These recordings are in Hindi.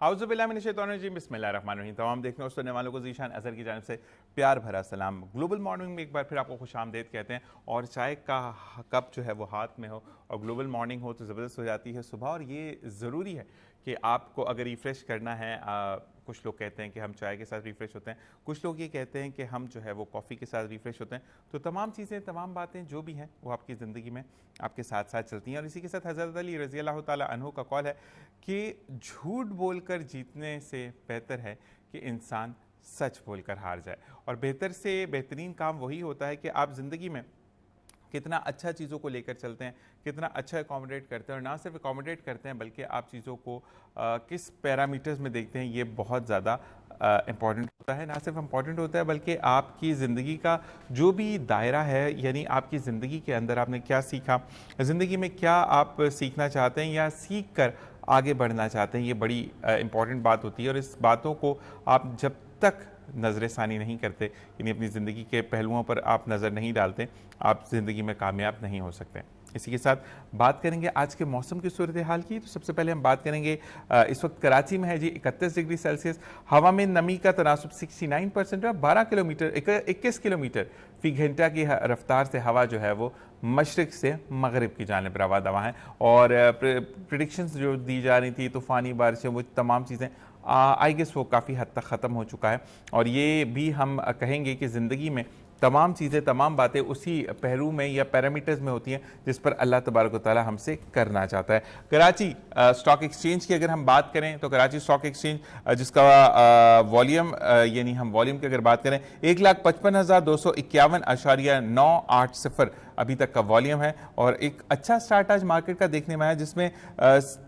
औज़ुबिल्लाहिमिनश्शैतानिर्रजीम बिस्मिल्लाहिर्रहमानिर्रहीम। तमाम देखने और सुनने वालों को ज़ीशान अज़हर की जानिब से प्यार भरा सलाम। ग्लोबल मॉर्निंग में एक बार फिर आपको खुशामदीद कहते हैं। और चाय का कप जो है वो हाथ में हो और ग्लोबल मॉर्निंग हो तो ज़बरदस्त हो जाती है सुबह। और ये ज़रूरी है कि आपको अगर रिफ़्रेश करना है, कुछ लोग कहते हैं कि हम चाय के साथ रिफ़्रेश होते हैं, कुछ लोग ये कहते हैं कि हम जो है वो कॉफ़ी के साथ रिफ़्रेश होते हैं। तो तमाम चीज़ें, तमाम बातें जो भी हैं वो आपकी ज़िंदगी में आपके साथ साथ चलती हैं। और इसी के साथ हज़रत अली रज़ी अल्लाह ताला अन्हु का कौल है कि झूठ बोलकर जीतने से बेहतर है कि इंसान सच बोलकर हार जाए। और बेहतर से बेहतरीन काम वही होता है कि आप ज़िंदगी में कितना अच्छा चीज़ों को लेकर चलते हैं, कितना अच्छा अकोमोडेट करते हैं। और ना सिर्फ अकोमोडेट करते हैं बल्कि आप चीज़ों को किस पैरामीटर्स में देखते हैं, ये बहुत ज़्यादा इम्पॉर्टेंट होता है। ना सिर्फ इम्पॉर्टेंट होता है बल्कि आपकी ज़िंदगी का जो भी दायरा है, यानी आपकी ज़िंदगी के अंदर आपने क्या सीखा, ज़िंदगी में क्या आप सीखना चाहते हैं या सीख कर आगे बढ़ना चाहते हैं, ये बड़ी इम्पॉर्टेंट बात होती है। और इस बातों को आप जब तक नज़र षानी नहीं करते, यानी अपनी ज़िंदगी के पहलुओं पर आप नज़र नहीं डालते, आप ज़िंदगी में कामयाब नहीं हो सकते। इसी के साथ बात करेंगे आज के मौसम की सूरत हाल की। तो सबसे पहले हम बात करेंगे, इस वक्त कराची में है जी 31 डिग्री सेल्सियस, हवा में नमी का तनासुब 69% है। 21 किलोमीटर फ़ी घंटा की रफ्तार से हवा जो है वो मशरिक़ से मगरिब की जानिब रवा दवा है। और प्रेडिक्शंस जो दी जा रही थी, तूफ़ानी बारिशें, वो तमाम चीज़ें आई गेस वो काफ़ी हद तक ख़त्म हो चुका है। और ये भी हम कहेंगे कि ज़िंदगी में तमाम चीज़ें, तमाम बातें उसी पहलू में या पैरामीटर्स में होती हैं जिस पर अल्लाह तबारक व तआला हमसे करना चाहता है। कराची स्टॉक एक्सचेंज की अगर हम बात करें तो कराची स्टॉक एक्सचेंज जिसका वॉल्यूम, यानी हम वॉल्यूम की अगर बात करें 1,55,251.980 अभी तक का वॉल्यूम है। और एक अच्छा स्टार्ट आज मार्केट का देखने में आया जिसमें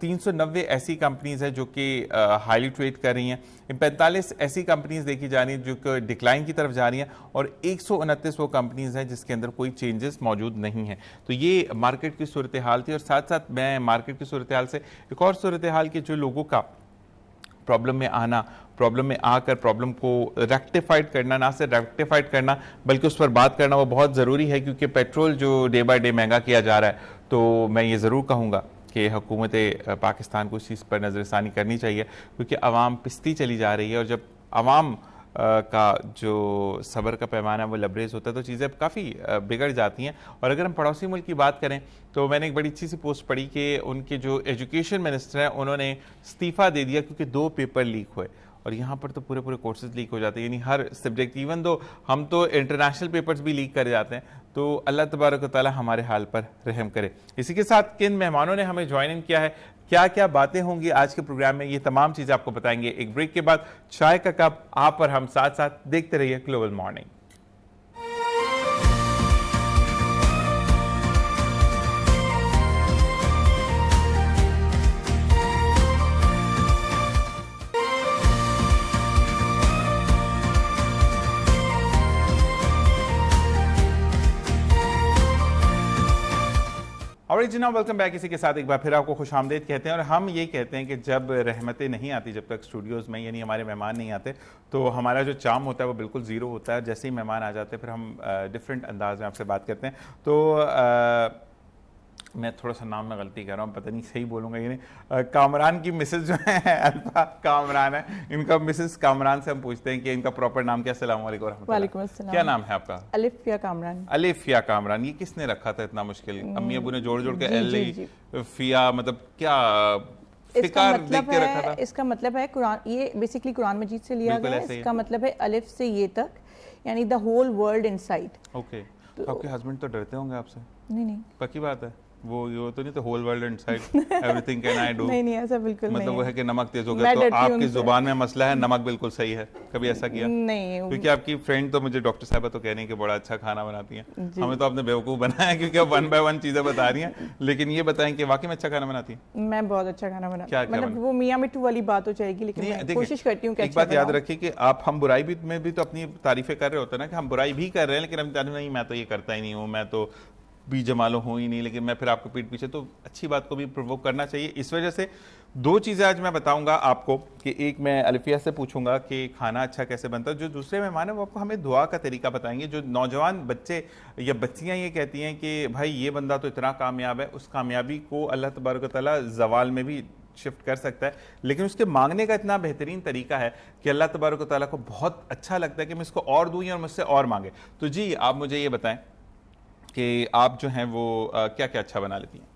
390 ऐसी कंपनीज हैं जो कि हाईली ट्रेड कर रही हैं, 45 ऐसी कंपनीज देखी जा रही हैं जो कि डिक्लाइन की तरफ जा रही हैं, और 129 वो कंपनीज हैं जिसके अंदर कोई चेंजेस मौजूद नहीं हैं। तो ये मार्केट की सूरत हाल थी। और साथ साथ मैं मार्केट की सूरत हाल से एक और सूरत हाल की, जो लोगों का प्रॉब्लम में आना, प्रॉब्लम में आकर प्रॉब्लम को रेक्टिफाइड करना, ना सिर्फ रेक्टिफाइड करना बल्कि उस पर बात करना, वो बहुत ज़रूरी है। क्योंकि पेट्रोल जो डे बाय डे महंगा किया जा रहा है, तो मैं ये ज़रूर कहूँगा कि हुकूमत पाकिस्तान को इस चीज़ पर नज़रसानी करनी चाहिए। क्योंकि आवाम पिसती चली जा रही है, और जब आवाम का जो सब्र का पैमाना वो लबरेज होता है तो चीज़ें काफ़ी बिगड़ जाती हैं। और अगर हम पड़ोसी मुल्क की बात करें तो मैंने एक बड़ी अच्छी सी पोस्ट पढ़ी कि उनके जो एजुकेशन मिनिस्टर हैं उन्होंने इस्तीफ़ा दे दिया क्योंकि 2 पेपर लीक हुए। और यहाँ पर तो पूरे कोर्सेज लीक हो जाते हैं, यानी हर सब्जेक्ट, इवन दो हम तो इंटरनेशनल पेपर्स भी लीक कर जाते हैं। तो अल्लाह तबारक व तआला हमारे हाल पर रहम करे। इसी के साथ किन मेहमानों ने हमें ज्वाइन इन किया है, क्या क्या बातें होंगी आज के प्रोग्राम में, ये तमाम चीज़ें आपको बताएंगे एक ब्रेक के बाद। चाय का कप आप और हम साथ साथ देखते रहिए ग्लोबल मॉर्निंग। और जनाब वेलकम बैक। इसी के साथ एक बार फिर आपको खुशामदीद कहते हैं। और हम ये कहते हैं कि जब रहमतें नहीं आती, जब तक स्टूडियोज़ में, यानी हमारे मेहमान नहीं आते, तो हमारा जो चार्म होता है वो बिल्कुल ज़ीरो होता है। जैसे ही मेहमान आ जाते हैं फिर हम डिफरेंट अंदाज में आपसे बात करते हैं। तो मैं थोड़ा सा नाम में गलती कर रहा हूँ, पता नहीं सही बोलूँगा यानी कामरान की मिसेस जो है, अल्फा कामरान है, इनका मिसेस कामरान से हम पूछते हैं कि इनका प्रॉपर नाम क्या। अस्सलाम वालेकुम। वालेकुम अस्सलाम। क्या नाम है आपका? अलिफिया कामरान। अलिफिया कामरान, ये किसने रखा था इतना मुश्किल? अम्मी अबू ने जोड़ के फिया, मतलब क्या इसका मतलब है, इसका मतलब है कुरान, ये बेसिकली कुरान मजीद से लिया गया है। इसका मतलब है अलिफ से ये तक, यानी the whole world inside. Okay. तो आपके हस्बैंड तो डरते होंगे आपसे? नहीं, पक्की बात है, वो तो नहीं, तो whole world inside everything can I do. नहीं ऐसा बिल्कुल मतलब नहीं वो है कि नमक तेज हो गया तो आपकी जुबान में मसला है, नमक बिल्कुल सही है। कभी ऐसा किया? नहीं। क्योंकि आपकी फ्रेंड तो मुझे डॉक्टर साहब तो कह रही है कि बड़ा अच्छा खाना बनाती हैं। हमें तो आपने बेवकूफ़ बनाया क्योंकि आप 1 बाय 1 चीज़ें बता रही हैं। लेकिन ये बताएं कि वाकई में अच्छा खाना बनाती हैं? मैं बहुत अच्छा खाना बनाती हूँ। मतलब वो मियाँ मिट्टू वाली बात हो जाएगी, लेकिन मैं कोशिश करती हूँ। एक बात याद रखिए कि आप, हम बुराई में भी तो अपनी तारीफें कर रहे होते हैं ना, कि हम बुराई भी कर रहे हैं लेकिन हम नहीं, मैं तो ये करता ही नहीं हूँ, मैं तो भी जमालो हूँ ही नहीं। लेकिन मैं फिर आपको पीठ पीछे, तो अच्छी बात को भी प्रोवोक करना चाहिए। इस वजह से 2 चीज़ें आज मैं बताऊंगा आपको कि एक मैं अलिफिया से पूछूंगा कि खाना अच्छा कैसे बनता है, जो दूसरे मेहमान है वो आपको हमें दुआ का तरीका बताएंगे। जो नौजवान बच्चे या बच्चियाँ ये कहती हैं कि भाई ये बंदा तो इतना कामयाब है, उस कामयाबी को अल्लाह तबारक व तआला ज़वाल में भी शिफ्ट कर सकता है, लेकिन उसके मांगने का इतना बेहतरीन तरीका है कि अल्लाह तबारक व तआला को बहुत अच्छा लगता है कि मैं इसको और दूँ और मुझसे और मांगे। तो जी आप मुझे ये बताएं कि आप जो हैं वो क्या क्या अच्छा बना लेती हैं?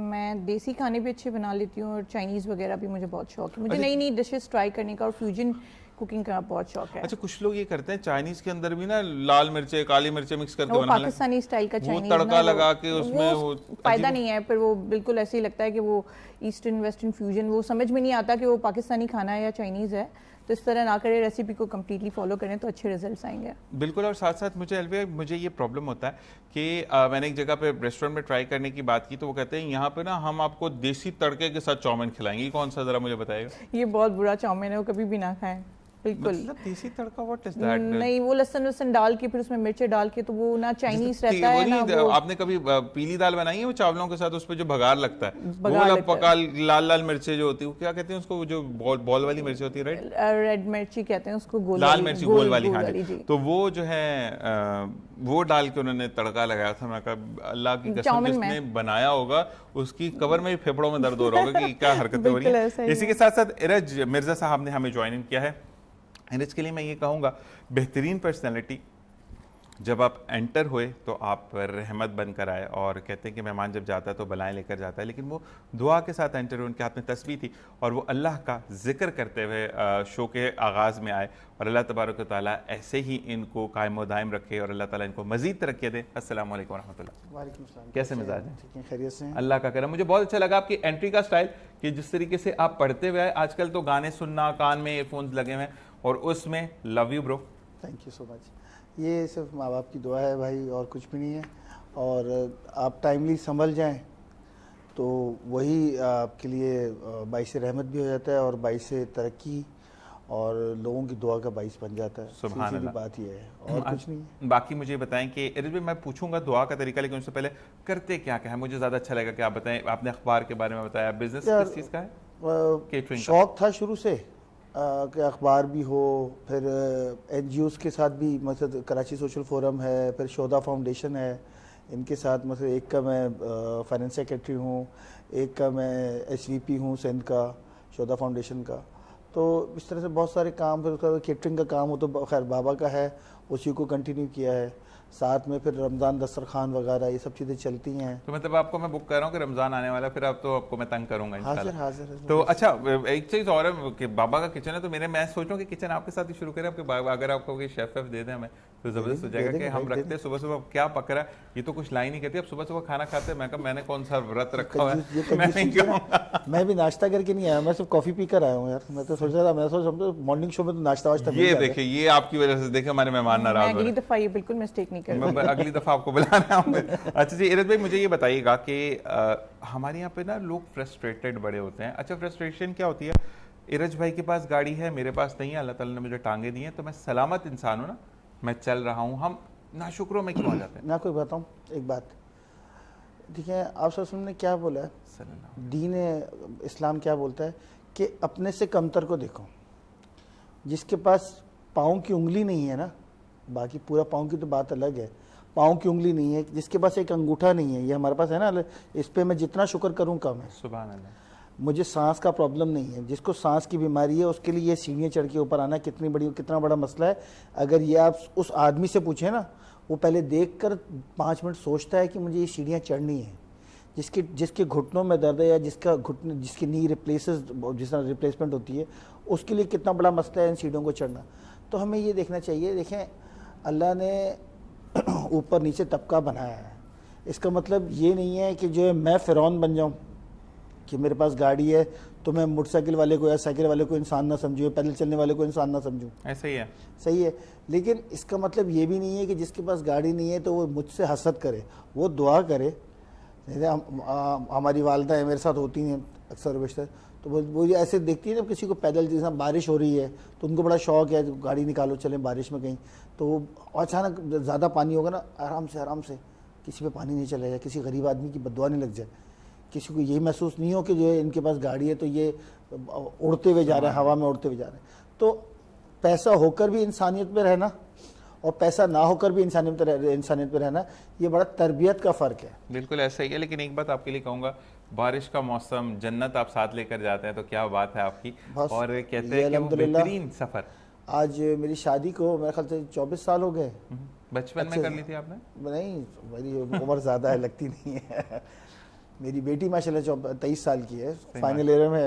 मैं देसी खाने भी अच्छे बना लेती हूँ और चाइनीज़ वगैरह भी मुझे बहुत शौक है। मुझे नई नई डिशेस ट्राई करने का और फ्यूजन कुकिंग का बहुत शौक है। अच्छा, कुछ लोग ये करते हैं चाइनीज के अंदर भी ना लाल मिर्चे काली मिर्चे मिक्स करके बनाना, पाकिस्तानी स्टाइल का चाइनीज, वो तड़का लगा के उसमें वो फायदा नहीं है। फिर वो बिल्कुल ऐसे ही लगता है कि वो ईस्टर्न वेस्टर्न फ्यूजन, वो समझ में नहीं आता कि वो पाकिस्तानी खाना है या चाइनीज है। तो इस तरह ना करें, रेसिपी को कम्प्लीटली फॉलो करें तो अच्छे रिजल्ट्स आएंगे। बिल्कुल। और साथ साथ मुझे ये प्रॉब्लम होता है कि मैंने एक जगह पे रेस्टोरेंट में ट्राई करने की बात की तो वो कहते हैं यहाँ पे ना हम आपको देसी तड़के के साथ चाउमीन खिलाएंगे। ये कौन सा, जरा मुझे बताएगा? ये बहुत बुरा चाउमीन है, वो कभी भी ना खाएं। बिल्कुल मतलब देसी तड़का, व्हाट इज दैट? नहीं, वो लहसुन वसन डाल के फिर उसमें मिर्चे डाल के, तो वो ना चाइनीज रहता है ना वो। आपने कभी पीली दाल बनाई है वो चावलों के साथ, उस पे जो भगार लगता है, वो पका लाल लाल मिर्चे जो होती है, वो क्या कहते हैं उसको, जो बॉल वाली मिर्ची होती है, राइट? रेड मिर्ची कहते हैं उसको, गोल लाल मिर्ची गोल वाली। हाँ जी। तो वो जो है वो डाल के उन्होंने तड़का लगाया था। मैं कहा अल्लाह की कसम, जिसने बनाया होगा उसकी कब्र में भी फेफड़ों में दर्द हो रहा होगा कि क्या हरकतें हो रही है। इसी के साथ साथ इरज मिर्जा साहब ने हमें ज्वाइन किया है। इरज के लिए मैं ये कहूँगा, बेहतरीन पर्सनैलिटी, जब आप एंटर हुए तो आप रहमत बनकर आए, और कहते हैं कि मेहमान जब जाता है तो बलाएं लेकर जाता है, लेकिन वो दुआ के साथ एंटर हुए, उनके हाथ में तस्बीह थी और वो अल्लाह का जिक्र करते हुए शो के आगाज़ में आए। और अल्लाह तबारक व तआला ऐसे ही इनको कायम व दायम रखे और अल्लाह ताला इनको मज़ीद तरक्की दे। अस्सलाम वालेकुम व रहमतुल्लाह। वालेकुम अस्सलाम। कैसे मिजाज हैं? ठीक है, खैरियत से हैं? अल्लाह का करम। मुझे बहुत अच्छा लगा आपकी एंट्री का स्टाइल, कि जिस तरीके से आप पढ़ते हुए आए। आजकल तो गाने सुनना, कान में ईयरफोन्स लगे हुए हैं, और उसमें love you bro. Thank you so much. ये सिर्फ माँ बाप की दुआ है भाई, और कुछ भी नहीं है। और आप टाइमली संभल जाएं तो वही आपके लिए बाइस रहमत भी हो जाता है और बाइस तरक्की और लोगों की दुआ का बाइस बन जाता है। सुभान अल्लाह। बात ये है, और कुछ नहीं है। बाकी मुझे बताएं कि इरज भाई, मैं पूछूंगा दुआ का तरीका, लेकिन उससे पहले करते क्या क्या है मुझे ज़्यादा अच्छा लगेगा कि आप बताएं। आपने अखबार के बारे में बताया, बिजनेस किस चीज़ का है? केटरिंग। शौक था शुरू से कि अखबार भी हो, फिर NGOs के साथ भी, मतलब कराची सोशल फोरम है, फिर शोधा फाउंडेशन है, इनके साथ मतलब एक का मैं फाइनेंस सेक्रेटरी हूँ, एक का मैं SVP हूँ सिंध का शोधा फाउंडेशन का। तो इस तरह से बहुत सारे काम, फिर उसका केटरिंग का काम हो तो खैर बाबा का है, उसी को कंटिन्यू किया है। साथ में फिर रमज़ान दस्तरखान वगैरह ये सब चीज़ें चलती हैं। तो मतलब आपको मैं बुक कर रहा हूँ कि रमज़ान आने वाला, फिर आप तो आपको मैं तंग करूँगा इंशाल्लाह। हाजिर। तो अच्छा, एक चीज़ और है कि बाबा का किचन है, तो मैं सोच रहा हूँ कि किचन आपके साथ ही शुरू करें। आपके अगर आपको कोई शेफ वेफ दे दें हमें तो ज़बरदस्त हो जाएगा कि हम रखते हैं सुबह सुबह क्या पक रहा है, ये तो कुछ लाई नहीं कहती, अब सुबह सुबह खाना खाते हैं। मैं कहा मैंने कौन सा व्रत रखा हुआ है, मैं नहीं कहूँगा। मैं भी नाश्ता करके नहीं आया, मैं सिर्फ कॉफ़ी पी कर आया हूँ यार। मैं तो सोच रहा था, मैं सोच मॉर्निंग शो में तो नाश्ता वाश्ता। ये देखिए, ये आपकी वजह से देखिए हमारे मेहमान नाराज हो रहे हैं। अगली दफा ये बिल्कुल मिस्टेक नहीं करूँगा, अगली दफा आपको बुलाना होंगे। अच्छा जी, इरज भाई मुझे ये बताइएगा कि हमारे यहाँ पे ना लोग फ्रस्ट्रेटेड बड़े होते हैं। अच्छा, फ्रस्ट्रेशन क्या होती है? इरज भाई के पास गाड़ी है, मेरे पास नहीं है, अल्लाह ताला ने मुझे टांगे दी हैं, तो मैं सलामत इंसान हूँ ना, मैं चल रहा हूँ। हम नाशुक्रों में क्यों आ जाते हैं? मैं आपको बताऊँ एक बात, ठीक है? आप सब ने क्या बोला है, दीन इस्लाम क्या बोलता है कि अपने से कमतर को देखो। जिसके पास पाँव की उंगली नहीं है ना, बाकी पूरा पाँव की तो बात अलग है, पाँव की उंगली नहीं है, जिसके पास एक अंगूठा नहीं है, ये हमारे पास है ना, इस पे मैं जितना शुक्र करूँ कम है। सुभान अल्लाह। मुझे सांस का प्रॉब्लम नहीं है, जिसको सांस की बीमारी है उसके लिए ये सीढ़ियाँ चढ़ के ऊपर आना कितना बड़ा मसला है। अगर ये आप उस आदमी से पूछें ना, वो पहले देखकर 5 मिनट सोचता है कि मुझे ये सीढ़ियाँ चढ़नी है। जिसके घुटनों में दर्द है या जिसकी नी जिस तरह रिप्लेसमेंट होती है, उसके लिए कितना बड़ा मसला है इन सीढ़ियों को चढ़ना। तो हमें ये देखना चाहिए। देखें, अल्लाह ने ऊपर नीचे तबका बनाया है, इसका मतलब ये नहीं है कि जो है मैं फ़िरौन बन जाऊँ कि मेरे पास गाड़ी है तो मैं मोटरसाइकिल वाले को या साइकिल वाले को इंसान ना समझूँ, पैदल चलने वाले को इंसान ना समझूँ। ऐसा ही है, सही है। लेकिन इसका मतलब ये भी नहीं है कि जिसके पास गाड़ी नहीं है तो वो मुझसे हसद करे, वो दुआ करे। हमारी वालदा है, मेरे साथ होती हैं अक्सर बेशतर, तो वो ऐसे देखती है ना किसी को पैदल, जैसा बारिश हो रही है तो उनको बड़ा शौक है गाड़ी निकालो चलें बारिश में कहीं, तो अचानक ज़्यादा पानी होगा ना, आराम से किसी पे पानी नहीं चला जाए, किसी गरीब आदमी की बददुआ नहीं लग जाए, किसी को यही महसूस नहीं हो कि जो है इनके पास गाड़ी है तो ये उड़ते हुए जा रहे हैं, हवा में उड़ते हुए जा रहे हैं। तो पैसा होकर भी इंसानियत में रहना और पैसा ना होकर भी इंसानियत पे रहना, ये बड़ा तरबियत का फ़र्क है। बिल्कुल ऐसा ही है। लेकिन एक बात आपके लिए कहूँगा, बारिश का मौसम, जन्नत आप साथ लेकर जाते हैं, तो क्या बात है आपकी। बस और कहते ये हैं कि वो अल्हम्दुलिल्लाह बेहतरीन सफर आज मेरी शादी को मेरे ख्याल से 24 साल हो गए। बचपन में कर ली थी आपने? नहीं, मेरी उम्र ज़्यादा है, लगती नहीं है। मेरी बेटी माशाल्लाह 23 साल की है, फाइनल ईयर में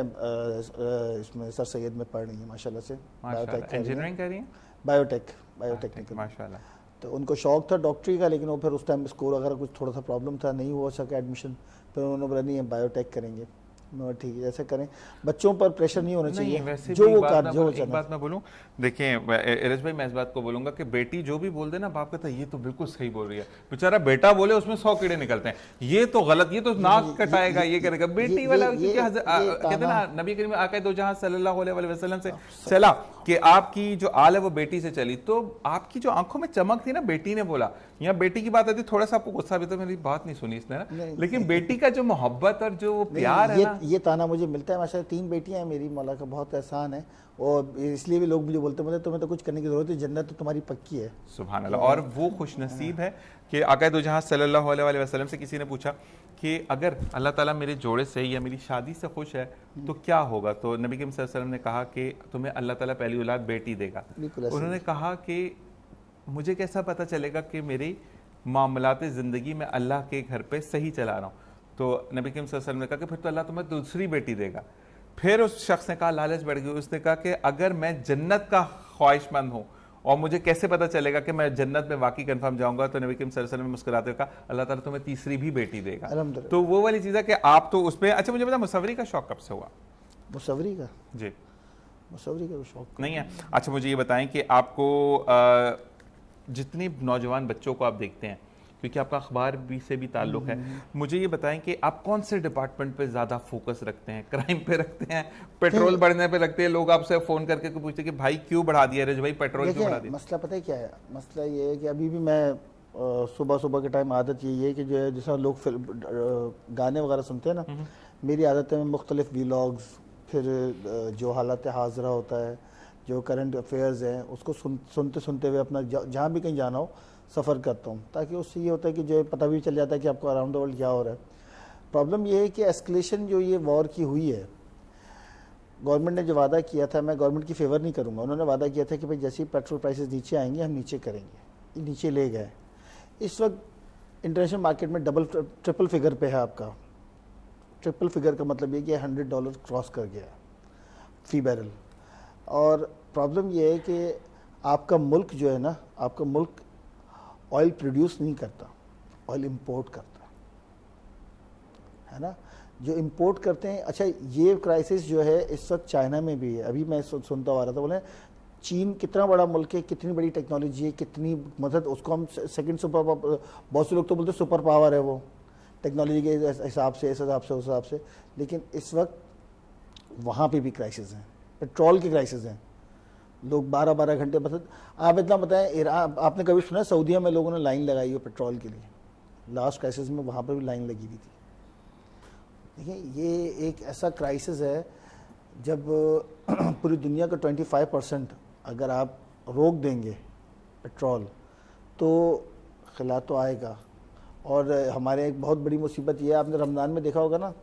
इसमें सर सैयद में पढ़ रही है माशाल्लाह से। माशाल्लाह, इंजीनियरिंग कर रही हैं? बायोटेक्निकल। माशाल्लाह। तो उनको शौक था डॉक्टरी का, लेकिन वो फिर उस टाइम स्कोर वगैरह कुछ थोड़ा सा प्रॉब्लम था, नहीं हुआ सका एडमिशन। फिर उन्होंने बोला नहीं हम बायोटेक करेंगे। मैं ठीक है, ऐसे करें, बच्चों पर प्रेशर नहीं होना चाहिए। वैसे जो भी वो एक कर बात जो मैं- एक चलना। बात मैं बोलूं, देखिए एरज भाई, मैं इस बात को बोलूंगा कि बेटी जो भी बोल दे ना, बाप कहता है ये तो बिल्कुल सही बोल रही है। बेचारा बेटा बोले उसमें 100 कीड़े निकलते हैं, ये तो गलत, ये तो नाक कटाएगा, ये करेगा। बेटी वाला क्योंकि कहते हैं ना, नबी करीम आका दो जहां सल्लल्लाहु अलैहि वसल्लम से चला कि आपकी जो आल है वो बेटी से चली, तो आपकी जो आंखों में चमक थी ना, बेटी ने बोला। यहाँ बेटी की बात आती, थोड़ा सा आपको गुस्सा भी, तो मेरी बात नहीं सुनी इसने ना, लेकिन बेटी का जो मोहब्बत और जो प्यार है ना, ये ताना मुझे मिलता है माशाल्लाह। 3 बेटियां हैं मेरी, मौला का बहुत एहसान है। और इसलिए भी लोग मुझे बोलते हैं तुम्हें तो कुछ करने की जरूरत है, जन्नत तो तुम्हारी पक्की है। सुभान अल्लाह। और वो खुश नसीब है कि आका दो जहां सल्लल्लाहु अलैहि वसल्लम से किसी ने पूछा कि अगर अल्लाह ताला मेरे जोड़े से या मेरी शादी से खुश है तो क्या होगा, तो नबी करीम सल्लल्लाहु अलैहि वसल्लम ने कहा कि तुम्हें अल्लाह ताला पहली औलाद बेटी देगा। उन्होंने कहा कि मुझे कैसा पता चलेगा कि मेरी मामलात ज़िंदगी में अल्लाह के घर पे सही चला रहा हूँ, तो नबी करीम सल्लल्लाहु अलैहि वसल्लम ने कहा कि फिर तो अल्लाह तुम्हें दूसरी बेटी देगा। फिर उस शख्स ने कहा, लालच बढ़ गई, उसने कहा कि अगर मैं जन्नत का ख्वाहिशमंद हूँ और मुझे कैसे पता चलेगा कि मैं जन्नत में वाकई कंफर्म जाऊंगा, तो नबी करीम सल्लल्लाहु अलैहि वसल्लम ने मुस्कुराते हुए कहा अल्लाह ताला तुम्हें तीसरी भी बेटी देगा। तो वो वाली चीज़ है कि आप तो उसमें। अच्छा मुझे बता, मुसव्वरी का शौक कब से हुआ? मुसव्वरी का जी, मुसव्वरी का शौक नहीं है। अच्छा मुझे ये बताएं कि आपको जितने नौजवान बच्चों को आप देखते हैं, क्योंकि आपका अखबार भी से भी ताल्लुक है, मुझे ये बताएं कि आप कौन से डिपार्टमेंट पे ज़्यादा फोकस रखते हैं? क्राइम पे रखते हैं, पेट्रोल बढ़ने पे रखते हैं? लोग आपसे फ़ोन करके पूछते हैं कि भाई क्यों बढ़ा दिया रज भाई, पेट्रोल क्यों बढ़ा दिया? मसला पता है क्या है? मसला ये है कि अभी भी मैं सुबह सुबह के टाइम आदत यही है कि जो है जैसा लोग गाने वगैरह सुनते हैं ना, मेरी आदत है मैं मुख्तलिफ वीलॉग्स, फिर जो हालत हाज़रा होता है, जो करंट अफेयर्स हैं, उसको सुनते सुनते हुए अपना जहाँ भी कहीं जाना हो सफ़र करता हूँ, ताकि उससे ये होता है कि जो पता भी चल जाता है कि आपको अराउंड द वर्ल्ड क्या हो रहा है। प्रॉब्लम ये है कि एस्केलेशन जो ये वॉर की हुई है, गवर्नमेंट ने जो वादा किया था, मैं गवर्नमेंट की फेवर नहीं करूँगा, उन्होंने वादा किया था कि भाई जैसे ही पेट्रोल प्राइसेस नीचे आएंगे हम नीचे करेंगे, नीचे ले गए। इस वक्त इंटरनेशनल मार्केट में ट्रिपल फिगर पे है आपका। ट्रिपल फिगर का मतलब ये कि $100 क्रॉस कर गया फी बैरल। और प्रॉब्लम ये है कि आपका मुल्क जो है ना, आपका मुल्क ऑयल प्रोड्यूस नहीं करता, ऑयल इंपोर्ट करता है ना, जो इंपोर्ट करते हैं। अच्छा ये क्राइसिस जो है इस वक्त चाइना में भी है। अभी मैं सुनता आ रहा था, बोले चीन कितना बड़ा मुल्क है, कितनी बड़ी टेक्नोलॉजी है, कितनी मतलब उसको हम सेकंड सुपर, बहुत से लोग तो बोलते सुपर पावर है वो टेक्नोलॉजी के हिसाब से, इस हिसाब से, उस हिसाब से। लेकिन इस वक्त वहाँ पे भी क्राइसिस हैं, पेट्रोल के क्राइसिस हैं। लोग 12-12 घंटे बस। आप इतना बताएं, ईरान, आपने कभी सुना सऊदीया में लोगों ने लाइन लगाई हो पेट्रोल के लिए? लास्ट क्राइसिस में वहाँ पर भी लाइन लगी हुई थी। देखिए ये एक ऐसा क्राइसिस है जब पूरी दुनिया का 25% अगर आप रोक देंगे पेट्रोल तो खिला तो आएगा। और हमारे एक बहुत बड़ी मुसीबत ये है, आपने रमज़ान में देखा होगा ना,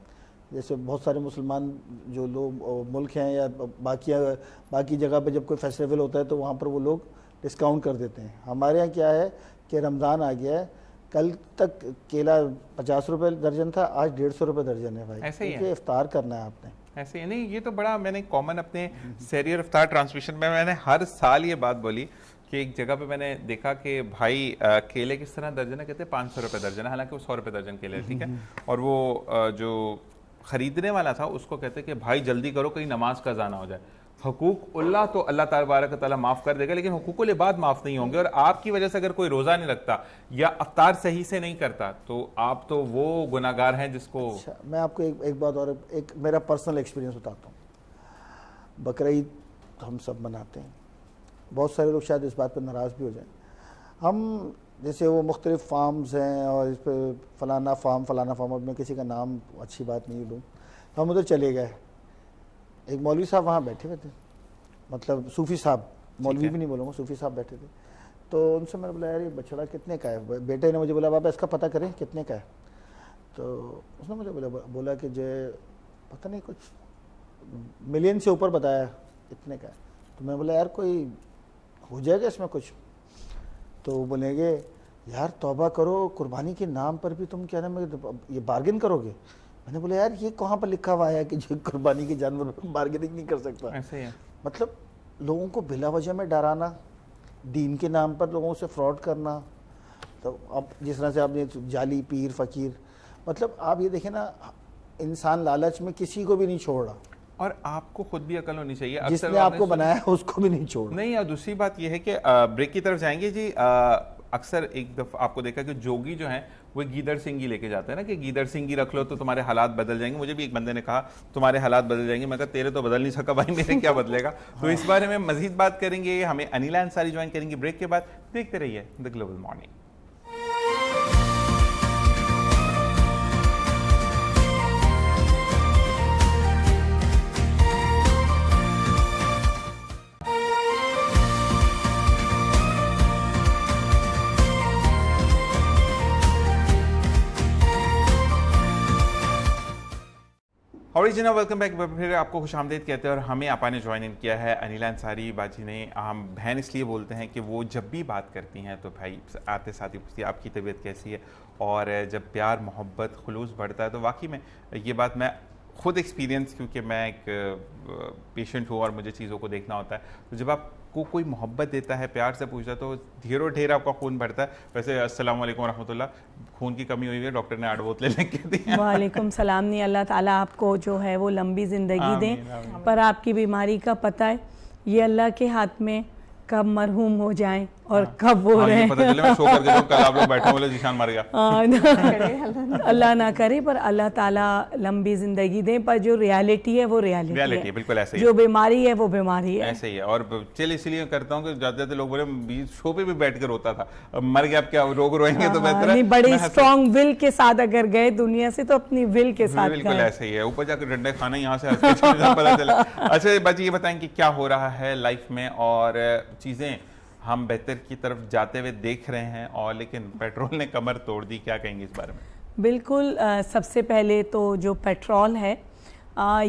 जैसे बहुत सारे मुसलमान जो लोग मुल्क हैं या बाकी जगह पे जब कोई फेस्टिवल होता है तो वहाँ पर वो लोग डिस्काउंट कर देते हैं। हमारे यहाँ क्या है कि रमज़ान आ गया है, कल तक केला 50 रुपये दर्जन था, आज 150 रुपये दर्जन है भाई। ऐसे ही क्योंकि इफ्तार करना है आपने। ऐसे ही नहीं, ये तो बड़ा मैंने कॉमन अपने सहरी और इफ्तार ट्रांसमिशन में मैंने हर साल ये बात बोली कि एक जगह पे मैंने देखा कि भाई केले किस तरह दर्जन है, कहते हैं 500 रुपये दर्जन है, हालांकि वो 100 रुपये दर्जन केले, ठीक है। और वो जो खरीदने वाला था उसको कहते कि भाई जल्दी करो कहीं नमाज का जाना हो जाए। हुकूक उल्लाह तो अल्लाह तबारक व तआला माफ़ कर देगा, लेकिन हुकूकुल इबाद माफ़ नहीं होंगे। और आपकी वजह से अगर कोई रोज़ा नहीं रखता या अफ्तार सही से नहीं करता तो आप तो वो गुनाहगार हैं जिसको। अच्छा, मैं आपको एक बात और, एक मेरा पर्सनल एक्सपीरियंस बताता हूँ। बकरा ईद हम सब मनाते हैं, बहुत सारे लोग शायद इस बात पर नाराज़ भी हो जाएं। हम जैसे वो मुख्तलिफ फार्म्स हैं और इस पर फ़लाना फार्म, अब मैं किसी का नाम अच्छी बात नहीं लूँ, तो हम उधर चले गए। एक मौलवी साहब वहाँ बैठे हुए थे, मतलब सूफ़ी साहब, मौलवी भी नहीं बोलूँगा, सूफ़ी साहब बैठे थे। तो उनसे मैंने बोला यार ये बछड़ा कितने का है? बेटे ने मुझे बोला बाबा इसका पता करें कितने का है। तो उसने मुझे बोला कि जो पता नहीं कुछ मिलियन से ऊपर बताया इतने का। तो मैं बोला यार कोई हो जाएगा इसमें कुछ? तो वो बोलेंगे यार तौबा करो, कुर्बानी के नाम पर भी तुम क्या नाम है ये बार्गेन करोगे। मैंने बोला यार ये कहाँ पर लिखा हुआ है कि जो कुर्बानी के जानवर पर बार्गेनिंग नहीं कर सकता। ऐसे ही है। मतलब लोगों को बिला वजह में डराना, दीन के नाम पर लोगों से फ्रॉड करना। तो अब जिस तरह से आपने जाली पीर फकीर, मतलब आप ये देखें ना, इंसान लालच में किसी को भी नहीं छोड़ रहा, और आपको खुद भी अकल होनी चाहिए। जिसने आपको बनाया उसको भी नहीं छोड़। नहीं, और दूसरी बात यह है कि ब्रेक की तरफ जाएंगे जी। अक्सर एक दफा आपको देखा कि जोगी जो है वो गीदड़ सिंगी लेके जाते हैं ना, कि गीदड़ सिंगी रख लो तो तुम्हारे हालात बदल जाएंगे। मुझे भी एक बंदे ने कहा तुम्हारे हालात बदल जाएंगे। मैं कहा तेरे तो बदल नहीं सका भाई, मेरे क्या बदलेगा। तो इस बारे में मजीद बात करेंगे, हमें अनिला अंसारी ज्वाइन करेंगे ब्रेक के बाद। देखते रहिए the global morning. Original welcome back. फिर आपको खुशामदीद कहते हैं और हमें आपा ने ज्वाइन इन किया है अनिला अंसारी बाजी ने। हम बहन इसलिए बोलते हैं कि वो जब भी बात करती हैं तो भाई आते साथ ही पूछती है आपकी तबीयत कैसी है। और जब प्यार मोहब्बत खुलूस बढ़ता है तो वाकई में ये बात मैं खुद एक्सपीरियंस, क्योंकि मैं एक पेशेंट हूँ और मुझे चीज़ों को देखना होता है, तो जब आपको कोई मोहब्बत देता है, प्यार से पूछता है, तो ढेरों ढेर आपका खून बढ़ता है। वैसे अस्सलाम वालेकुम रहमतुल्लाह, खून की कमी हुई है, डॉक्टर ने 8 बोतलें लिख के दी हैं। वालेकुम सलाम। नहीं, अल्लाह ताला आपको जो है वो लंबी ज़िंदगी दें, पर आपकी बीमारी का पता है ये अल्लाह के हाथ में, कब मरहूम हो जाएं और कब वो रहे। पता चले मैं शो करके कल आप लोग बैठे बोले जीशान मर गया। अल्लाह ना करे, पर अल्लाह ताला लंबी जिंदगी दे। पर जो रियलिटी है वो रियलिटी है, बिल्कुल ऐसे ही जो बीमारी है वो बीमारी है, ऐसे ही है। और चल इसलिए करता हूँ कि जाते जाते लोग बोले शो पे भी बैठ कर रोता था, अब मर गया अब क्या रोग रोएंगे तो बेहतर है। बड़ी स्ट्रॉन्ग विल के साथ अगर गए दुनिया से तो अपनी विल के साथ बिल्कुल ऐसे ही है। ऊपर जाकर डंडे खाना यहाँ से पता चला। अच्छा बाजी ये बताएं कि क्या हो रहा है लाइफ में, और चीजें हम बेहतर की तरफ जाते हुए देख रहे हैं, और लेकिन पेट्रोल ने कमर तोड़ दी, क्या कहेंगे इस बारे में? बिल्कुल, सबसे पहले तो जो पेट्रोल है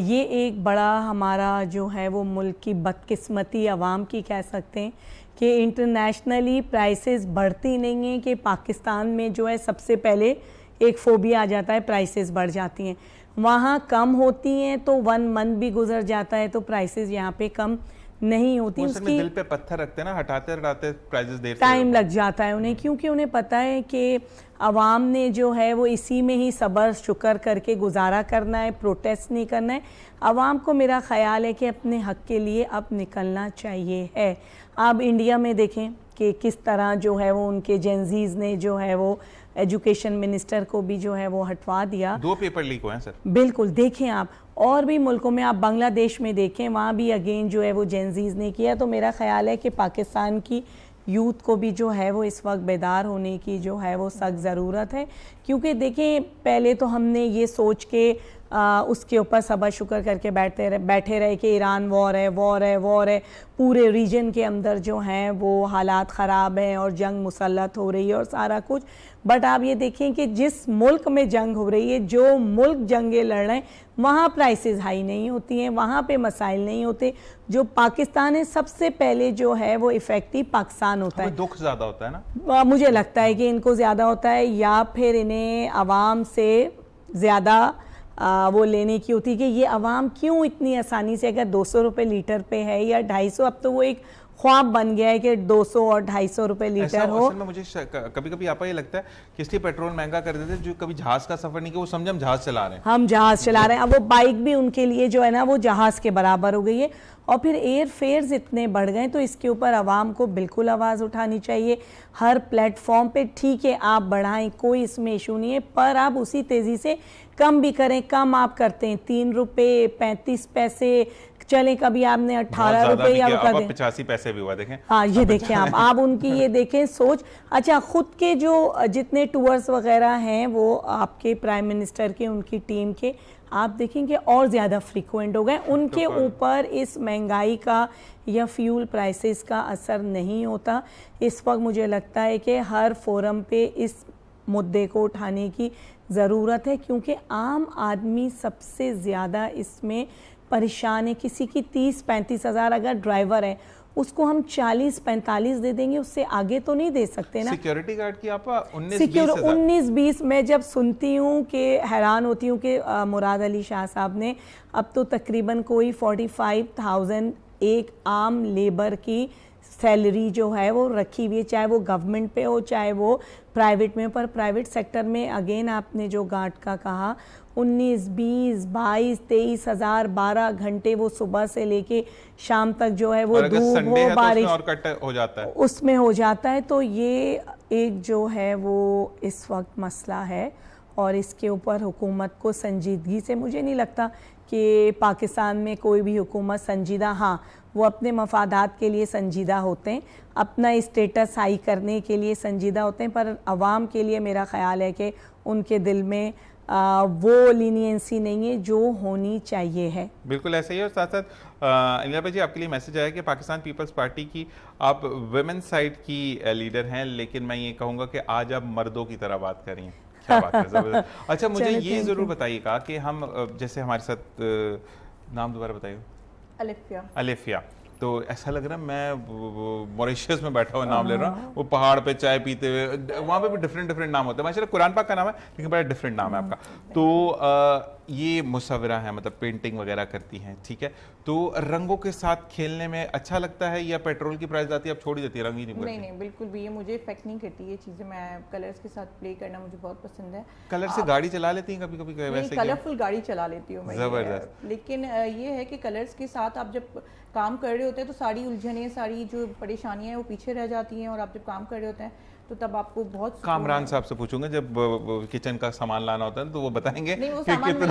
ये एक बड़ा हमारा जो है वो मुल्क की बदकिस्मती आवाम की कह सकते हैं कि इंटरनेशनली प्राइसेस बढ़ती नहीं हैं, कि पाकिस्तान में जो है सबसे पहले एक फोबिया आ जाता है, प्राइसेस बढ़ जाती हैं। वहाँ कम होती हैं तो 1 मंथ भी गुजर जाता है तो प्राइसेस यहाँ पे कम नहीं होती। उसकी दिल पे पत्थर रखते हैं ना, हटाते हटाते प्राइसेस देर टाइम लग जाता है उन्हें, क्योंकि उन्हें पता है कि आवाम ने जो है वो इसी में ही सब्र शुक्र करके गुजारा करना है, प्रोटेस्ट नहीं करना है। आवाम को मेरा ख्याल है कि अपने हक के लिए अब निकलना चाहिए है। आप इंडिया में देखें कि किस तरह जो है वो उनके जेंजीज ने जो है वो एजुकेशन मिनिस्टर को भी जो है वो हटवा दिया। 2 पेपर लीक हुए हैं सर। बिल्कुल, देखें आप और भी मुल्कों में, आप बांग्लादेश में देखें, वहाँ भी अगेन जो है वो जेंजीज ने किया। तो मेरा ख्याल है कि पाकिस्तान की यूथ को भी जो है वो इस वक्त बेदार होने की जो है वो सख्त ज़रूरत है। क्योंकि देखें पहले तो हमने ये सोच के उसके ऊपर सब्र शुक्र करके बैठे रहे कि ईरान वॉर है, पूरे रीजन के अंदर जो हैं वो हालात ख़राब हैं और जंग मुसल्लत हो रही है और सारा कुछ। बट आप ये देखें कि जिस मुल्क में जंग हो रही है, जो मुल्क जंगें लड़ रहे हैं, वहाँ प्राइसेस हाई नहीं होती हैं, वहाँ पे मसाइल नहीं होते। जो पाकिस्तान है सबसे पहले जो है वो इफ़ेक्टिव पाकिस्तान होता है। दुख ज़्यादा होता है ना, मुझे लगता है कि इनको ज़्यादा होता है, या फिर इन्हें आवाम से ज़्यादा वो लेने की होती है कि ये आवाम क्यों इतनी आसानी से, अगर 200 रुपये लीटर पे है या 250, अब तो वो एक ख्वाब बन गया है कि 200 और 250 रुपये लीटर हो। में मुझे कभी कभी आपको ये लगता है कि इसलिए पेट्रोल महंगा कर देते हैं, जो कभी जहाज का सफर नहीं किया वो समझे हम जहाज चला रहे हैं। हम जहाज चला रहे हैं। अब वो बाइक भी उनके लिए जो है ना वो जहाज के बराबर हो गई है। और फिर एयर फेयर्स इतने बढ़ गए, तो इसके ऊपर आवाम को बिल्कुल आवाज़ उठानी चाहिए हर प्लेटफॉर्म पे। ठीक है आप बढ़ाएं, कोई इसमें इशू नहीं है, पर आप उसी तेज़ी से कम भी करें। कम आप करते हैं 3 रुपये 35 पैसे, चले कभी आपने 18 रुपये या 85 पैसे भी हुआ, देखें। हाँ ये देखें आप उनकी ये देखें सोच। अच्छा, खुद के जो जितने टूर्स वगैरह हैं वो आपके प्राइम मिनिस्टर के, उनकी टीम के, आप देखेंगे और ज़्यादा फ्रीक्वेंट हो गए। उनके ऊपर इस महंगाई का या फ्यूल प्राइसेस का असर नहीं होता। इस वक्त मुझे लगता है कि हर फोरम पे इस मुद्दे को उठाने की ज़रूरत है, क्योंकि आम आदमी सबसे ज़्यादा इसमें परेशान है। किसी की 30-35 हज़ार अगर ड्राइवर है उसको हम 40-45 दे देंगे, उससे आगे तो नहीं दे सकते ना। सिक्योरिटी गार्ड की आप 19-20 19-20 मैं जब सुनती हूँ कि हैरान होती हूँ कि मुराद अली शाह साहब ने अब तो तकरीबन कोई 45,000 एक आम लेबर की सैलरी जो है वो रखी हुई है, चाहे वो गवर्नमेंट पे हो चाहे वो प्राइवेट में। पर प्राइवेट सेक्टर में अगेन आपने जो गार्ड का कहा 19-20-22-23 हज़ार 12 घंटे वो सुबह से लेके शाम तक जो है वो धूप हो बारिश और कट हो जाता है, उसमें हो जाता है। तो ये एक जो है वो इस वक्त मसला है और इसके ऊपर हुकूमत को संजीदगी से, मुझे नहीं लगता कि पाकिस्तान में कोई भी हुकूमत संजीदा, हाँ वो अपने मफादात के लिए संजीदा होते हैं, अपना स्टेटस हाई करने के लिए संजीदा होते हैं, पर आवाम के लिए मेरा ख्याल है कि उनके दिल में वो लीनियंसी नहीं है जो होनी चाहिए है। बिल्कुल ऐसा ही है। और साथ साथ अनिला भाई जी आपके लिए मैसेज आया कि पाकिस्तान पीपल्स पार्टी की आप वुमेन साइड की लीडर हैं, लेकिन मैं ये कहूँगा कि आज आप मर्दों की तरह बात कर रही हैं। क्या बात है, जबरदस्त। अच्छा मुझे ये ज़रूर बताइएगा कि हम जैसे हमारे साथ नाम दोबारा बताइए। अलिफिया। अलिफिया, तो ऐसा लग रहा है मैं मॉरिशस में बैठा हुआ नाम ले रहा हूँ, वो पहाड़ पे चाय पीते हुए, वहाँ पे भी डिफरेंट नाम होते हैं। माशाल्लाह कुरान पाक का नाम है लेकिन बड़ा डिफरेंट नाम है आपका। तो ये मुसव्विरा है, मतलब पेंटिंग वगैरह करती हैं, ठीक है। तो रंगों के साथ खेलने में अच्छा लगता है या पेट्रोल की प्राइस आती है आप छोड़ ही देती है, रंग ही नहीं? नहीं बिल्कुल भी, ये मुझे इफेक्ट नहीं करती ये चीज़ें। मैं कलर्स के साथ प्ले करना मुझे बहुत पसंद है। कलर से गाड़ी चला लेती हैं कभी कभी? वैसे कलरफुल गाड़ी चला लेती हूँ मैं, जबरदस्त। लेकिन ये है कि कलर्स के साथ आप जब काम कर रहे होते हैं तो सारी उलझनें, सारी जो परेशानियां हैं वो पीछे रह जाती हैं, और आप जब काम कर रहे होते हैं तो तब आपको बहुत। कामरान साहब से पूछूंगा जब किचन का सामान लाना होता है तो वो बताएंगे। नहीं वो सामान मैं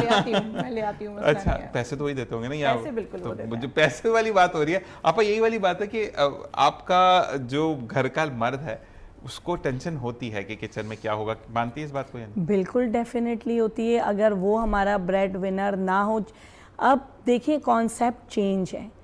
ले आती हूँ। अच्छा पैसे तो वही देते होंगे ना? पैसे बिल्कुल वो देते हैं। मुझे पैसे वाली बात हो रही है। आपा यही वाली बात है कि आपका जो घर का मर्द है उसको टेंशन होती है कि किचन में क्या होगा, मानती है इस बात को? यानी बिल्कुल डेफिनेटली होती है, अगर वो हमारा ब्रेड विनर ना हो। अब देखिए कॉन्सेप्ट चेंज है,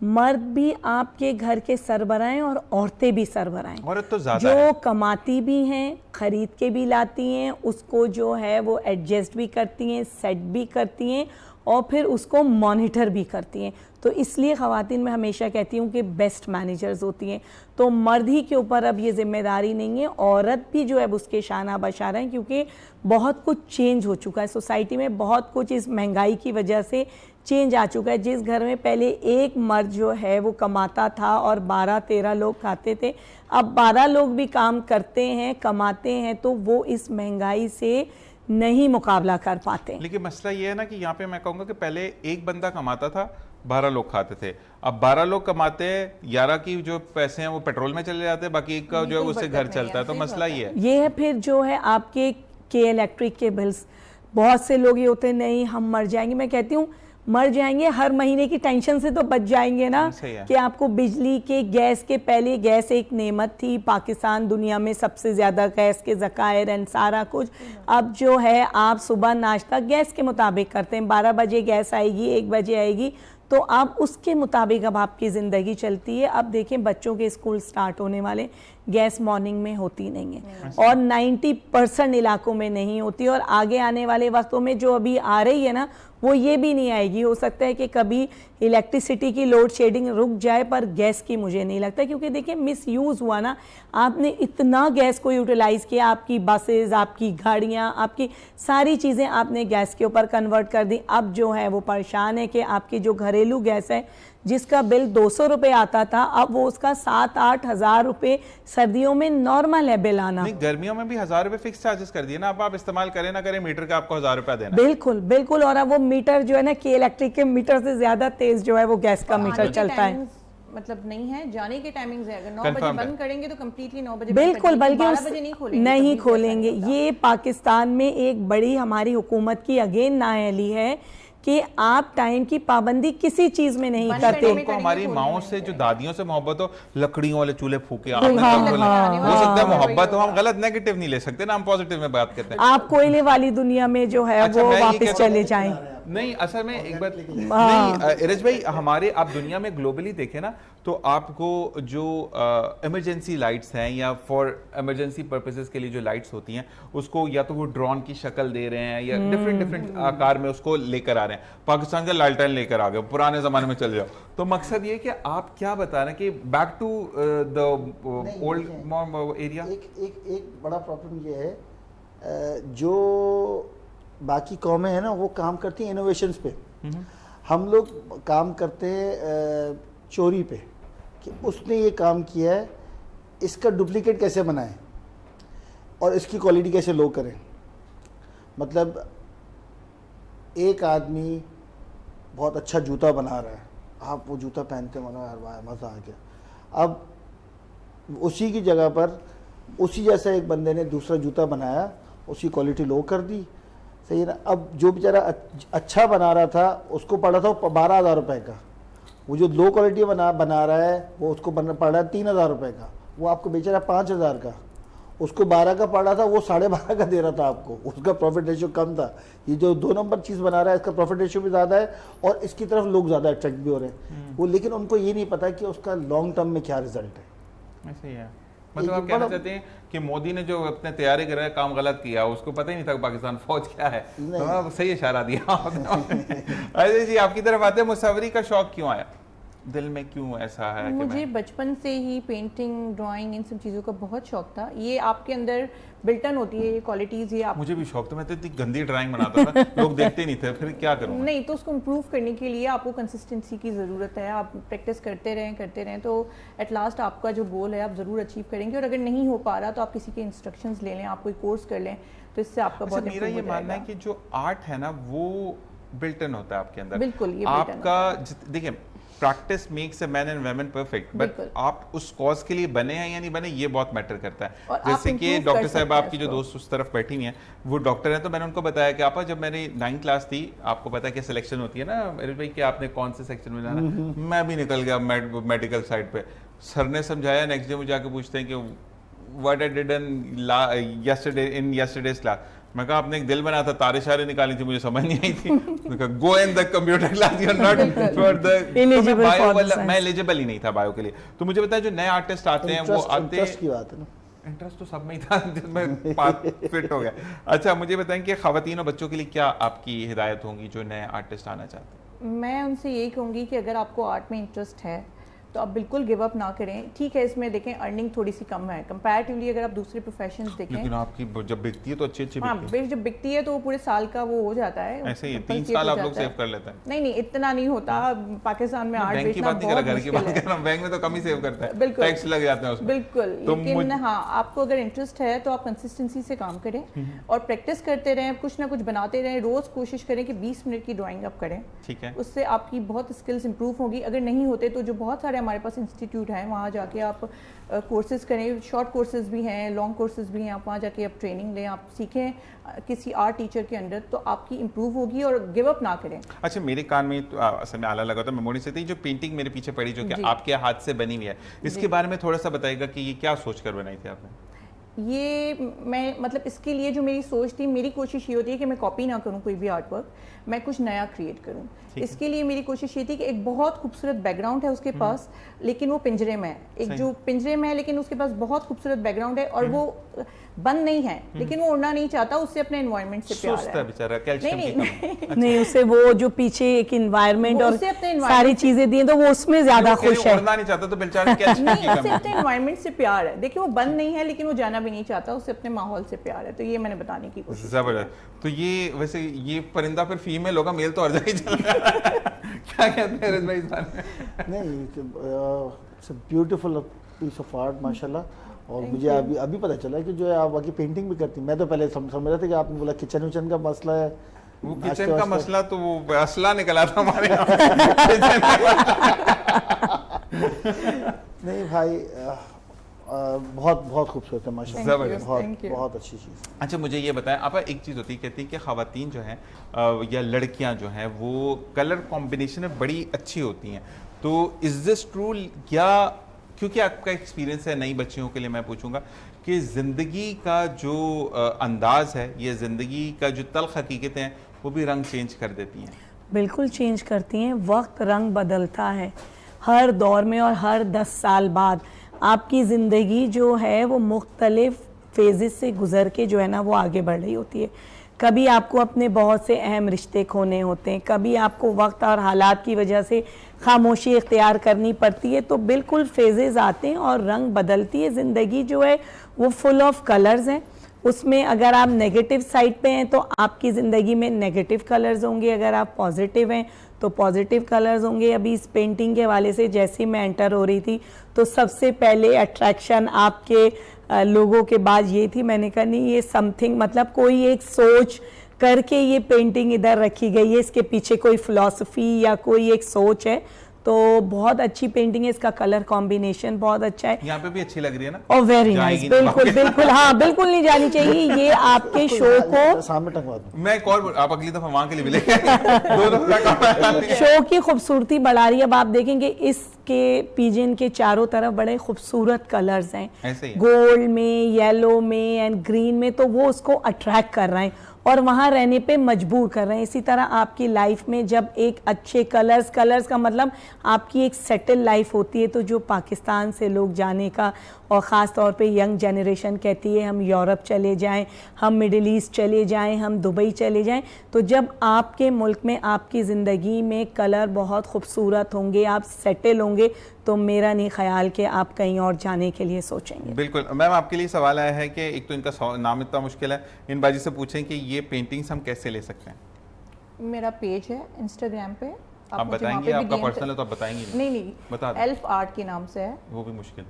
मर्द भी आपके घर के सरबराह हैं और औरतें भी सरबराह हैं। औरत तो ज़्यादा जो है। कमाती भी हैं, खरीद के भी लाती हैं, उसको जो है वो एडजस्ट भी करती हैं, सेट भी करती हैं और फिर उसको मॉनिटर भी करती हैं। तो इसलिए ख़वातीन मैं हमेशा कहती हूँ कि बेस्ट मैनेजर्स होती हैं। तो मर्द ही के ऊपर अब ये जिम्मेदारी नहीं है, औरत भी जो है उसके शाना बशारा हैं, क्योंकि बहुत कुछ चेंज हो चुका है सोसाइटी में, बहुत कुछ इस महंगाई की वजह से चेंज आ चुका है। जिस घर में पहले एक मर्द जो है वो कमाता था और 12-13 लोग खाते थे, अब 12 लोग भी काम करते हैं, कमाते हैं, तो वो इस महंगाई से नहीं मुकाबला कर पाते। लेकिन मसला ये है ना कि यहाँ पे मैं कहूँगा कि पहले एक बंदा कमाता था, 12 लोग खाते थे। अब 12 लोग कमाते हैं, 11 की जो पैसे हैं वो पेट्रोल में चले जाते हैं, बाकी एक का जो है उससे घर चलता है। तो मसला ये है फिर जो है आपके इलेक्ट्रिक के बिल्स। बहुत से लोग ये होते हैं नहीं हम मर जाएंगे, मैं कहती हूँ मर जाएंगे, हर महीने की टेंशन से तो बच जाएंगे ना कि आपको बिजली के, गैस के। पहले गैस एक नेमत थी, पाकिस्तान दुनिया में सबसे ज़्यादा गैस के ज़खायर एंड सारा कुछ। अब जो है आप सुबह नाश्ता गैस के मुताबिक करते हैं, 12 बजे गैस आएगी, 1 बजे आएगी, तो आप उसके मुताबिक अब आपकी ज़िंदगी चलती है। अब देखें बच्चों के स्कूल स्टार्ट होने वाले, गैस मॉर्निंग में होती नहीं है और 90% इलाकों में नहीं होती, और आगे आने वाले वक्तों में जो अभी आ रही है ना वो ये भी नहीं आएगी। हो सकता है कि कभी इलेक्ट्रिसिटी की लोड शेडिंग रुक जाए, पर गैस की मुझे नहीं लगता, क्योंकि देखिए मिस यूज़ हुआ ना, आपने इतना गैस को यूटिलाइज़ किया, आपकी बसेस, आपकी गाड़ियाँ, आपकी सारी चीज़ें आपने गैस के ऊपर कन्वर्ट कर दी। अब जो है वो परेशान है कि आपकी जो घरेलू गैस है जिसका बिल 200 रुपये आता था, अब वो उसका 7-8 हज़ार रुपये सर्दियों में नॉर्मल है बिल आना। नहीं, गर्मियों में भी 1000 रुपये फिक्स चार्जेस कर दिए ना, अब आप इस्तेमाल करें ना करें मीटर का आपको 1000 रुपया देना। बिल्कुल बिल्कुल, और अब वो मीटर जो है ना कि इलेक्ट्रिक के मीटर से ज्यादा तेज जो है वो गैस का मीटर चलता है। मतलब नहीं है, जाने के टाइमिंग्स है, अगर 9 बजे बंद करेंगे तो कंप्लीटली 9 बजे बिल्कुल, बल्कि 12 बजे नहीं खोलेंगे। ये पाकिस्तान में एक बड़ी हमारी हुकूमत की अगेन नाअहली है कि आप टाइम की पाबंदी किसी चीज में नहीं करते। हमको हमारी माओं से, जो दादियों से मोहब्बत हो, लकड़ियों वाले चूल्हे फूके आपने हो सकता है मोहब्बत हो, हम गलत नेगेटिव नहीं ले सकते ना, हम पॉजिटिव में बात करते हैं। आप कोयले वाली दुनिया में जो है वो वापस चले जाएं। नहीं, असल में एक बात नहीं इरज भाई, हमारे आप दुनिया में ग्लोबली देखें ना तो तो आपको जो इमरजेंसी लाइट्स हैं या फॉर इमरजेंसी पर्पसेस के लिए जो लाइट्स होती हैं उसको या तो वो ड्रोन की शक्ल दे रहे हैं या डिफरेंट डिफरेंट आकार में उसको लेकर आ रहे हैं। पाकिस्तान का लालटेन लेकर आ गए, पुराने ज़माने में चल जाओ। तो मकसद ये कि आप क्या बता रहे हैं कि back to the old area. एक बड़ा प्रॉब्लम ये है, जो बाकी कौमें हैं ना वो काम करती हैं इनोवेशंस पे, हम लोग काम करते हैं चोरी पे, कि उसने ये काम किया है, इसका डुप्लीकेट कैसे बनाएं और इसकी क्वालिटी कैसे लो करें। मतलब एक आदमी बहुत अच्छा जूता बना रहा है, आप वो जूता पहनते मना यार वाह मज़ा आ गया। अब उसी की जगह पर उसी जैसा एक बंदे ने दूसरा जूता बनाया, उसकी क्वालिटी लो कर दी, सही है ना। अब जो बेचारा अच्छा बना रहा था उसको पड़ा था 12,000 रुपये का, वो जो लो क्वालिटी बना रहा है वो उसको पड़ रहा है 3,000 रुपये का, वो आपको बेच रहा है 5,000 का। उसको 12 का पड़ा था, वो 12.5 का दे रहा था आपको, उसका प्रॉफिट रेशियो कम था। ये जो 2 नंबर चीज़ बना रहा है इसका प्रॉफिट रेशियो भी ज़्यादा है और इसकी तरफ लोग ज़्यादा अट्रैक्ट भी हो रहे हैं वो, लेकिन उनको ये नहीं पता कि उसका लॉन्ग टर्म में क्या रिजल्ट है। ऐसे ही है। मतलब आप कहना चाहते हैं कि मोदी ने जो अपने तैयारी कर रहा है काम गलत किया, उसको पता ही नहीं था पाकिस्तान फौज क्या है। तो सही इशारा दिया। अजय जी आपकी तरफ आते हैं, मुसव्वरी का शौक क्यों आया दिल में, क्यों ऐसा है? मुझे बचपन से ही पेंटिंग, ड्राइंग, इन सब चीज़ों का बहुत शौक था। ये आपके अंदर बिल्टन होती है ये क्वालिटीज़, ये आप मुझे भी शौक था, मैं तो इतनी गंदी ड्राइंग बनाता था लोग देखते नहीं थे, फिर क्या करूँ। नहीं तो उसको इम्प्रूव करने के लिए आपको कंसिस्टेंसी की ज़रूरत है। आप प्रैक्टिस करते रहें तो एट लास्ट आपका जो गोल है आप ज़रूर अचीव करेंगे। और अगर नहीं हो पा रहा तो आप किसी के इंस्ट्रक्शंस ले लें, आप कोई कोर्स कर लें, तो इससे आपका बहुत मेरा ये मानना है कि जो आर्ट है ना वो बिल्टन होता है आपके अंदर। बिल्कुल, ये आपका देखिए practice makes a man and women perfect, but आप उस कॉज के लिए बने हैं या नहीं बने ये बहुत मैटर करता है। जैसे कि डॉक्टर साहब आपकी जो दोस्त उस तरफ बैठी हुई हैं वो डॉक्टर हैं, तो मैंने उनको बताया कि आपा जब मेरी 9th क्लास थी, आपको पता है कि सिलेक्शन होती है ना मेरे भाई कि आपने कौन से सेक्शन में जाना, मैं भी निकल गया मेडिकल साइड पे। सर ने समझाया, नेक्स्ट डे मुझे जाके पूछते हैं कि what I did in yesterday's class. मैं कहा आपने एक दिल बनाया था, तारे शारे निकाली थी, मुझे समझ नहीं आई थी। Go in the computer class, you are not for the bio वाला, मैं एलिजिबल ही नहीं था बायो के लिए। तो मुझे बताया जो नए आर्टिस्ट आते हैं वो आते हैं, की बात है ना, इंटरेस्ट तो सब में ही था जिसमें पाथ फिट हो गया। अच्छा मुझे बताएं कि खवातीन और बच्चों के लिए क्या आपकी हिदायत होंगी जो नए आर्टिस्ट आना चाहते हैं? मैं उनसे यही कहूँगी कि अगर आपको आर्ट में इंटरेस्ट है तो आप बिल्कुल गिव अप ना करें। ठीक है इसमें देखें अर्निंग थोड़ी सी कम है कंपैरेटिवली अगर आप दूसरे प्रोफेशंस देखें, लेकिन आपकी जब बिकती है तो अच्छी हाँ जब बिकती है तो वो पूरे साल का वो हो जाता है। ऐसे ही 3 साल आप लोग सेव कर लेते हैं। नहीं इतना नहीं होता पाकिस्तान में आर्ट बेचना बहुत मुश्किल है। बैंक में तो कम ही सेव करता है, बिल्कुल टैक्स लग जाते हैं उसमें। बिल्कुल, लेकिन हाँ आपको अगर इंटरेस्ट है तो आप कंसिस्टेंसी से काम करें और प्रैक्टिस करते रहें, कुछ ना कुछ बनाते रहें। रोज कोशिश करें कि 20 मिनट की ड्राइंग आप करें, ठीक है, उससे आपकी बहुत स्किल्स इंप्रूव होगी। अगर नहीं होते तो जो बहुत सारे हमारे पास इंस्टीट्यूट है वहाँ जाके आप कोर्सेज करें, शॉर्ट कोर्सेज भी हैं, लॉन्ग कोर्सेज भी हैं, आप वहाँ जाके आप ट्रेनिंग लें, आप सीखें किसी आर्ट टीचर के अंडर, तो आपकी इंप्रूव होगी और गिव अप ना करें। अच्छा मेरे कान में तो असल में आला लगा था मेमोरी से थी, जो पेंटिंग मेरे पीछे पड़ी जो कि आपके हाथ से बनी हुई है, इसके बारे में थोड़ा सा बताइएगा कि ये क्या सोच कर बनाई थी आपने? ये मैं मतलब इसके लिए जो मेरी सोच थी, मेरी कोशिश ये होती है कि मैं कॉपी ना करूं कोई भी आर्ट वर्क, मैं कुछ नया क्रिएट करूं। इसके लिए मेरी कोशिश ये थी कि एक बहुत खूबसूरत बैकग्राउंड है उसके पास, लेकिन वो पिंजरे में है, एक जो पिंजरे में है लेकिन उसके पास बहुत खूबसूरत बैकग्राउंड है और वो बंद नहीं है, लेकिन वो उड़ना नहीं चाहता, उससे अपने एनवायरनमेंट से प्यार है। बेचारा कैल्शियम की कमी। नहीं उससे वो जो पीछे एक एनवायरनमेंट और सारी चीजें दी तो वो उसमें ज्यादा खुश है। उड़ना नहीं चाहता तो बेचारा कैल्शियम की कमी। उससे अपने एनवायरनमेंट से प्यार है। देखिए वो बंद नहीं है लेकिन वो जाना भी नहीं चाहता, उससे अपने माहौल से प्यार है। तो ये मैंने बताने की कोशिश। जबरदस्त। तो ये वैसे ये परिंदा फिर फीमेल होगा, मेल तो हर जगह चल रहा है। क्या कहते हैं भाई साहब? नहीं it's a beautiful piece of art माशाल्लाह। और मुझे अभी पता चला कि जो है आप बाकी पेंटिंग भी करती। मैं तो पहले समझ रहा था कि आपने बोला किचन विचन का मसला है, वो किचन का मसला तो वो असला निकला था हमारे यहाँ। नहीं भाई बहुत बहुत खूबसूरत है माशाल्लाह, बहुत अच्छी चीज़। अच्छा मुझे ये बताएं आप, एक चीज़ होती है कहती है कि ख़वातीन जो हैं या लड़कियां जो हैं वो कलर कॉम्बिनेशन में बड़ी अच्छी होती हैं, तो इज़ दिस ट्रू? क्या क्योंकि आपका एक्सपीरियंस है नई बच्चियों के लिए मैं पूछूंगा कि ज़िंदगी का जो अंदाज़ है, ये ज़िंदगी का जो तल्ख़ हकीकतें हैं वो भी रंग चेंज कर देती हैं। बिल्कुल चेंज करती हैं, वक्त रंग बदलता है। हर दौर में और हर 10 साल बाद आपकी ज़िंदगी जो है वो मुख्तलिफ फेजेस से गुज़र के जो है ना वो आगे बढ़ रही होती है। कभी आपको अपने बहुत से अहम रिश्ते खोने होते हैं, कभी आपको वक्त और हालात की वजह से खामोशी इख्तियार करनी पड़ती है। तो बिल्कुल फेजेस आते हैं और रंग बदलती है। ज़िंदगी जो है वो फुल ऑफ कलर्स हैं। उसमें अगर आप नेगेटिव साइड पे हैं तो आपकी ज़िंदगी में नेगेटिव कलर्स होंगे, अगर आप पॉजिटिव हैं तो पॉजिटिव कलर्स होंगे। अभी इस पेंटिंग के हवाले से जैसे मैं एंटर हो रही थी तो सबसे पहले अट्रैक्शन आपके लोगों के बाद ये थी, मैंने कहा नहीं ये समथिंग, मतलब कोई एक सोच करके ये पेंटिंग इधर रखी गई है, इसके पीछे कोई फिलॉसफी या कोई एक सोच है। तो बहुत अच्छी पेंटिंग है, इसका कलर कॉम्बिनेशन बहुत अच्छा है। यहाँ पे भी अच्छी लग रही है ना? और वेरी नाइस, बिल्कुल बिल्कुल, हाँ बिल्कुल नहीं जानी चाहिए। ये आपके शो को सामने टंगवा दो। मैं एक और, आप अगली दफा वहां के लिए भी लेके दो दफा शो की खूबसूरती बढ़ा रही है। अब आप देखेंगे इसके पिजन के चारों तरफ बड़े खूबसूरत कलर्स हैं, ऐसे ही है। गोल्ड में, येलो में एंड ग्रीन में, तो वो उसको अट्रैक्ट कर रहे हैं और वहाँ रहने पे मजबूर कर रहे हैं। इसी तरह आपकी लाइफ में जब एक अच्छे कलर्स का मतलब आपकी एक सेटल लाइफ होती है, तो जो पाकिस्तान से लोग जाने का, और ख़ास तौर पे यंग जनरेशन कहती है हम यूरोप चले जाएं, हम मिडिल ईस्ट चले जाएं, हम दुबई चले जाएं, तो जब आपके मुल्क में आपकी ज़िंदगी में कलर बहुत खूबसूरत होंगे, आप सेटल होंगे, तो मेरा नहीं ख्याल कि आप कहीं और जाने के लिए सोचेंगे। बिल्कुल मैम, आपके लिए सवाल आया है कि एक तो इनका नाम इतना मुश्किल है, इन बाजी से पूछें कि ये पेंटिंग्स हम कैसे ले सकते हैं? मेरा पेज है इंस्टाग्राम पे, आप मुझे वहाँ बताएंगे? पे भी आपका DM पर्सनल है तो आप बताएंगे? नहीं बता दें। एल्फ आर्ट के नाम से है, वो भी मुश्किल,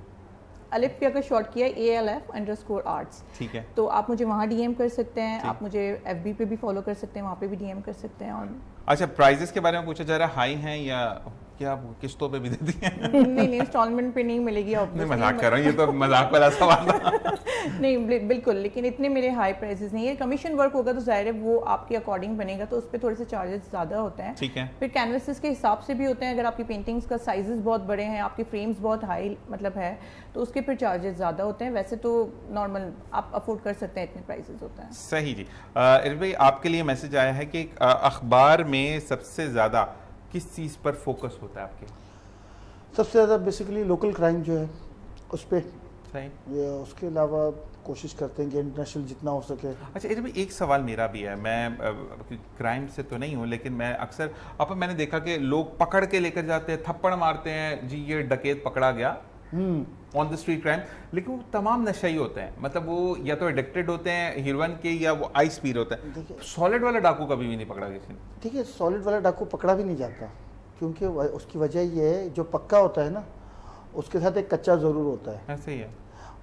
अलिफ पे अगर शॉर्ट किया ALF_arts। ठीक है। तो आप मुझे वहाँ DM कर सकते हैं, आप मुझे FB पे भी फॉलो कर सकते हैं, वहाँ पे भी DM कर सकते हैं। और अच्छा, प्राइजेस के बारे में पूछा जा रहा है, हाई हैं या क्या आप किस्तों पे भी देती हैं? नहीं इंस्टॉलमेंट पे नहीं मिलेगी नहीं, obviously। मजाक कर रहा हूँ, ये तो मजाक वाला सवाल था। नहीं बिल्कुल, लेकिन इतने मेरे हाई प्राइसेस नहीं है। कमीशन वर्क होगा तो जाहिर है वो आपके अकॉर्डिंग बनेगा, तो उस पर थोड़े से चार्जेस ज़्यादा होते हैं। ठीक है। फिर कैनवसेस के हिसाब से भी होते हैं, अगर आपकी पेंटिंग्स का साइजेस बहुत बड़े हैं, आपकी फ्रेम्स बहुत हाई मतलब है, तो उसके फिर चार्जेस ज़्यादा होते हैं। वैसे तो नॉर्मल आप अफोर्ड कर सकते हैं, इतने प्राइसेस होते हैं। सही जी। इरफान भाई, आपके लिए मैसेज आया है कि अखबार में सबसे ज़्यादा किस चीज़ पर फोकस होता है आपके? सबसे ज़्यादा बेसिकली लोकल क्राइम जो है उस पर, सही। उसके अलावा कोशिश करते हैं कि इंटरनेशनल जितना हो सके। अच्छा इधर भी एक सवाल मेरा भी है, मैं क्राइम से तो नहीं हूँ, लेकिन मैं अक्सर मैंने देखा कि लोग पकड़ के लेकर जाते हैं, थप्पड़ मारते हैं, जी ये डकैत पकड़ा गया ऑन द स्ट्रीट क्राइम, लेकिन वो तमाम नशे ही होते हैं, मतलब वो या तो एडिक्टेड होते हैं हीरोइन के या वो आइस पी रहे होते हैं। सॉलिड वाला डाकू कभी भी नहीं पकड़ा किसी ने। ठीक है, सॉलिड वाला डाकू पकड़ा भी नहीं जाता, क्योंकि उसकी वजह ये है, जो पक्का होता है ना उसके साथ एक कच्चा ज़रूर होता है। ऐसे ही है,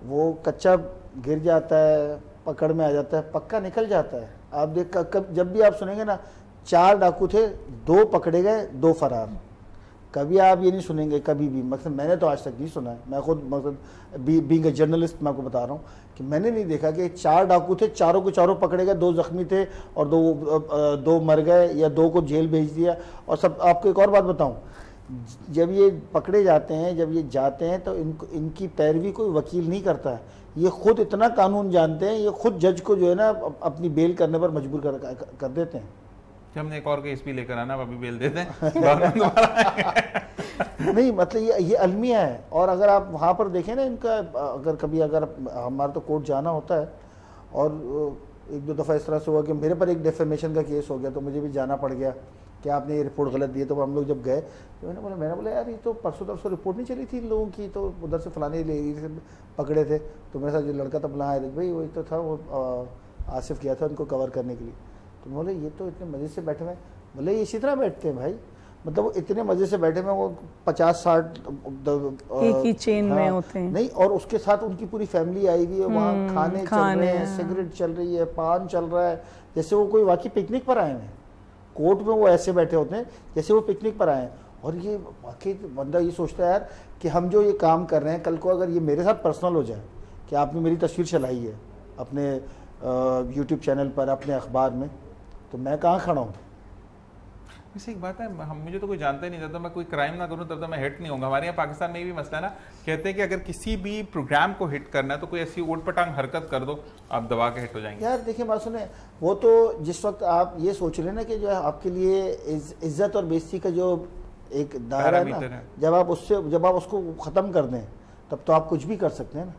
वो कच्चा गिर जाता है, पकड़ में आ जाता है, पक्का निकल जाता है। आप देख जब भी आप सुनेंगे ना 4 डाकू थे, 2 पकड़े गए, 2 फरार। कभी आप ये नहीं सुनेंगे कभी भी, मतलब मैंने तो आज तक नहीं सुना है, मैं खुद मतलब बीइंग अ जर्नलिस्ट मैं आपको बता रहा हूँ कि मैंने नहीं देखा कि 4 डाकू थे, चारों को चारों पकड़े गए, 2 जख्मी थे और 2 मर गए या 2 को जेल भेज दिया। और सब आपको एक और बात बताऊँ, जब ये पकड़े जाते हैं, जब ये जाते हैं, तो इनकी पैरवी कोई वकील नहीं करता है, ये खुद इतना कानून जानते हैं, ये खुद जज को जो है ना अपनी बेल करने पर मजबूर कर देते हैं। हमने एक और केस भी लेकर आना, अभी बेल देते हैं। नहीं मतलब ये अलमिया है। और अगर आप वहाँ पर देखें ना इनका, अगर हमारा तो कोर्ट जाना होता है, और 1-2 दफ़ा इस तरह से हुआ कि मेरे पर एक डेफेमेशन का केस हो गया, तो मुझे भी जाना पड़ गया कि आपने ये रिपोर्ट गलत दी है। तो हम लोग जब गए तो मैंने बोला यार ये तो परसों तरसों रिपोर्ट नहीं चली थी इन लोगों की, तो उधर से फलाने ले से पकड़े थे, तो मेरे साथ जो लड़का था बोला भाई वही तो था, वो आसिफ किया था उनको कवर करने के लिए। तो बोले ये तो इतने मज़े से बैठे हुए हैं, बोले ये इसी तरह बैठते हैं भाई, मतलब वो इतने मज़े से बैठे हुए, वो 50-60 एक ही चेन में होते हैं। नहीं, और उसके साथ उनकी पूरी फैमिली आई हुई है, वहाँ खाने चल रहे हैं, सिगरेट चल रही है, पान चल रहा है, जैसे वो कोई वाकई पिकनिक पर आए हैं। कोर्ट में वो ऐसे बैठे होते हैं जैसे वो पिकनिक पर आए हैं। और ये वाकई बंदा ये सोचता है यार कि हम जो ये काम कर रहे हैं, कल को अगर ये मेरे साथ पर्सनल हो जाए कि आपने मेरी तस्वीर चलाई है अपने यूट्यूब चैनल पर, अपने अखबार में, तो मैं कहाँ खड़ा हूँ। वैसे एक बात है, मुझे तो कोई जानता ही नहीं था, तो मैं कोई क्राइम ना करूं तब तो मैं हिट नहीं होऊंगा। हमारे यहाँ पाकिस्तान में भी मसला है ना, कहते हैं कि अगर किसी भी प्रोग्राम को हिट करना है तो कोई ऐसी ऊट पटांग हरकत कर दो, आप दबा के हिट हो जाएंगे। यार देखिए बात सुने, वो तो जिस वक्त आप ये सोच रहे ना कि जो है आपके लिए इज्जत और बेइज्जती का जो एक दायरा है पैरामीटर ना, है। जब आप उसको ख़त्म कर दें तब तो आप कुछ भी कर सकते हैं ना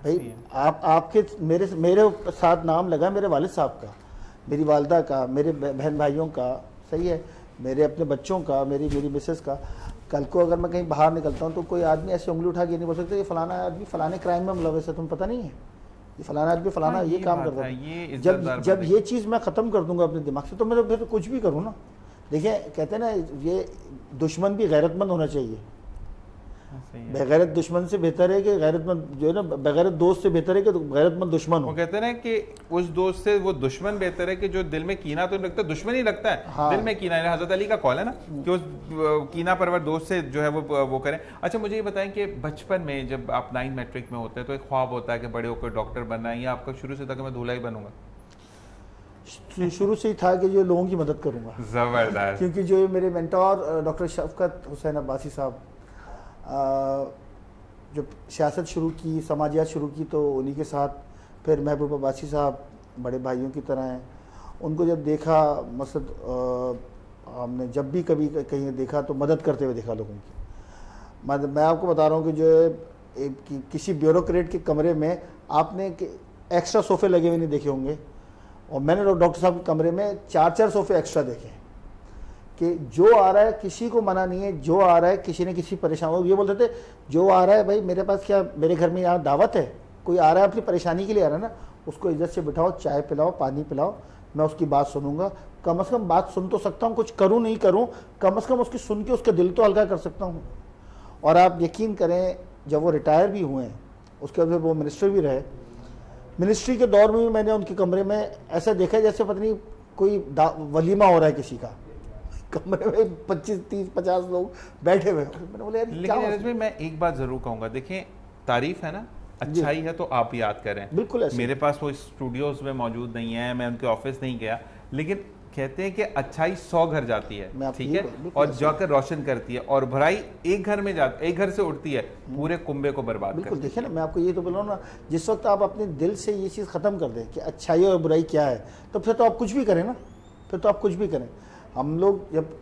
भाई। आपके मेरे साथ नाम लगा मेरे वालिद साहब का, मेरी वालदा का, मेरे बहन भाइयों का, सही है, मेरे अपने बच्चों का, मेरी मिसेस का। कल को अगर मैं कहीं बाहर निकलता हूँ तो कोई आदमी ऐसे उंगली उठा के नहीं बोल सकता ये फलाना आदमी फलाने क्राइम में मुलविस है, तुम्हें पता नहीं है ये फलाना आदमी फलाना हाँ, ये काम बात करता है, है। ये जब इज्जतदार जब बंदे ये चीज़ मैं ख़त्म कर दूंगा अपने दिमाग से तो मैं तो फिर कुछ भी करूँ ना। देखिए कहते हैं ना ये दुश्मन भी गैरतमंद होना चाहिए। सही है। बेगैरत दुश्मन से बेहतर है कि गैरतमंद जो है ना, बेगैरत दोस्त से बेहतर है कि गैरतमंद दुश्मन वो हो। कहते हैं ना कि उस दोस्त से वो दुश्मन बेहतर है कि जो दिल में कीना तो नहीं रखता, दुश्मन ही लगता है। हाँ। दिल में कीना है, हजरत अली का कौल है ना कि उस कीना परवर दोस्त से जो है वो करें। अच्छा मुझे ये बताएं कि बचपन में जब आप 9 मैट्रिक में होते हैं तो एक ख्वाब होता है कि बड़े होकर डॉक्टर बनना है, या आपका शुरू से था कि मैं दूल्हा ही बनूंगा? शुरू से ही था कि जो लोगों की मदद करूंगा, जबरदस्त। क्योंकि जो मेरे मेंटोर डॉक्टर शफकत हुसैन अब्बासी साहब जब सियासत शुरू की, समाजियात शुरू की तो उन्हीं के साथ, फिर महबूब अब्बासी साहब बड़े भाइयों की तरह हैं, उनको जब देखा मसद हमने जब भी कभी कहीं देखा तो मदद करते हुए देखा लोगों की। मैं आपको बता रहा हूँ कि जो किसी ब्यूरोक्रेट के कमरे में आपने एक्स्ट्रा सोफे लगे हुए नहीं देखे होंगे, और मैंने डॉक्टर साहब के कमरे में 4-4 सोफे एक्स्ट्रा देखे हैं कि जो आ रहा है किसी को मना नहीं है, जो आ रहा है किसी न किसी परेशान हो। ये बोलते थे जो आ रहा है भाई मेरे पास क्या, मेरे घर में यहाँ दावत है, कोई आ रहा है अपनी परेशानी के लिए आ रहा है ना, उसको इज्जत से बिठाओ, चाय पिलाओ, पानी पिलाओ, मैं उसकी बात सुनूंगा। कम से कम बात सुन तो सकता हूँ, कुछ करूँ नहीं करूँ, कम से कम उसकी सुन के उसका दिल तो हल्का कर सकता हूँ। और आप यकीन करें जब वो रिटायर भी हुए हैं उसके बाद वो मिनिस्टर भी रहे, मिनिस्ट्री के दौर में भी मैंने उनके कमरे में ऐसा देखा है जैसे पता नहीं कोई वलीमा हो रहा है किसी का, कमरे में 25-30-50 लोग बैठे हुए। मैंने बोला यार क्या लेकिन हो नीरज भाई मैं एक बात जरूर कहूंगा, देखें तारीफ है ना, अच्छाई है तो आप याद करें। बिल्कुल ऐसे। मेरे पास वो स्टूडियोज में मौजूद नहीं है, मैं उनके ऑफिस नहीं गया, लेकिन कहते हैं कि अच्छाई 100 घर जाती है, मैं आपको ठीक ये है, बिल्कुल और ऐसे। जाकर रोशन करती है, और बुराई एक घर में जाती, एक घर से उठती है, पूरे कुंबे को बर्बाद बिल्कुल। करती है। देखिए ना मैं आपको ये तो बोल रहा हूँ ना, जिस वक्त आप अपने दिल से ये चीज़ ख़त्म कर दें कि अच्छाई और बुराई क्या है, तो फिर तो आप कुछ भी करें ना, फिर तो आप कुछ भी करें। हम लोग जब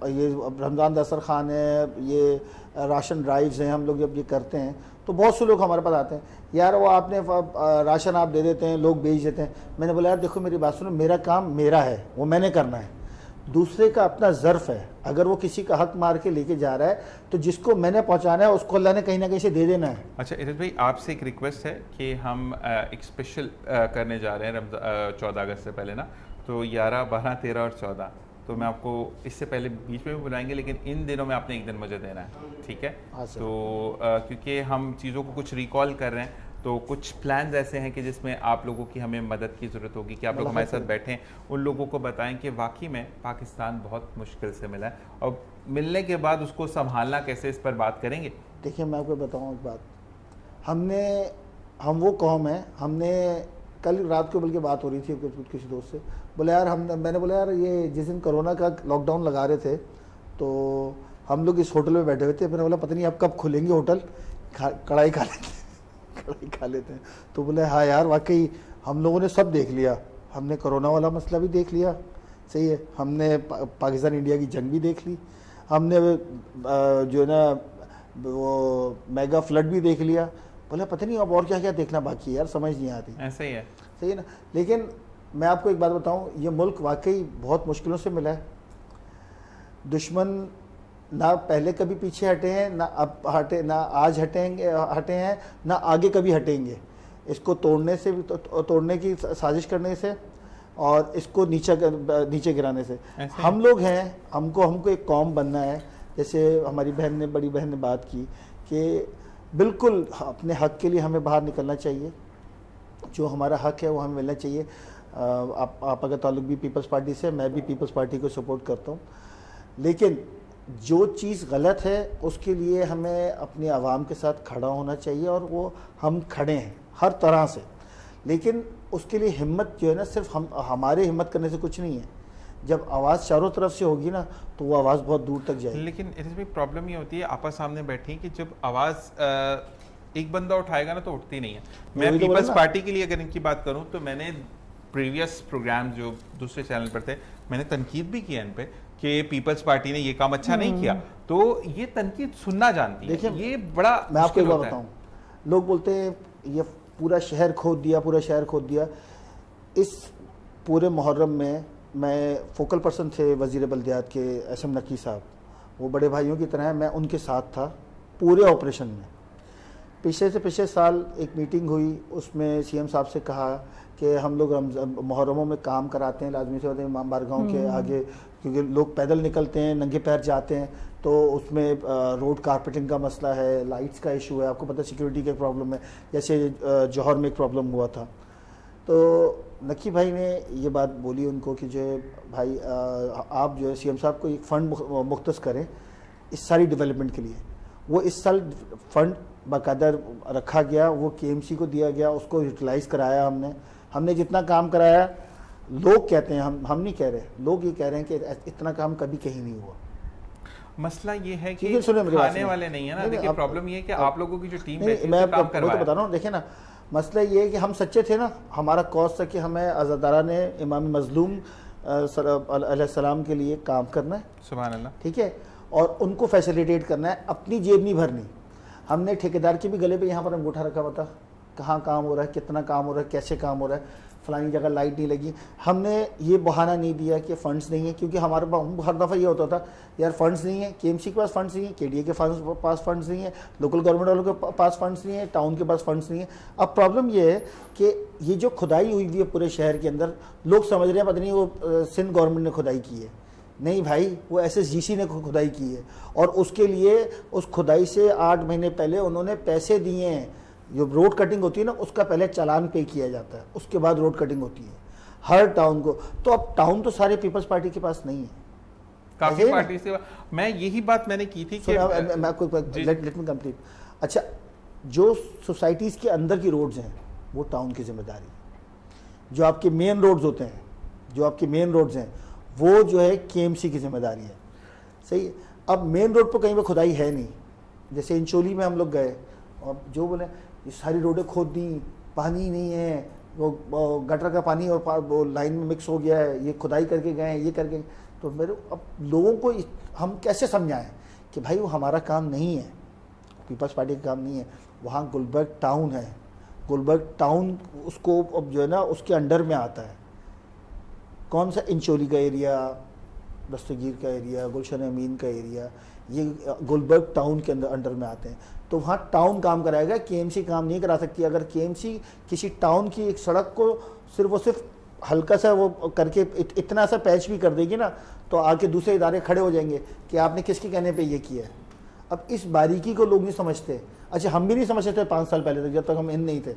ये रमज़ान दस्तरखान है, ये राशन ड्राइव्स हैं, हम लोग जब ये करते हैं तो बहुत से लोग हमारे पास आते हैं, यार वो आपने राशन आप दे देते हैं, लोग बेच देते हैं। मैंने बोला यार देखो मेरी बात सुनो, मेरा काम मेरा है, वो मैंने करना है, दूसरे का अपना ज़र्फ़ है। अगर वो किसी का हक मार के लेके जा रहा है तो जिसको मैंने पहुंचाना है उसको अल्लाह ने कहीं ना कहीं से दे देना है। अच्छा इरज भाई आपसे एक रिक्वेस्ट है कि हम एक स्पेशल करने जा रहे हैं 14 अगस्त से पहले ना, तो 11, 12, 13 और 14, तो मैं आपको इससे पहले बीच में भी बुलाएंगे, लेकिन इन दिनों में आपने एक दिन मुझे देना है, ठीक है? हाँ सर। तो क्योंकि हम चीज़ों को कुछ रिकॉल कर रहे हैं तो कुछ प्लान्स ऐसे हैं कि जिसमें आप लोगों की हमें मदद की ज़रूरत होगी कि आप लोग हमारे साथ बैठें, उन लोगों को बताएं कि वाकई में पाकिस्तान बहुत मुश्किल से मिला है, और मिलने के बाद उसको संभालना कैसे, इस पर बात करेंगे। देखिए मैं आपको बताऊँ एक बात, हम वो कौम है, हमने कल रात को बल्कि बात हो रही थी किसी दोस्त से, बोले यार मैंने बोला यार ये जिस दिन कोरोना का लॉकडाउन लगा रहे थे तो हम लोग इस होटल में बैठे हुए थे, मैंने बोला पता नहीं अब कब खुलेंगे होटल, कढ़ाई खा लेते हैं कढ़ाई खा लेते हैं। तो बोले हाँ यार वाकई हम लोगों ने सब देख लिया, हमने कोरोना वाला मसला भी देख लिया, सही है, हमने पाकिस्तान इंडिया की जंग भी देख ली, हमने जो है ना वो मेगा फ्लड भी देख लिया। बोले पता नहीं अब और क्या क्या देखना बाकी है यार, समझ नहीं आती। ऐसा ही है, सही है ना। लेकिन मैं आपको एक बात बताऊं, ये मुल्क वाकई बहुत मुश्किलों से मिला है। दुश्मन ना पहले कभी पीछे हटे हैं, ना अब हटे, ना आज हटे हैं, ना आगे कभी हटेंगे। इसको तोड़ने से भी तोड़ने की साजिश करने से और इसको नीचे गिराने से। हम लोग हैं, हमको एक कौम बनना है। जैसे हमारी बड़ी बहन ने बात की कि बिल्कुल अपने हक के लिए हमें बाहर निकलना चाहिए, जो हमारा हक है वो हमें मिलना चाहिए। आपका का ताल्लुक भी पीपल्स पार्टी से, मैं भी पीपल्स पार्टी को सपोर्ट करता हूँ, लेकिन जो चीज़ गलत है उसके लिए हमें अपनी आवाम के साथ खड़ा होना चाहिए, और वो हम खड़े हैं हर तरह से। लेकिन उसके लिए हिम्मत जो है ना, सिर्फ हमारे हिम्मत करने से कुछ नहीं है। जब आवाज़ चारों तरफ से होगी ना तो वो आवाज़ बहुत दूर तक जाएगी। लेकिन इसमें प्रॉब्लम ये होती है, आपस सामने बैठी कि जब आवाज़ एक बंदा उठाएगा ना तो उठती नहीं है। मैं पीपल्स पार्टी के लिए अगर इनकी बात करूं तो मैंने प्रीवियस प्रोग्राम जो दूसरे चैनल पर थे, मैंने तनकीद भी किया इन पे, कि पीपल्स पार्टी ने ये काम अच्छा नहीं किया, तो ये तनकीद सुनना जानती है। देखिए, ये बड़ा मैं आपको एक मुश्किल बात होता है। बताऊं, लोग बोलते हैं ये पूरा शहर खोद दिया, पूरा शहर खोद दिया। इस पूरे मुहर्रम में मैं फोकल पर्सन थे वज़ीर बल्दियात के एसएम नकी साहब, वो बड़े भाइयों की तरह हैं, मैं उनके साथ था पूरे ऑपरेशन में। पिछले से पिछले साल एक मीटिंग हुई, उसमें सीएम साहब से कहा कि हम लोग मुहर्रमों में काम कराते हैं, लाजमी से होते हैं इमाम बारगाहों के आगे, क्योंकि लोग पैदल निकलते हैं, नंगे पैर जाते हैं, तो उसमें रोड कारपेटिंग का मसला है, लाइट्स का इशू है, आपको पता है सिक्योरिटी का प्रॉब्लम है, जैसे जौहर में एक प्रॉब्लम हुआ था। तो नकी भाई ने ये बात बोली उनको कि जो है भाई आप जो है सीएम साहब को एक फ़ंड मुख्तस करें इस सारी डेवलपमेंट के लिए। वो इस साल फंड बाकायदा रखा गया, वो केएमसी को दिया गया, उसको यूटिलाइज़ कराया हमने जितना काम कराया। लोग कहते हैं, हम नहीं कह रहे, लोग ये कह रहे हैं कि इतना काम कभी कहीं नहीं हुआ। मसला ये है कि सुनिए मेरी बात खाने वाले नहीं है ना। देखिए प्रॉब्लम ये है कि आप लोगों की जो टीम नहीं, बैठी मैं है, काम आपको करवाया। बता रहा हूँ, देखिए ना, मसला ये है कि हम सच्चे थे ना, हमारा कॉज था कि हमें अज़ादारा ने इमाम मज़लूम अलैहिस्सलाम के लिए काम करना है, सुभान अल्लाह, ठीक है, और उनको फैसिलिटेट करना है, अपनी जेब नहीं भरनी। हमने ठेकेदार के भी गले पे यहाँ पर अंगूठा रखा हुआ था, कहाँ काम हो रहा है, कितना काम हो रहा है, कैसे काम हो रहा है, फलानी जगह लाइट नहीं लगी। हमने ये बहाना नहीं दिया कि फ़ंड्स नहीं है, क्योंकि हमारे पास हर दफ़ा ये होता था यार फ़ंड्स नहीं है, केएमसी के पास फ़ंड्स नहीं है, केडीए के पास फ़ंड्स नहीं है, लोकल गवर्नमेंट वालों के पास फ़ंड्स नहीं है, टाउन के पास फ़ंड्स नहीं है। अब प्रॉब्लम ये है कि ये जो खुदाई हुई हुई है पूरे शहर के अंदर, लोग समझ रहे हैं पता नहीं वो सिंध गवर्नमेंट ने खुदाई की है। नहीं भाई, वो SSGC ने खुदाई की है, और उसके लिए उस खुदाई से 8 महीने पहले उन्होंने पैसे दिए हैं। जो रोड कटिंग होती है ना, उसका पहले चालान पे किया जाता है, उसके बाद रोड कटिंग होती है हर टाउन को। तो अब टाउन तो सारे पीपल्स पार्टी के पास नहीं है, काफी ऐसे ही पार्टी से मैं यही बात मैंने की थी कि मैं आपको लेट मी कंप्लीट। अच्छा, जो सोसाइटीज़ के अंदर की रोड्स हैं वो टाउन की जिम्मेदारी है। जो आपके मेन रोड्स होते हैं, जो आपके मेन रोड्स हैं, वो जो है केएमसी की जिम्मेदारी है, सही है। अब मेन रोड पर कहीं पर खुदाई है नहीं, जैसे इंचोली में हम लोग गए और जो बोले ये सारी रोडें खोद दी, पानी नहीं है, वो गटर का पानी और वो लाइन में मिक्स हो गया है, ये खुदाई करके गए हैं, ये करके। तो मेरे अब लोगों को हम कैसे समझाएं कि भाई वो हमारा काम नहीं है, पीपल्स पार्टी का काम नहीं है। वहाँ गुलबर्ग टाउन है, गुलबर्ग टाउन उसको अब जो है ना उसके अंडर में आता है। कौन सा? इंचोली का एरिया, दस्तगीर का एरिया, गुलशन अमीन का एरिया, ये गुलबर्ग टाउन के अंडर में आते हैं। तो वहाँ टाउन काम कराएगा, केएमसी काम नहीं करा सकती। अगर केएमसी किसी टाउन की एक सड़क को सिर्फ और सिर्फ हल्का सा वो करके इतना सा पैच भी कर देगी ना, तो आके दूसरे इदारे खड़े हो जाएंगे कि आपने किसके कहने पे ये किया है। अब इस बारीकी को लोग नहीं समझते। अच्छा, हम भी नहीं समझते थे 5 साल पहले तक, जब तक हम इन नहीं थे।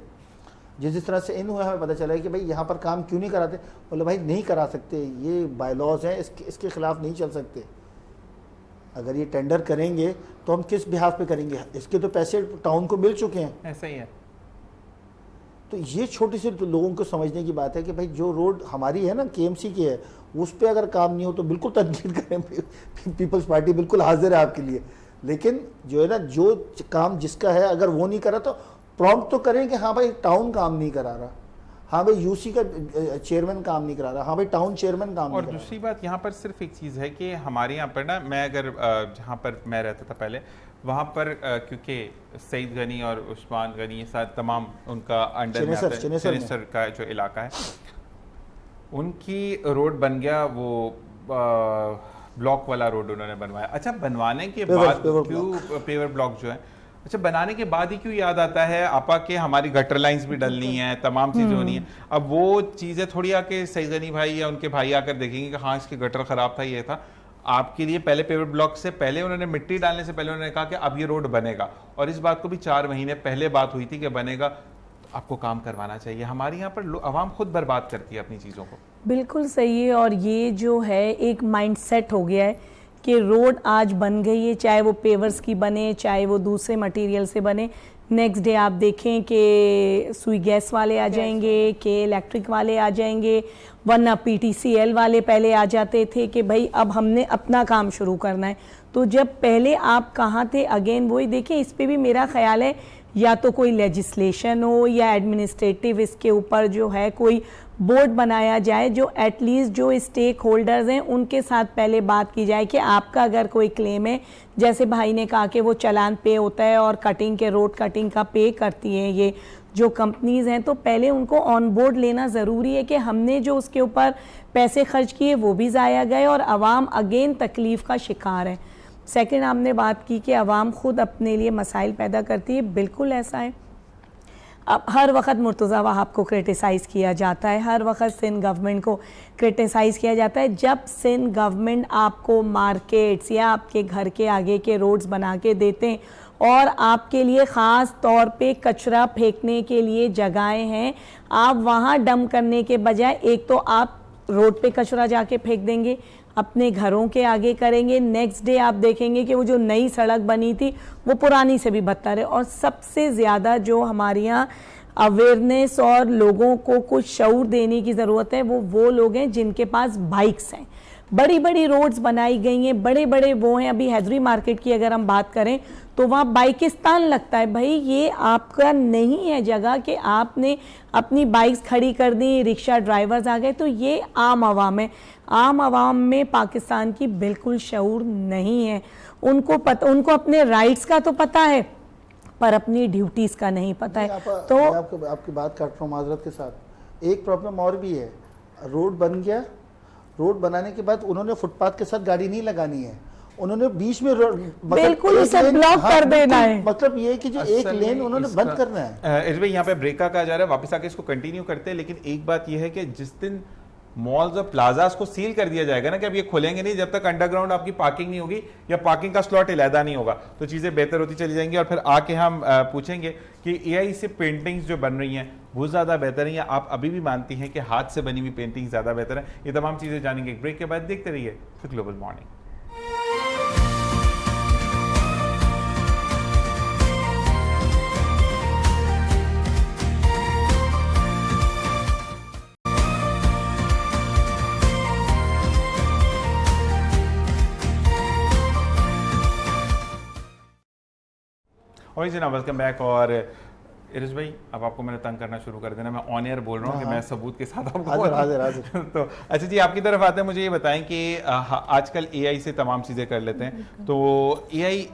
जिस तरह से इन हुआ हमें पता चला है कि भाई यहाँ पर काम क्यों नहीं कराते। बोले भाई नहीं करा सकते, ये बायलॉज हैं, इसके खिलाफ नहीं चल सकते। अगर ये टेंडर करेंगे तो हम किस बिहाफ पे करेंगे? इसके तो पैसे टाउन को मिल चुके हैं। ऐसा ही है। तो ये छोटी सी लोगों को समझने की बात है कि भाई जो रोड हमारी है ना, केएमसी की है, उस पर अगर काम नहीं हो तो बिल्कुल तनकीद करें। पीपल्स पार्टी बिल्कुल हाजिर है आपके लिए, लेकिन जो है ना, जो काम जिसका है अगर वो नहीं करा तो प्रॉम्प्ट तो करें कि हाँ भाई टाउन काम नहीं करा रहा, हाँ भाई यूसी का चेयरमैन काम नहीं करा रहा, हाँ भाई टाउन चेयरमैन काम नहीं करा रहा। और दूसरी बात यहाँ पर सिर्फ एक चीज़ है कि हमारे यहाँ पर ना, मैं अगर जहाँ पर मैं रहता था पहले, वहाँ पर क्योंकि सईद गनी और उस्मान गनी ये सारे तमाम उनका अंडर में आता है, चनेसर का जो इलाका है, उनकी रोड बन गया, वो ब्लॉक वाला रोड उन्होंने बनवाया। अच्छा, बनवाने के बाद क्यों पेवर ब्लॉक जो है, अच्छा बनाने के बाद ही क्यों याद आता है आपा के हमारी गटर लाइंस भी डलनी है, तमाम चीज़ें होनी है। अब वो चीज़ें थोड़ी आके सईद गनी भाई या उनके भाई आकर देखेंगे कि हाँ इसके गटर ख़राब था, ये था। आपके लिए पहले पेवर ब्लॉक से पहले उन्होंने मिट्टी डालने से पहले उन्होंने कहा कि अब ये रोड बनेगा, और इस बात को भी 4 महीने पहले बात हुई थी कि बनेगा, आपको काम करवाना चाहिए। हमारे यहाँ पर आवाम खुद बर्बाद करती है अपनी चीज़ों को। बिल्कुल सही है। और ये जो है एक माइंडसेट हो गया है कि रोड आज बन गई है, चाहे वो पेवर्स की बने चाहे वो दूसरे मटेरियल से बने, नेक्स्ट डे आप देखें कि सुई गैस वाले आ जाएंगे, कि इलेक्ट्रिक वाले आ जाएंगे, वरना PTCL वाले पहले आ जाते थे कि भाई अब हमने अपना काम शुरू करना है। तो जब पहले आप कहाँ थे, अगेन वही देखें। इस पे भी मेरा ख्याल है या तो कोई लेजिस्लेशन हो या एडमिनिस्ट्रेटिव इसके ऊपर जो है कोई बोर्ड बनाया जाए, जो एटलीस्ट जो स्टेक होल्डर्स हैं उनके साथ पहले बात की जाए कि आपका अगर कोई क्लेम है, जैसे भाई ने कहा कि वो चालान पे होता है और कटिंग के रोड कटिंग का पे करती हैं ये जो कंपनीज़ हैं, तो पहले उनको ऑन बोर्ड लेना ज़रूरी है कि हमने जो उसके ऊपर पैसे खर्च किए वो भी ज़ाया गए और आवाम अगेन तकलीफ़ का शिकार है। सेकंड, आपने बात की कि आवाम खुद अपने लिए मसाइल पैदा करती है, बिल्कुल ऐसा है। अब हर वक्त मुर्तज़ा वहाब को क्रिटिसाइज़ किया जाता है, हर वक्त सिंध गवर्नमेंट को क्रिटिसाइज़ किया जाता है। जब सिंध गवर्नमेंट आपको मार्केट्स या आपके घर के आगे के रोड्स बना के देते हैं और आपके लिए ख़ास तौर पे कचरा फेंकने के लिए जगहें हैं, आप वहाँ डंप करने के बजाय एक तो आप रोड पे कचरा जाके फेंक देंगे, अपने घरों के आगे करेंगे, नेक्स्ट डे आप देखेंगे कि वो जो नई सड़क बनी थी वो पुरानी से भी बदतर है। और सबसे ज़्यादा जो हमारे यहाँ अवेयरनेस और लोगों को कुछ शऊर देने की ज़रूरत है वो लोग हैं जिनके पास बाइक्स हैं। बड़ी बड़ी रोड्स बनाई गई हैं, बड़े बड़े वो हैं। अभी हैदरी मार्केट की अगर हम बात करें तो वहाँ बाइकिस्तान लगता है। भाई ये आपका नहीं है जगह कि आपने अपनी बाइक्स खड़ी कर दी, रिक्शा ड्राइवर्स आ गए। तो ये आम आवाम है, आम आवाम में पाकिस्तान की बिल्कुल शऊर नहीं है। उनको अपने राइट्स का तो पता है पर अपनी ड्यूटीज़ का नहीं पता है। तो मैं आपकी बात काट रहा हूँ माजरत के साथ। एक प्रॉब्लम और भी है, रोड बन गया, रोड बनाने के बाद उन्होंने फुटपाथ के साथ गाड़ी नहीं लगानी है, उन्होंने बीच में बिल्कुल उसे ब्लॉक कर देना है। मतलब ये कि जो एक लेन उन्होंने बंद करना है। इस भाई यहाँ पे ब्रेक का कहा जा रहा है, वापस आके इसको कंटिन्यू करते हैं। लेकिन एक बात यह है कि जिस दिन मॉल्स और प्लाजास को सील कर दिया जाएगा ना कि अब ये खुलेंगे नहीं जब तक अंडरग्राउंड आपकी पार्किंग नहीं होगी या पार्किंग का स्लॉट अलहदा नहीं होगा, तो चीज़ें बेहतर होती चली जाएंगी। और फिर आके हम पूछेंगे कि एआई से पेंटिंग्स जो बन रही हैं वो ज़्यादा बेहतर है या आप अभी भी मानती हैं कि हाथ से बनी हुई पेंटिंग ज़्यादा बेहतर है? ये तमाम चीज़ें जानेंगे एक ब्रेक के बाद। देखते रहिए द ग्लोबल मॉर्निंग। और जी ना वेलकम बैक। और इरिश भाई अब आपको मैंने तंग करना शुरू कर देना, मैं ऑन एयर बोल रहा हूँ कि मैं सबूत के साथ आपको हाजिर। तो अच्छा जी, आपकी तरफ आते हैं, मुझे ये बताएं कि आजकल एआई से तमाम चीज़ें कर लेते हैं, तो एआई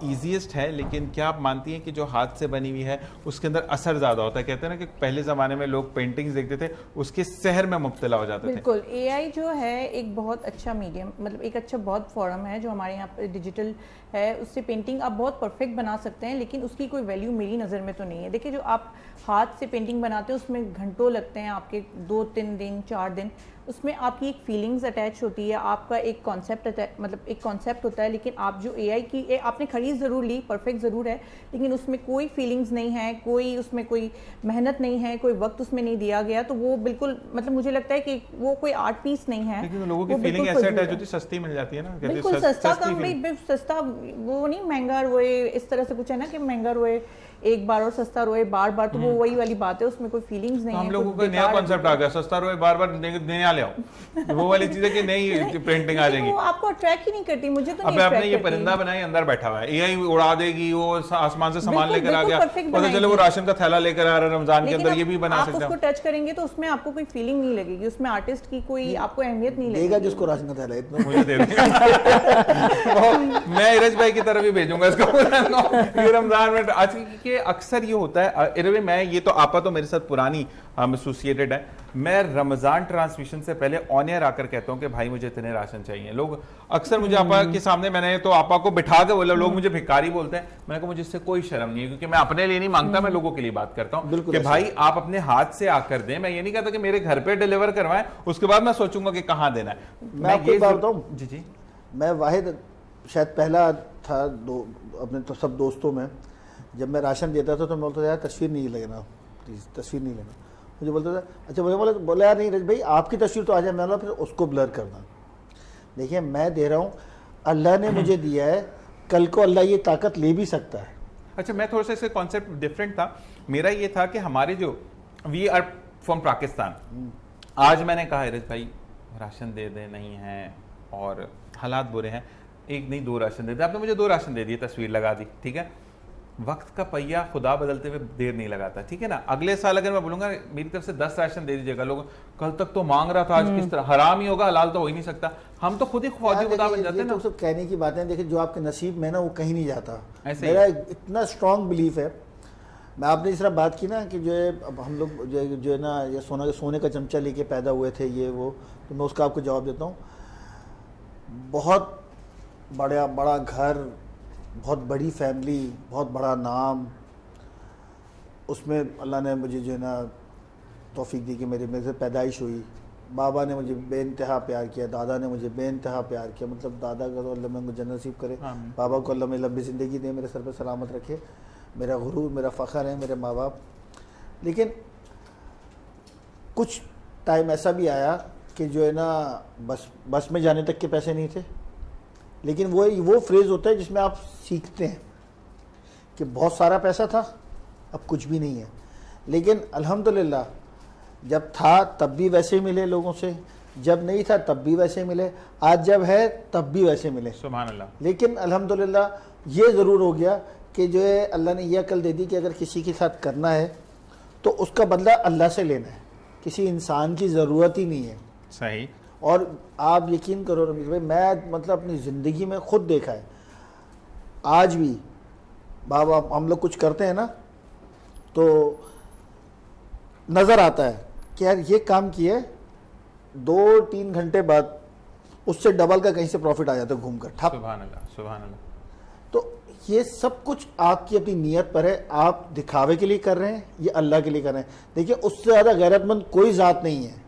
ईजीएस्ट है, लेकिन क्या आप मानती हैं कि जो हाथ से बनी हुई है उसके अंदर असर ज़्यादा होता है? कहते हैं ना कि पहले ज़माने में लोग पेंटिंग्स देखते थे उसके सहर में मुब्तला हो जाते थे। बिल्कुल, एआई जो है एक बहुत अच्छा मीडियम, मतलब एक अच्छा बहुत फॉर्म है जो हमारे यहाँ पे डिजिटल है, उससे पेंटिंग आप बहुत परफेक्ट बना सकते हैं, लेकिन उसकी कोई वैल्यू मेरी नज़र में तो नहीं है। देखिए, जो आप हाथ से पेंटिंग बनाते हैं उसमें घंटों लगते हैं, आपके 2-3 दिन 4 दिन, उसमें आपकी एक फीलिंग्स अटैच होती है, आपका एक कॉन्सेप्ट मतलब एक कॉन्सेप्ट होता है। लेकिन आप जो एआई की आपने खरीद ज़रूर ली, परफेक्ट ज़रूर है, लेकिन उसमें कोई फीलिंग्स नहीं है, कोई उसमें कोई मेहनत नहीं है, कोई वक्त उसमें नहीं दिया गया, तो वो बिल्कुल मतलब मुझे लगता है कि वो कोई आर्ट पीस नहीं है। लेकिन लोगों की फीलिंग ऐसे अटैच होती है, सस्ती मिल जाती है ना, बिल्कुल सस्ता कम भी सस्ता, वो नहीं महंगा रोए इस तरह से कुछ है ना कि महंगा रोए एक बार और सस्ता रोए बार बार, तो वो वही वाली बात है, उसमें कोई फीलिंग्स नहीं है। हम लोगों का नया कॉन्सेप्ट आ गया, सस्ता रोए बार बार नया ले आओ, वो वाली चीजें कि नई पेंटिंग आ जाएगी, वो आपको अट्रैक्ट ही नहीं करती। मुझे तो अब आपने ये परिंदा बनाया अंदर बैठा हुआ है, एआई उड़ा देगी, वो आसमान से सामान लेकर आ गया, पता चले वो राशन का थैला लेकर आ रहा है रमजान के अंदर, ये भी बना सकते हैं। उसको टच करेंगे तो उसमें आपको कोई फीलिंग नहीं लगेगी, उसमें आर्टिस्ट की कोई आपको अहमियत नहीं लगेगी। जिसको राशन का थैला इतना मुझे दे देगा मैं इरज भाई की तरफ ही भेजूंगा इसको ये रमजान में। आज के अक्सर ये होता है, मैं ये तो आपा तो मेरे साथ पुरानी एसोसिएटेड है, मैं रमजान ट्रांसमिशन से पहले ऑन एयर आकर कहता हूं कि भाई मुझे इतने राशन चाहिए। लोग अक्सर मुझे आपा के सामने, मैंने तो आपा को बिठा के बोला, लोग मुझे भिखारी बोलते हैं, मैंने कहा मुझे इससे कोई शर्म नहीं है, क्योंकि मैं अपने लिए नहीं मांगता, मैं लोगों के लिए बात करता हूं कि भाई आप अपने हाथ से आकर दें। मैं ये नहीं कहता कि मेरे घर पे डिलीवर करवाएं, उसके बाद मैं सोचूंगा कि कहां देना है। मैं आपको बात बताऊं, जी जी, मैं वाहिद शायद पहला था अपने तो सब दोस्तों में, जब मैं राशन देता था तो मैं बोलता था यार तस्वीर नहीं लेना, प्लीज़ तस्वीर नहीं लेना। मुझे बोलता था अच्छा, मुझे बोला यार नहीं रज भाई आपकी तस्वीर तो आ जाए, मैं बोला फिर उसको ब्लर करना। देखिए मैं दे रहा हूँ, अल्लाह ने मुझे दिया है, कल को अल्लाह ये ताकत ले भी सकता है। अच्छा, मैं थोड़ा सा इसका कॉन्सेप्ट डिफरेंट था। मेरा ये था कि हमारे जो वी आर फ्रॉम पाकिस्तान, आज मैंने कहा रज भाई राशन दे दे, नहीं है और हालात बुरे हैं, एक नहीं 2 राशन दे दे, आपने मुझे 2 राशन दे दिए, तस्वीर लगा दी, ठीक है। वक्त का पहिया खुदा बदलते हुए देर नहीं लगाता, ठीक है ना। अगले साल अगर मैं बोलूंगा मेरी तरफ से 10 राशन दे दीजिएगा, लोग कल तक तो मांग रहा था, आज किस तरह हराम ही होगा, हलाल तो हो ही नहीं सकता। हम तो खुद ही फौजी खुदा बन जाते हैं ना। तो सब कहने की बातें, देखिए जो आपके नसीब में है ना वो कहीं नहीं जाता। ऐसे ही। मेरा इतना स्ट्रांग बिलीफ है। मैं आपने इस तरह बात की ना कि जो है अब हम लोग जो है ना ये सोने का चमचा लेके पैदा हुए थे ये वो, तो मैं उसका आपको जवाब देता हूँ। बहुत बड़ा घर, बहुत बड़ी फैमिली, बहुत बड़ा नाम, उसमें अल्लाह ने मुझे जो है ना तौफीक दी कि मेरे से पैदाइश हुई। बाबा ने मुझे बेइंतहा प्यार किया, दादा ने मुझे बेइंतहा प्यार किया। मतलब दादा का तो अल्लाह में मुझे जन्नत नसीब करे, बाबा को अल्लाह में लंबी ज़िंदगी दे, मेरे सर पर सलामत रखे। मेरा गुरूर, मेरा फ़ख्र है मेरे माँ बाप। लेकिन कुछ टाइम ऐसा भी आया कि जो है ना बस में जाने तक के पैसे नहीं थे। लेकिन वो फ्रेज़ होता है जिसमें आप सीखते हैं कि बहुत सारा पैसा था, अब कुछ भी नहीं है। लेकिन अल्हम्दुलिल्लाह जब था तब भी वैसे मिले लोगों से, जब नहीं था तब भी वैसे मिले, आज जब है तब भी वैसे मिले, सुभान अल्लाह। लेकिन अल्हम्दुलिल्लाह ये ज़रूर हो गया कि जो है अल्लाह ने यह अकल दे दी कि अगर किसी के साथ करना है तो उसका बदला अल्लाह से लेना है, किसी इंसान की ज़रूरत ही नहीं है। सही। और आप यकीन करो रमीज़ भाई, मैं मतलब अपनी ज़िंदगी में खुद देखा है, आज भी बाबा हम लोग कुछ करते हैं ना तो नज़र आता है कि यार ये काम किया है, 2-3 घंटे बाद उससे डबल का कहीं से प्रॉफिट आ जाता है घूम कर ठप। सुभान अल्लाह, सुभान अल्लाह। तो ये सब कुछ आपकी अपनी नीयत पर है, आप दिखावे के लिए कर रहे हैं, ये अल्लाह के लिए कर रहे हैं। देखिए उससे ज़्यादा गैरतमंद कोई ज़ात नहीं है।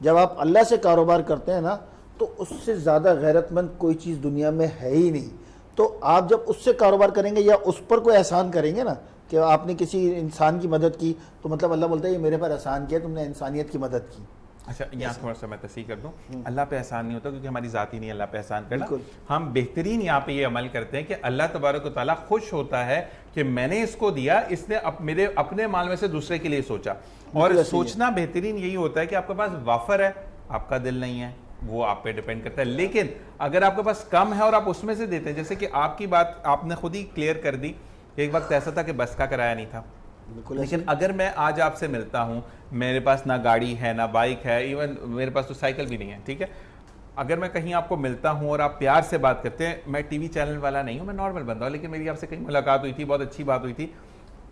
जब आप अल्लाह से कारोबार करते हैं ना तो उससे ज़्यादा गैरतमंद कोई चीज़ दुनिया में है ही नहीं। तो आप जब उससे कारोबार करेंगे या उस पर कोई एहसान करेंगे ना कि आपने किसी इंसान की मदद की, तो मतलब अल्लाह बोलता है ये मेरे पर एहसान किया, तुमने इंसानियत की मदद की। अच्छा, यहाँ थोड़ा सा मैं तस्हीह कर दूं, अल्लाह पे एहसान नहीं होता क्योंकि हमारी ज़ात ही नहीं अल्लाह पे एहसान करना। बिल्कुल। हम बेहतरीन यहाँ पे ये अमल करते हैं कि अल्लाह तबारक व तआला खुश होता है कि मैंने इसको दिया, इसने मेरे अपने माल में से दूसरे के लिए सोचा। और सोचना बेहतरीन यही होता है कि आपके पास वाफर है, आपका दिल नहीं है, वो आप पे डिपेंड करता है। लेकिन अगर आपके पास कम है और आप उसमें से देते हैं, जैसे कि आपकी बात आपने खुद ही क्लियर कर दी, एक वक्त ऐसा था कि बस का किराया नहीं था, लेकिन अगर मैं आज आपसे मिलता हूं, मेरे पास ना गाड़ी है ना बाइक है, इवन मेरे पास तो साइकिल भी नहीं है, ठीक है, अगर मैं कहीं आपको मिलता हूं और आप प्यार से बात करते हैं, मैं टीवी चैनल वाला नहीं हूं, मैं नॉर्मल बंदा हूं, लेकिन मेरी आपसे कहीं मुलाकात हुई थी, बहुत अच्छी बात हुई थी,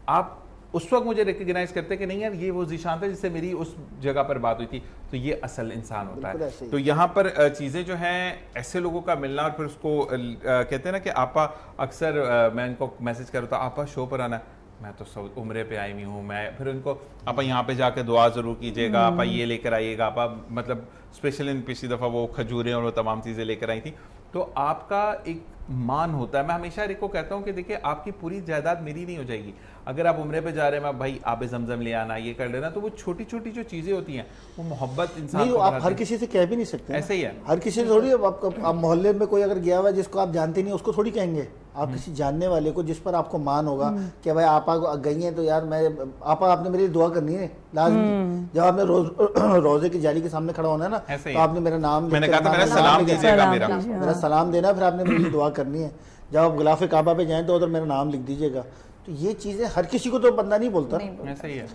आप उस वक्त मुझे रिकग्नाइज करते कि नहीं यार ये वो जीशान था जिससे मेरी उस जगह पर बात हुई थी, तो ये असल इंसान होता है। तो यहाँ पर चीज़ें जो हैं ऐसे लोगों का मिलना, और फिर उसको कहते हैं ना कि आपा अक्सर मैं इनको मैसेज करता हूँ आपा शो पर आना, मैं तो सब उम्रे पे आई हुई हूँ, मैं फिर उनको आपा यहाँ पे जाके दुआ ज़रूर कीजिएगा, आपा ये लेकर आइएगा, आपा मतलब स्पेशल इन पिछली दफ़ा वो खजूरें और वो तमाम चीज़ें लेकर आई थी। तो आपका एक मान होता है। मैं हमेशा रिको कहता हूँ कि देखिए आपकी पूरी जायदाद मेरी नहीं हो जाएगी, अगर आप उम्रे पे जा रहे हैं, मैं भाई आबे जमजम ले आना, ये कर लेना, तो वो छोटी छोटी जो चीज़ें होती हैं वो मोहब्बत इंसान नहीं, को आप हर किसी से कह भी नहीं सकते। ऐसे ही है, हर किसी से थोड़ी, आप मोहल्ले में कोई अगर गया हुआ है जिसको आप जानते नहीं उसको थोड़ी कहेंगे। आप किसी जानने वाले को जिस पर आपको मान होगा कि भाई आपा गई हैं तो यार मैं आपा आपने मेरी दुआ करनी है लाजमी। जब आपने रोजे की जाली के सामने खड़ा होना है ना, तो आपने मेरा नाम, मैंने कहा था मेरा सलाम दीजिएगा, मेरा सलाम देना, फिर आपने मेरी दुआ करनी है। जब आप गिलाफ काबा पे जाएं तो उधर मेरा नाम लिख दीजिएगा। तो ये चीज़ें हर किसी को तो बंदा नहीं बोलता, ऐसा ही है।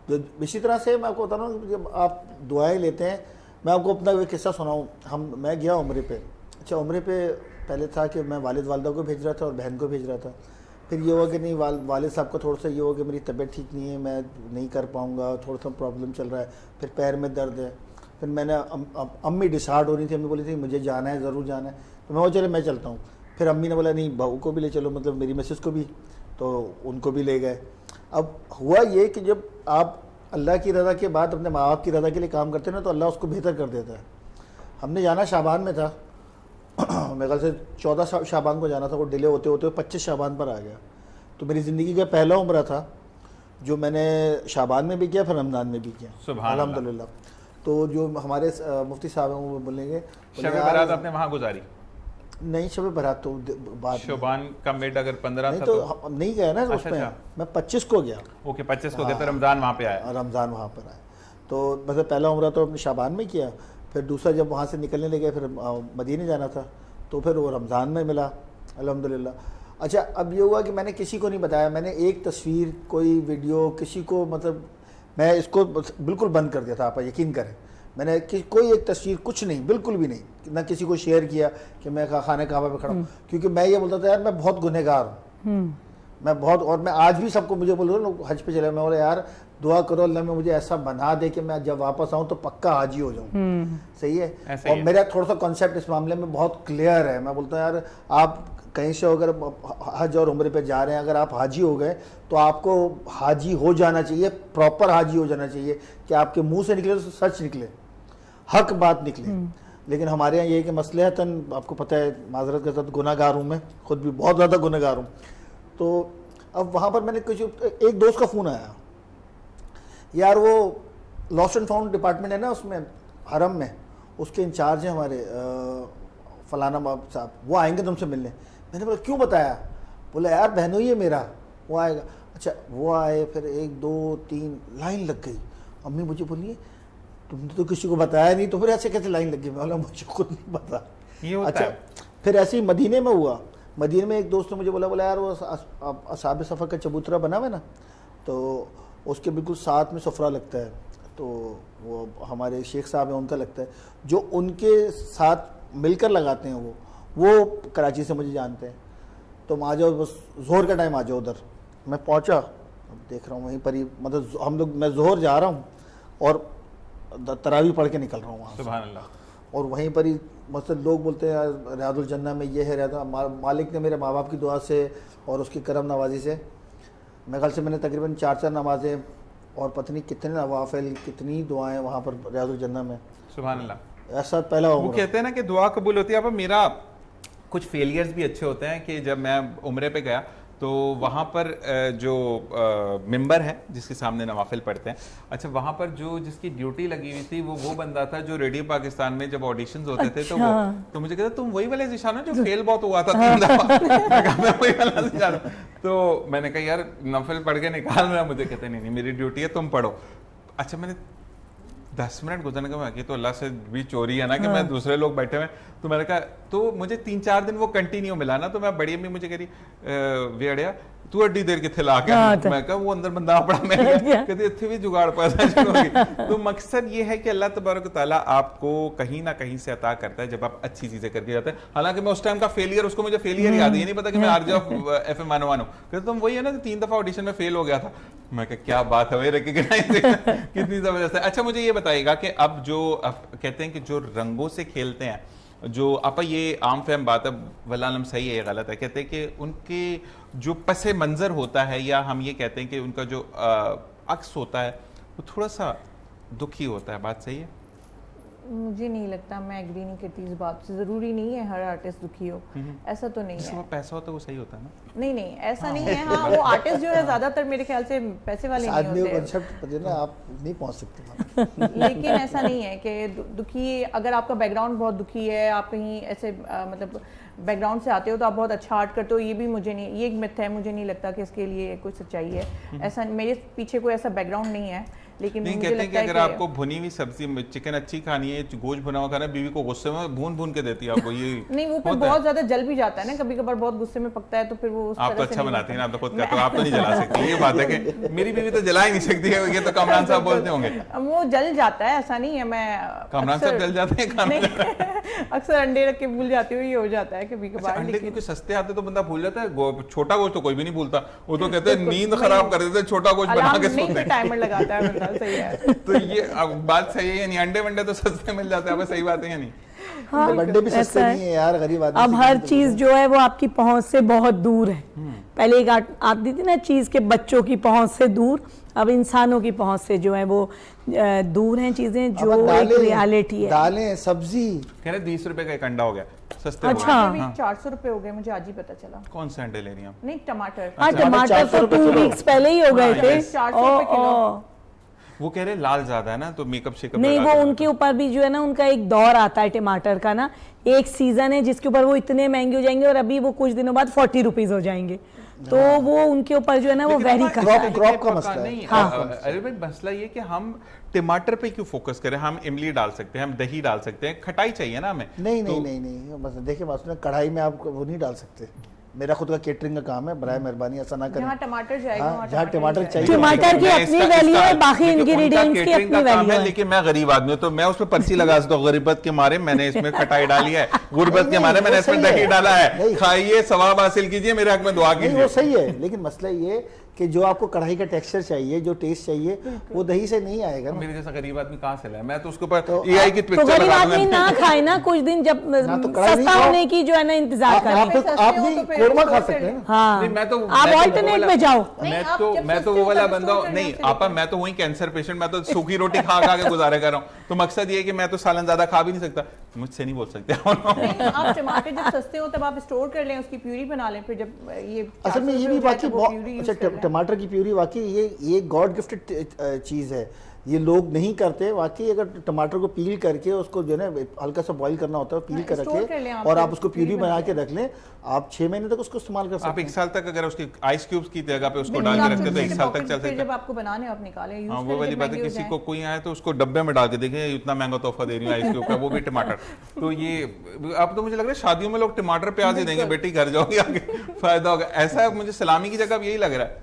तो इसी तरह से मैं आपको बता रहा हूँ जब आप दुआएं लेते हैं, मैं आपको अपना एक किस्सा सुनाऊँ। मैं गया उम्रे पे। अच्छा, उम्रे पे पहले था कि मैं वालिद वालदा को भेज रहा था और बहन को भेज रहा था। फिर ये हुआ कि नहीं, वालिद साहब को थोड़ा सा ये हुआ कि मेरी तबीयत ठीक नहीं है, मैं नहीं कर पाऊँगा, थोड़ा सा प्रॉब्लम चल रहा है, फिर पैर में दर्द है। फिर मैंने अम्मी डिसार्ड हो रही थी, अम्मी बोली थी मुझे जाना है, ज़रूर जाना है, तो मैं वो चले मैं चलता हूँ। फिर अम्मी ने बोला नहीं बहू को भी ले चलो, मतलब मेरी मिसेस को भी, तो उनको भी ले गए। अब हुआ ये कि जब आप अल्लाह की रज़ा के बाद अपने माँ बाप की रज़ा के लिए काम करते हैं ना, तो अल्लाह उसको बेहतर कर देता है। हमने जाना शाबान में था, मेरे ख्याल से 14 शाबान को जाना था, वो डिले होते होते 25 शाबान पर आ गया। तो मेरी ज़िंदगी का पहला उम्रा था जो मैंने शाबान में भी किया, फिर रमज़ान में भी किया, अल्हम्दुलिल्लाह। तो जो हमारे मुफ्ती साहब हैं वो बोलेंगे शब बारात आपने वहाँ गुजारी? नहीं, शब बारात तो बाद शोबान का मिड अगर 15 था तो नहीं गया ना उसमें। मैं 25 को गया। ओके, 25 को गया, तो रमज़ान वहाँ पे आया। रमज़ान वहाँ पर आया। तो मतलब पहला उम्रा तो अपने शाबान में किया, फिर दूसरा जब वहाँ से निकलने लगे फिर मदीने जाना था, तो फिर वो रमज़ान में मिला अल्हम्दुलिल्लाह। अच्छा, अब ये हुआ कि मैंने किसी को नहीं बताया, मैंने एक तस्वीर, कोई वीडियो किसी को, मतलब मैं इसको बिल्कुल बंद कर दिया था, आप यकीन करें। मैंने कोई एक तस्वीर, कुछ नहीं, बिल्कुल भी नहीं, ना किसी को शेयर किया कि मैं खाने काबा पे खड़ा हूँ, क्योंकि मैं ये बोलता था यार मैं बहुत गुनहगार हूँ, मैं बहुत, और मैं आज भी सबको मुझे बोल रहा हूँ, लोग हज पे चले, मैं बोला यार दुआ करो अल्लाह में मुझे ऐसा बना दे कि मैं जब वापस आऊँ तो पक्का हाजी हो जाऊँ। सही है। और मेरा थोड़ा सा कॉन्सेप्ट इस मामले में बहुत क्लियर है। मैं बोलता हूँ यार आप कहीं से अगर हज और उम्रे पे जा रहे हैं, अगर आप हाजी हो गए तो आपको हाजी हो जाना चाहिए, प्रॉपर हाजी हो जाना चाहिए कि आपके मुंह से निकले तो सच निकले, हक बात निकले। लेकिन हमारे यहाँ ये है कि मसलहतन, आपको पता है, माजरत के साथ गुनाहगार हूँ मैं, खुद भी बहुत ज़्यादा गुनाहगार हूँ। तो अब वहाँ पर मैंने कुछ, एक दोस्त का फ़ोन आया यार, वो लॉस्ट एंड फाउंड डिपार्टमेंट है ना उसमें, हरम में, उसके इंचार्ज हैं हमारे फलाना साहब, वो आएंगे तुमसे मिलने। मैंने बोला क्यों बताया? बोला यार बहनों ही है मेरा, वो आएगा। अच्छा, वो आए, फिर 1 2 3 लाइन लग गई। अम्मी मुझे बोलिए तुमने तो किसी को बताया नहीं, तो फिर ऐसे कैसे लाइन लग गई? मैं बोला मुझे खुद नहीं पता। अच्छा, फिर ऐसे ही मदीने में हुआ। मदीने में एक दोस्त ने मुझे बोला यार वो असहाब सफ़र का चबूतरा बना हुआ है ना, तो उसके बिल्कुल साथ में सफरा लगता है, तो वो हमारे शेख साहब हैं उनका लगता है, जो उनके साथ मिलकर लगाते हैं वो कराची से मुझे जानते हैं। तो आ जाओ, बस जोहर का टाइम आ जाओ उधर। मैं पहुंचा, अब देख रहा हूँ वहीं पर ही, मतलब हम लोग, मैं जोहर जा रहा हूँ और तरावी पढ़ के निकल रहा हूँ वहाँ। सुभान अल्लाह। और वहीं पर ही मतलब लोग बोलते हैं रियादुल जन्ना में ये है, मालिक ने मेरे माँ बाप की दुआ से और उसकी करम नवाजी से, मेरे ख्याल से मैंने तकरीबन 4 नमाजें और पता नहीं कितने नवाफिल, कितनी दुआएं वहाँ पर रियादुल जन्ना में। सुभान अल्लाह। ऐसा पहला वो कहते हैं ना कि दुआ कबूल होती है। अब मेरा कुछ फेलियर्स भी अच्छे होते हैं कि जब मैं उम्रे पे गया तो वहाँ पर जो मिंबर है जिसके सामने नवाफिल पढ़ते हैं, अच्छा वहाँ पर जो जिसकी ड्यूटी लगी हुई थी वो बंदा था जो रेडियो पाकिस्तान में जब ऑडिशंस होते थे तो मुझे कहता तुम वही वाले जिशान हो जो फेल बहुत हुआ था 3 दफा। मैं वही वाला जिशान। तो मैंने कहा यार नफिल पढ़ के निकाल रहा, मुझे कहते नहीं मेरी ड्यूटी है तुम पढ़ो। अच्छा, मैंने 10 मिनट गुजरने के बाद, तो अल्लाह से भी चोरी है ना कि मैं दूसरे लोग बैठे हुए, तो मैंने कहा, तो मुझे 3-4 दिन वो कंटिन्यू मिला ना, तो मैं बड़ी अम्मी मुझे कह रही वेड़िया तू अड्डी देर किथे ला के, मैं कहा वो अंदर बंदा पड़ा, मैं कहती इत्थे भी जुगाड़ पैसा शुरू हो गई। तो मकसद ये है कि अल्लाह तबारक तआला आपको कहीं ना कहीं से अता करता है जब आप अच्छी चीजें करके जाते हैं। हालांकि मैं उस टाइम का फेलियर, उसको मुझे फेलियर याद है, ये नहीं पता कि मैं आरजे ऑफ एफएम मानवान हूं। कहते तुम वही है ना 3 दफा ऑडिशन में फेल हो गया था। मैं कहा क्या बात है, रिकॉग्नाइज कितनी जबरदस्त है। अच्छा, मुझे ये बताइएगा कि अब जो कहते हैं कि जो रंगों से खेलते हैं, जो आपा ये आम फहम बात है, वल्लाह सही है या गलत है, कहते हैं कि उनके जो पसे मंजर होता है, या हम ये कहते हैं कि उनका जो अक्स होता है वो थोड़ा सा दुखी होता है, बात सही है? मुझे नहीं लगता, मैं एग्री नहीं करती इस बात से। जरूरी नहीं है हर आर्टिस्ट दुखी हो, ऐसा तो नहीं है। पैसा होता है वो सही होता है ना? नहीं नहीं, ऐसा नहीं है। हाँ, वो आर्टिस्ट जो है ज्यादातर मेरे ख्याल से पैसे वाले नहीं होते। कॉन्सेप्ट ना आप नहीं पहुंच सकते। लेकिन ऐसा नहीं है कि दुखी, अगर आपका बैकग्राउंड बहुत दुखी है, आप कहीं ऐसे मतलब बैकग्राउंड से आते हो तो आप बहुत अच्छा आर्ट करते हो, ये भी मुझे नहीं, ये एक मिथ है, मुझे नहीं लगता कि इसके लिए कोई सच्चाई है। ऐसा मेरे पीछे कोई ऐसा बैकग्राउंड नहीं है। लेकिन नहीं, मुझे कहते हैं लगता कि है अगर आपको भुनी हुई सब्जी चिकन अच्छी खानी है, गोश्त भुना हुआ खाना है, बीवी को गुस्से में भून के देती है आपको, ये नहीं, वो फिर बहुत ज्यादा जल भी जाता है ना, कभी कभार बहुत गुस्से में पकता है तो फिर वो उस आप तो तरह से अच्छा नहीं बनाती हैं ना, आप तो खुद बनता। कहते हो आप तो नहीं जला सकती। ये बात है कि मेरी बीवी तो जला ही नहीं सकती है, ये तो कामरान साहब बोलते होंगे। वो जल जाता है, ऐसा नहीं है। मैं कामरान साहब जल जाते हैं खाना? अक्सर अंडे रख के भूल जाती हूँ, ये हो जाता है कभी कभार। अंडे क्योंकि सस्ते आते तो बंदा भूल जाता है, छोटा गोश्त तो कोई भी नहीं भूलता, वो तो कहते हैं नींद खराब कर देते, छोटा गोश्त बना के सोते हैं, टाइमर लगाता है बंदा। सही है। तो ये बात सही है या नहीं? अंडे वंडे तो सस्ते मिल जाते हैं, सही बात है या नहीं? हाँ, बंडे भी सस्ते नहीं है यार, गरीब आदमी। अब हर चीज जो है वो आपकी पहुंच से बहुत दूर है। पहले एक आती थी ना चीज के बच्चों की पहुंच से दूर, अब इंसानों की पहुंच से जो है वो दूर हैं चीजें, जो एक रियलिटी है। दालें, सब्जी, कह रहे 20 रुपए का एक अंडा हो गया, सस्ते अच्छा, हो गए। 400 रुपए हो गए, मुझे आज ही पता चला। कौन से अंडे ले रही हैं आप? नहीं, टमाटर। हाँ, टमाटर तो 2 वीक्स पहले ही हो गए थे। 400 रुपए किलो। वो कह रहे लाल ज्यादा है ना, तो मेकअप शेकअप नहीं, वो उनके ऊपर भी जो है ना, उनका एक दौर आता है टमाटर का ना, एक सीजन है जिसके ऊपर वो इतने महंगे हो जाएंगे और अभी वो कुछ दिनों बाद 40 रुपीज हो जाएंगे। तो वो उनके ऊपर जो है ना वो वेरी करता है। क्रॉप का मसला है। अरे भाई मसला ये कि हम टमाटर पे क्यों फोकस करें? हम इमली डाल सकते हैं, हम दही डाल सकते हैं, खटाई चाहिए ना हमें। नहीं नहीं नहीं नहीं, बस देखिए बात सुनिए, कढ़ाई में आप वो नहीं डाल सकते। मेरा खुद का केटरिंग का काम है, बराए मेहरबानी ऐसा ना करें। जहाँ टमाटर जाएगा हाँ, वहाँ जहाँ टमाटर चाहिए टमाटर की मैं अपनी इसका- वैल्यू इसका- है, बाकी देखिए, इंग्रेडिएंट्स उनका की catering अपनी का काम वैल्यू है, है। लेकिन मैं गरीब आदमी हूँ तो मैं उस पर पर्ची लगा सकता हूँ। गरीबत के मारे मैंने इसमें खटाई डाली है, गुर्बत के मारे मैंने इसमें दही डाला है। नहीं। खाइए, सवाब हासिल कीजिए, मेरे हक में दुआ नहीं, कीजिए। वो सही है, लेकिन मसला ये कि जो आपको कढ़ाई का टेक्सचर चाहिए, जो टेस्ट चाहिए, वो दही से नहीं आएगा ना। मेरे जैसा गरीब आदमी कहाँ से लाए? मैं तो उसके ऊपर तो AI की तो पिक्चर गरीब लगा आदमी दूंगा। ना खाए ना कुछ दिन, जब तो कढ़ाई नहीं सस्ता खाओ। होने की जो है ना इंतजार आप करें। तो आप भी तो फिर कोरमा उसको खा फिर- सकते हैं ना। हाँ, नहीं, मैं तो आप वो ऑल्टरनेट वाला- में जाओ। नहीं, मैं आप तो जब मैं तो सस्ते वो हो वाला तब बंदा स्टोर हूँ। करने नहीं से आपा, लेकर- मैं तो हुई कैंसर पेशेंट, मैं तो सूखी रोटी खा खा के गुजारे कर रहा हूँ। तो मकसद ये है कि मैं तो सालन ज्यादा खा भी नहीं सकता, मुझसे नहीं बोल सकते। नहीं, आप टमाटर जब सस्ते हो तब आप स्टोर कर लें, उसकी प्यूरी बना लें, फिर जब ये असल में ये 400 भी हो जाए वाकई तो वो बहुत प्यूरी अच्छा, यूज कर लें। टमाटर की प्यूरी वाकई ये गॉड गिफ्टेड चीज़ है, ये लोग नहीं करते वाकई। अगर टमाटर को पील करके उसको जो है ना हल्का सा बॉईल करना होता है, पील हाँ, कर स्टोर कर लें रखे आप, और फिर आप उसको प्यूरी प्यूरी बना बना के रख लें, आप 6 महीने तक उसको इस्तेमाल कर आप सकते एक हैं। साल तक अगर उसकी आइस क्यूब्स की जगह पे उसको नहीं, डाल आप के रखते हैं तो जब एक साल तक चल फिर सकता है। जब आपको बनाने आप निकालें, यूज हाँ, करें, वो वाली जब बात है, महंगे हो किसी जाएं। को कोई आए तो उसको डब्बे में डाल के देखें इतना महंगा तोहफा दे रही हूँ आइस क्यूब का, वो भी टमाटर। तो ये अब तो मुझे लग रहा है शादियों में लोग टमाटर प्याज ही देंगे, बेटी घर जाओगे आगे फायदा होगा। ऐसा मुझे सलामी की जगह अब यही लग रहा है।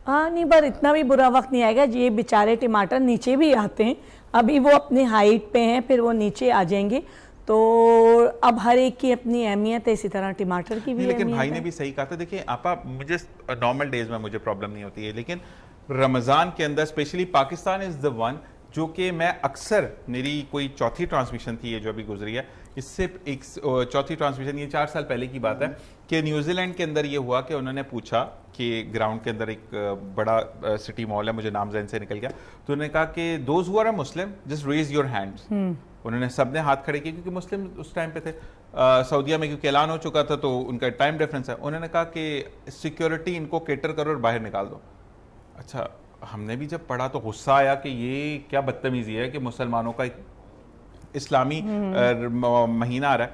हाँ नहीं, पर इतना भी बुरा वक्त नहीं आएगा। ये बेचारे टमाटर नीचे भी आते हैं, अभी वो अपनी हाइट पे हैं, फिर वो नीचे आ जाएंगे। तो अब हर एक की अपनी अहमियत है, इसी तरह टमाटर की भी नहीं, लेकिन अहमियत भाई है। ने भी सही कहा था। देखिए आपा, मुझे नॉर्मल डेज में मुझे प्रॉब्लम नहीं होती है, लेकिन रमज़ान के अंदर specially Pakistan is the one जो कि मैं अक्सर, मेरी कोई चौथी ट्रांसमिशन थी ये जो अभी गुजरी है, इससे एक चौथी ट्रांसमिशन, ये 4 साल पहले की बात है कि न्यूजीलैंड के अंदर ये हुआ कि उन्होंने पूछा कि ग्राउंड के अंदर एक बड़ा सिटी मॉल है, मुझे नाम जहन से निकल गया, तो उन्होंने कहा कि those who are Muslim just raise your hands. उन्होंने सबने हाथ खड़े किए क्योंकि मुस्लिम उस टाइम पे थे। सऊदीया में क्योंकि ऐलान हो चुका था तो उनका टाइम डिफरेंस है। उन्होंने कहा कि सिक्योरिटी इनको केटर करो और बाहर निकाल दो। अच्छा, हमने भी जब पढ़ा तो गुस्सा आया कि ये क्या बदतमीजी है कि मुसलमानों का एक इस्लामी महीना आ रहा है।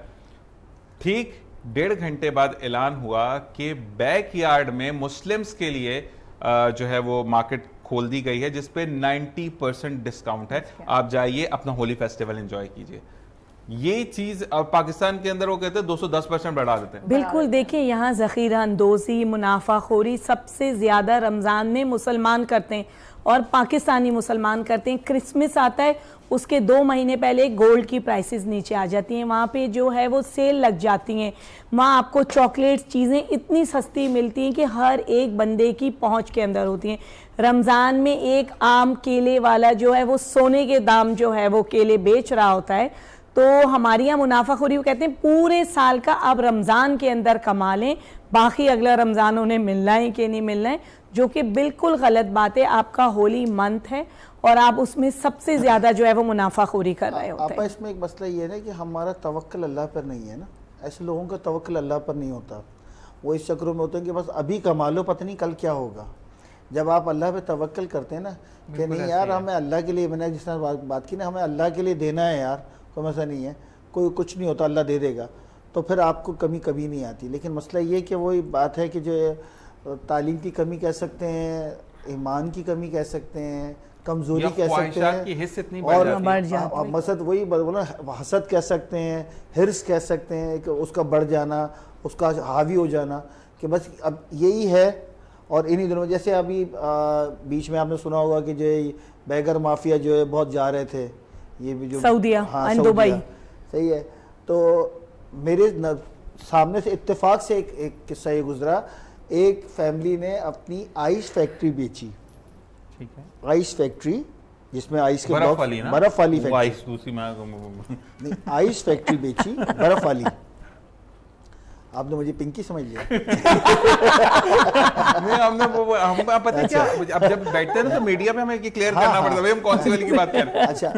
ठीक 1.5 घंटे बाद ऐलान हुआ कि बैक यार्ड में मुस्लिम्स के लिए जो है वो मार्केट खोल दी गई है जिस पे 90% डिस्काउंट है, आप जाइए अपना होली फेस्टिवल एंजॉय कीजिए। ये चीज अब पाकिस्तान के अंदर वो कहते हैं 210% बढ़ा देते हैं। बिल्कुल, देखिए यहाँ ज़ख़ीरा अंदोज़ी, मुनाफाखोरी सबसे ज़्यादा रमज़ान में मुसलमान करते हैं और पाकिस्तानी मुसलमान करते हैं। क्रिसमस आता है, उसके 2 महीने पहले गोल्ड की प्राइसेस नीचे आ जाती हैं, वहाँ पे जो है वो सेल लग जाती हैं, वहाँ आपको चॉकलेट्स चीज़ें इतनी सस्ती मिलती हैं कि हर एक बंदे की पहुँच के अंदर होती हैं। रमज़ान में एक आम केले वाला जो है वो सोने के दाम जो है वो केले बेच रहा होता है। तो हमारी यहाँ मुनाफाखोरी, वो कहते हैं पूरे साल का आप रमज़ान के अंदर कमा लें, बाकी अगला रमज़ान उन्हें मिलना है कि नहीं मिलना है, जो कि बिल्कुल गलत बात है। आपका होली मंथ है और आप उसमें सबसे ज़्यादा जो है वो मुनाफाखोरी कर रहे होते आपा हैं। इसमें एक मसला ये है ना कि हमारा तवक्कल अल्लाह पर नहीं है ना। ऐसे लोगों का तवक्कल अल्लाह पर नहीं होता, वो इस चक्रों में होते हैं कि बस अभी कमा लो, पता नहीं कल क्या होगा। जब आप अल्लाह पे तवक्कल करते हैं ना कि नहीं यार हमें अल्लाह के लिए, मैंने जिस तरह बात की ना, हमें अल्लाह के लिए देना है यार, कोई मसला नहीं है, कोई कुछ नहीं होता, अल्लाह दे देगा, तो फिर आपको कमी कभी नहीं आती। लेकिन मसला ये कि वही बात है कि जो तालीम की कमी कह सकते हैं, ईमान की कमी कह सकते हैं, कमज़ोरी या कह सकते ख्वाहिशात की हैं, हिस्स इतनी और बढ़ जाती है। मकसद वही बोला, हसद कह सकते हैं, हिर्स कह सकते हैं कि उसका बढ़ जाना, उसका हावी हो जाना, कि बस अब यही है। और इन्हीं दिनों जैसे अभी बीच में आपने सुना होगा कि जो बैगर माफिया जो है बहुत जा रहे थे, ये भी जो सऊदीया एंड सऊदीया, दुबई। सही है। तो मेरे सामने से इत्तेफाक से एक किस्सा ये गुजरा, एक फैमिली ने अपनी आइस फैक्ट्री बेची। ठीक है, आइस फैक्ट्री जिसमें आइस के बर्फ ब्लॉक्स, वाली ना, बर्फ वाली वो फैक्ट्री, आइस दूसरी नहीं आइस फैक्ट्री बेची, बर्फ वाली। आपने मुझे पिंकी समझ लिया। नहीं, हमने हम पता है क्या, अब जब बैठते हैं ना तो मीडिया पे हमें ये क्लियर करना पड़ता है भाई हम कौन सी वाली की बात कर रहे हैं। अच्छा,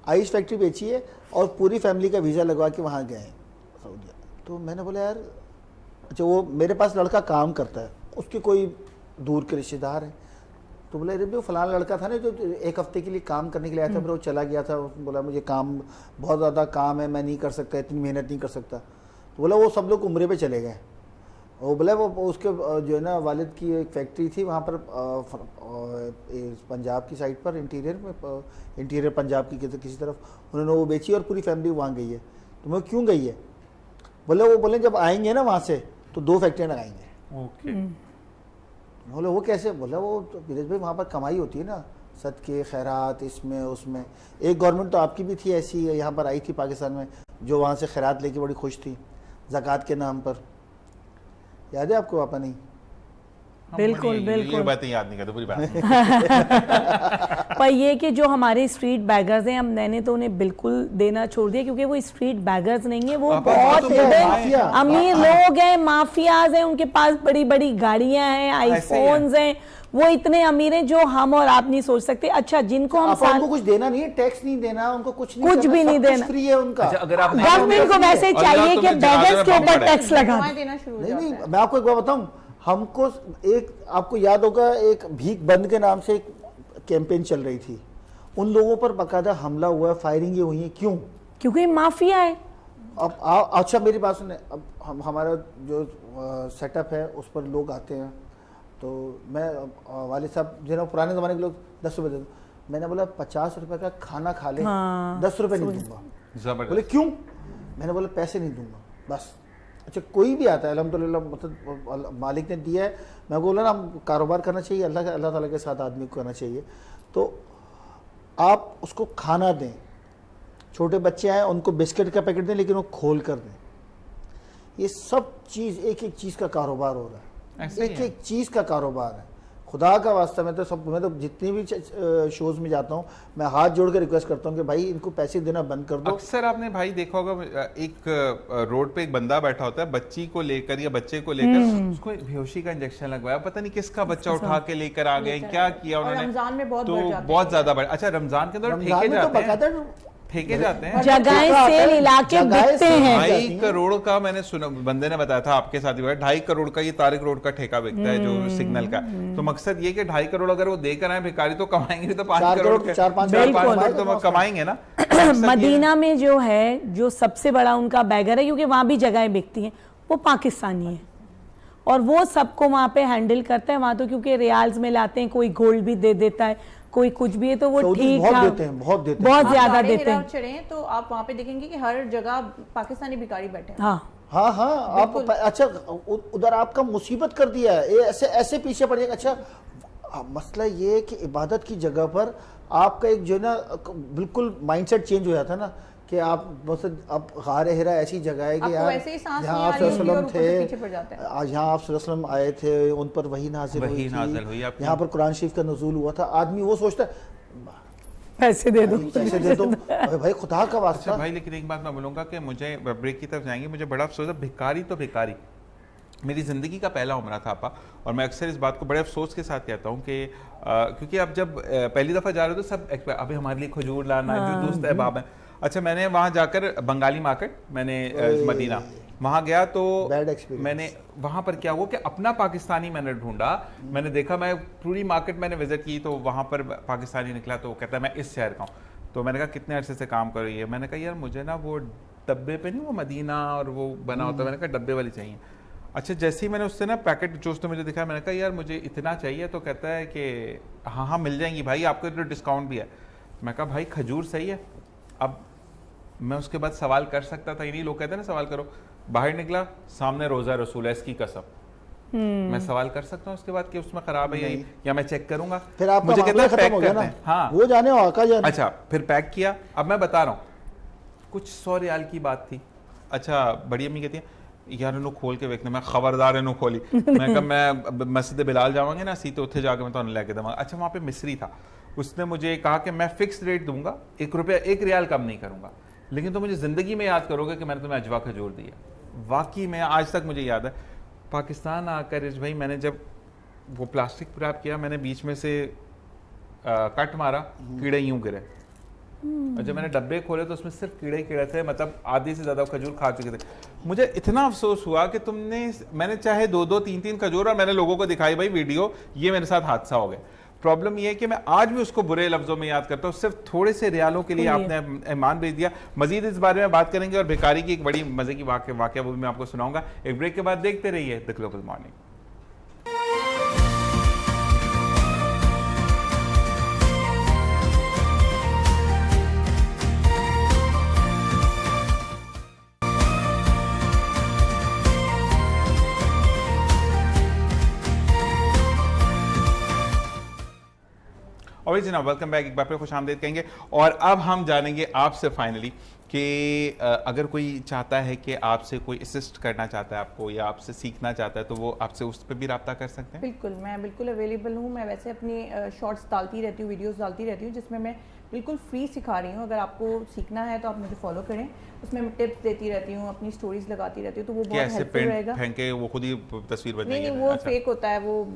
आइस फैक्ट्री बेची है और पूरी फैमिली का वीज़ा लगवा के वहाँ गए सऊदीया। तो मैंने बोला यार, अच्छा वो मेरे पास लड़का काम करता है, उसके कोई दूर के रिश्तेदार हैं, तो बोला अरे वो फलाना लड़का था ना जो 1 हफ्ते के लिए काम करने के लिए आया था, फिर वो चला गया था, बोला मुझे काम बहुत ज़्यादा काम है, मैं नहीं कर सकता, इतनी मेहनत नहीं कर सकता। तो बोला वो सब लोग उम्रे पे चले गए। वो बोला वो उसके जो है ना वालिद की एक फैक्ट्री थी वहाँ पर पंजाब की साइड पर, इंटीरियर पंजाब की किसी तरफ, उन्होंने वो बेची और पूरी फैमिली वहाँ गई है। तो मैं क्यों गई है? बोले जब आएंगे ना वहाँ से तो 2 फैक्ट्रियाँ लगाएंगे। ओके। बोले वो कैसे? बोला वो तो वीरेश भाई वहाँ पर कमाई होती है ना, सदके खैरात इसमें उसमें। एक गवर्नमेंट तो आपकी भी थी ऐसी, यहाँ पर आई थी पाकिस्तान में, जो वहाँ से खैरात लेके बड़ी खुश थी ज़कात के नाम पर। याद है आपको? पापा नहीं? बिल्कुल, ये बिल्कुल। बातें याद नहीं करते, पूरी बात नहीं। पर ये कि जो हमारे स्ट्रीट बैगर्स हैं, हम मैंने तो उन्हें बिल्कुल देना छोड़ दिया, क्योंकि वो स्ट्रीट बैगर्स नहीं है, वो पापा, बहुत तो hidden माफिया। अमीर लोग हैं, माफियाज हैं, उनके पास बड़ी बड़ी गाड़ियां हैं, ऐसे ही है। आईफोन्स हैं, वो इतने अमीर हैं जो हम और आप नहीं सोच सकते। अच्छा, जिनको हम आप उनको कुछ देना नहीं है, टैक्स नहीं देना, उनको कुछ नहीं कुछ करना, भी नहीं सब कुछ देना। फ्री है उनका। अच्छा, अगर आप गवर्नमेंट को वैसे और चाहिए अगर कि तुम्हें जनाजे बैगर्स में के बम ऊपर पड़े। टैक्स लगा दवाएं दे। देना शुरू हो नहीं जाता नहीं, है। मैं आपको एक बात बताऊं, हमको एक, आपको याद होगा एक भीख बंद के नाम से एक कैंपेन चल रही थी, उन लोगों पर बाकायदा हमला हुआ है, फायरिंगें हुई हैं। क्यों? क्योंकि माफिया है। अब अच्छा मेरी बात सुने, अब हमारा जो सेटअप है उस पर लोग आते हैं, तो मैं वाले साहब जो पुराने ज़माने के लोग 10 रुपये दे दो, मैंने बोला 50 रुपये का खाना खा ले, हाँ। 10 रुपये नहीं दूंगा। जबरदस्त। बोले क्यों? मैंने बोला पैसे नहीं दूंगा बस। अच्छा, कोई भी आता है अल्हम्दुलिल्लाह, मतलब मालिक ने दिया है, मैं बोला ना कारोबार करना चाहिए, अल्लाह ताला के साथ आदमी को करना चाहिए, तो आप उसको खाना दें। छोटे बच्चे आए उनको बिस्किट का पैकेट दें, लेकिन वो खोल कर दें। ये सब चीज़ एक एक चीज़ का कारोबार हो रहा है, ऐसे ही एक है। एक चीज़ का कारोबार है। खुदा का वास्ता, मैं तो जितनी भी शोज़ में जाता हूँ, मैं हाथ जोड़ के रिक्वेस्ट करता हूँ कि भाई इनको पैसे देना बंद कर दो। अक्सर आपने भाई देखा होगा, एक रोड पे एक बंदा बैठा होता है बच्ची को लेकर या बच्चे को लेकर, उसको बेहोशी का इंजेक्शन लगवाया, पता नहीं किसका बच्चा उठा के लेकर आ गए, क्या किया और उन्होंने। रमजान में बहुत तो बढ़ जाते हैं। बहुत ज्यादा बढ़। अच्छा, रमजान के अंदर रमजान ठेके में तो जाते हैं, बाकायदा ठेके जाते हैं। जगहें सेल इलाके जगहें बिकते सेल हैं। 2.5 करोड़ का, मैंने सुना, बंदे ने बताया था आपके साथ ही हुआ, 2.5 करोड़ का ये तारिक रोड का ठेका बिकता है जो सिग्नल का। तो मकसद ये कि 2.5 करोड़ अगर वो देकर आए भिखारी, तो कमाएंगे नहीं, तो 5 4 करोड़ करोड़, 4-5 करोड़ तो वो कमाएंगे ना। मदीना में जो है, जो सबसे बड़ा उनका बैगर है, क्योंकि वहां भी जगहें बिकती हैं, वो पाकिस्तानी है और वो सबको वहां पे हैंडल करता है। वहां तो क्योंकि रियाल्स में लाते हैं, कोई गोल्ड भी दे देता है, कोई कुछ भी है, तो वो सऊदी ठीक बहुत ठाक देते हैं, बहुत देते हैं। बहुत आप ज्यादा गाड़े देते हिरा हैं। चढ़ें तो आप वहाँ पे देखेंगे कि हर जगह पाकिस्तानी भिखारी बैठे हैं। हाँ, हाँ हाँ, आप अच्छा उधर आपका मुसीबत कर दिया है, ये ऐसे ऐसे पीछे पड़ जाएगा। अच्छा, मसला ये है कि इबादत की जगह पर आपका एक जो है ना बिल्कुल माइंडसेट चेंज हो जाता है ना, कि आप बस अब गारे हिरा ऐसी जगह है कि आपको यार वैसे ही सांस जहाँ नहीं आप आ रही होगी और सल्लल्लाहु ऊपर अलैहि से वसल्लम पीछे पड़ जाते हैं। थे, आज यहाँ आप सल्लल्लाहु अलैहि वसल्लम आए थे, उन पर वही नाजिल वही हुई नाजिल हुई, थी, आपकी- यहाँ पर कुरान शरीफ का नुज़ूल हुआ था। आदमी वो सोचता है पैसे दे दो। पैसे दे दो, अरे भाई खुदा का अच्छा वास्ता। भाई, लेकिन एक बात मैं बोलूंगा कि मुझे ब्रेक की तरफ जाएंगे, मुझे बड़ा अफसोस है, भिखारी तो भिखारी मेरी ज़िंदगी का पहला उम्र था आपा, और मैं अक्सर इस बात को बड़े अफसोस के साथ कहता हूँ कि क्योंकि आप जब पहली दफ़ा जा रहे हो तो सब अभी हमारे लिए खजूर लाना, जो दोस्त अहबाब हैं। अच्छा, मैंने वहाँ जाकर बंगाली मार्केट, मैंने मदीना वहाँ गया तो Bad experience. मैंने वहाँ पर क्या हुआ कि अपना पाकिस्तानी मैंने ढूंढा, मैंने देखा, मैं पूरी मार्केट मैंने विजिट की, तो वहाँ पर पाकिस्तानी निकला, तो वो कहता है मैं इस शहर का हूँ। तो मैंने कहा कितने अरसे से काम कर रही है? मैंने कहा यार मुझे ना वो डब्बे पे नहीं, वो मदीना और वो बना होता है, मैंने कहा डब्बे वाली चाहिए। अच्छा, जैसे ही मैंने उससे ना पैकेट जो उसने मुझे दिखाया, मैंने कहा यार मुझे इतना चाहिए, तो कहता है कि हाँ हाँ मिल जाएंगी भाई, आपके लिए डिस्काउंट भी है। मैं कहा भाई खजूर सही है। अब मैं उसके बाद सवाल कर सकता था, इन्हीं लोग कहते हैं ना सवाल करो, बाहर निकला, सामने रोज़ा रसूल है, इसकी कसम। मैं सवाल कर सकता हूँ उसके बाद कि उसमें खराब है या मैं चेक करूंगा? फिर आपका मुझे मामला कहता है खत्म पैक हो गया करते ना, हैं। हाँ, वो जाने और आका जाने। अच्छा, फिर पैक किया। अब मैं बता रहा हूँ, कुछ 100 रियाल की बात थी। अच्छा, बड़ी अम्मी कहती है यार इन्हों खोल के देखने, मैं खबरदार इन्हों खोली। मैं कहा मैं मस्जिद बिलाल जावांगे ना, सीधे उत्थे जाके मैं तो लेके दूंगा। अच्छा, वहाँ पे मिस्री था, उसने मुझे कहा कि मैं फिक्स रेट दूंगा, 1 रुपया 1 रियाल कम नहीं करूंगा, लेकिन तो मुझे ज़िंदगी में याद करोगे कि मैंने तुम्हें अजवा खजूर दी है। वाकई में आज तक मुझे याद है, पाकिस्तान आकर इस भाई मैंने जब वो प्लास्टिक रैप किया, मैंने बीच में से कट मारा, कीड़े यूं गिरे, और जब मैंने डब्बे खोले तो उसमें सिर्फ कीड़े ही कीड़े थे, मतलब आधी से ज़्यादा खजूर खा चुके थे। मुझे इतना अफसोस हुआ कि मैंने चाहे 2-2, 3-3 खजूर, और मैंने लोगों को दिखाई भाई वीडियो, ये मेरे साथ हादसा हो गया। प्रॉब्लम ये है कि मैं आज भी उसको बुरे लफ्जों में याद करता हूँ, सिर्फ थोड़े से रियालों के लिए आपने ईमान भेज दिया। मजीद इस बारे में बात करेंगे, और भिखारी की एक बड़ी मजे की वाकया वो भी मैं आपको सुनाऊंगा। एक ब्रेक के बाद देखते रहिए द ग्लोबल मॉर्निंग। और जनाब वेलकम बैक, एक बार फिर खुशामदीद कहेंगे। और अब हम जानेंगे आपसे फाइनली कि अगर कोई चाहता है कि आपसे कोई असिस्ट करना चाहता है आपको या आपसे सीखना चाहता है तो वो आपसे उस पर भी रब्ता कर सकते हैं? बिल्कुल, मैं बिल्कुल अवेलेबल हूँ। मैं वैसे अपनी शॉर्ट्स डालती रहती हूँ, वीडियोस डालती रहती हूँ जिसमें मैं बिल्कुल फ्री सिखा रही हूँ। अगर आपको सीखना है तो आप मुझे फॉलो करें, उसमें मैं टिप्स देती रहती हूँ, अपनी स्टोरीज लगाती रहती हूँ, तो वो बहुत हेल्पफुल रहेगा। फेंक के वो खुद ही तस्वीर बन नहीं, वो फेक होता है, वो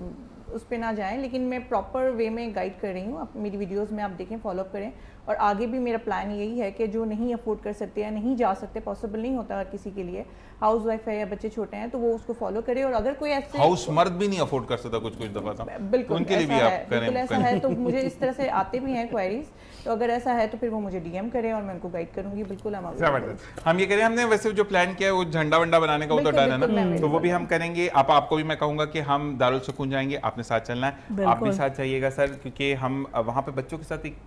उस पे ना जाएं, लेकिन मैं प्रॉपर वे में गाइड कर रही हूँ। आप मेरी वीडियोस में आप देखें, फॉलो करें। और आगे भी मेरा प्लान यही है कि जो नहीं अफोर्ड कर सकते या नहीं जा सकते, पॉसिबल नहीं होता हर किसी के लिए, हाउस वाइफ है या बच्चे छोटे हैं, तो वो उसको फॉलो करे। और अगर कोई ऐसे हाउस मर्द भी नहीं अफोर्ड कर सकता कुछ दफा था, बिल्कुल उनके लिए भी आप करें। बिल्कुल ऐसा है, तो मुझे इस तरह से आते भी हैं क्वेरीज, तो अगर ऐसा है तो फिर वो मुझे डीएम करें और मैं उनको गाइड करूंगी। बिल्कुल हम ये करें, हमने वैसे जो प्लान किया है वो झंडा वंडा बनाने का वो तो डन है ना, तो वो भी हम करेंगे। आपको भी मैं कहूंगा कि हम दारुल सुकून जाएंगे, आपने साथ चलना है, आप भी साथ चाहिएगा सर, क्योंकि हम वहाँ पे बच्चों के साथ एक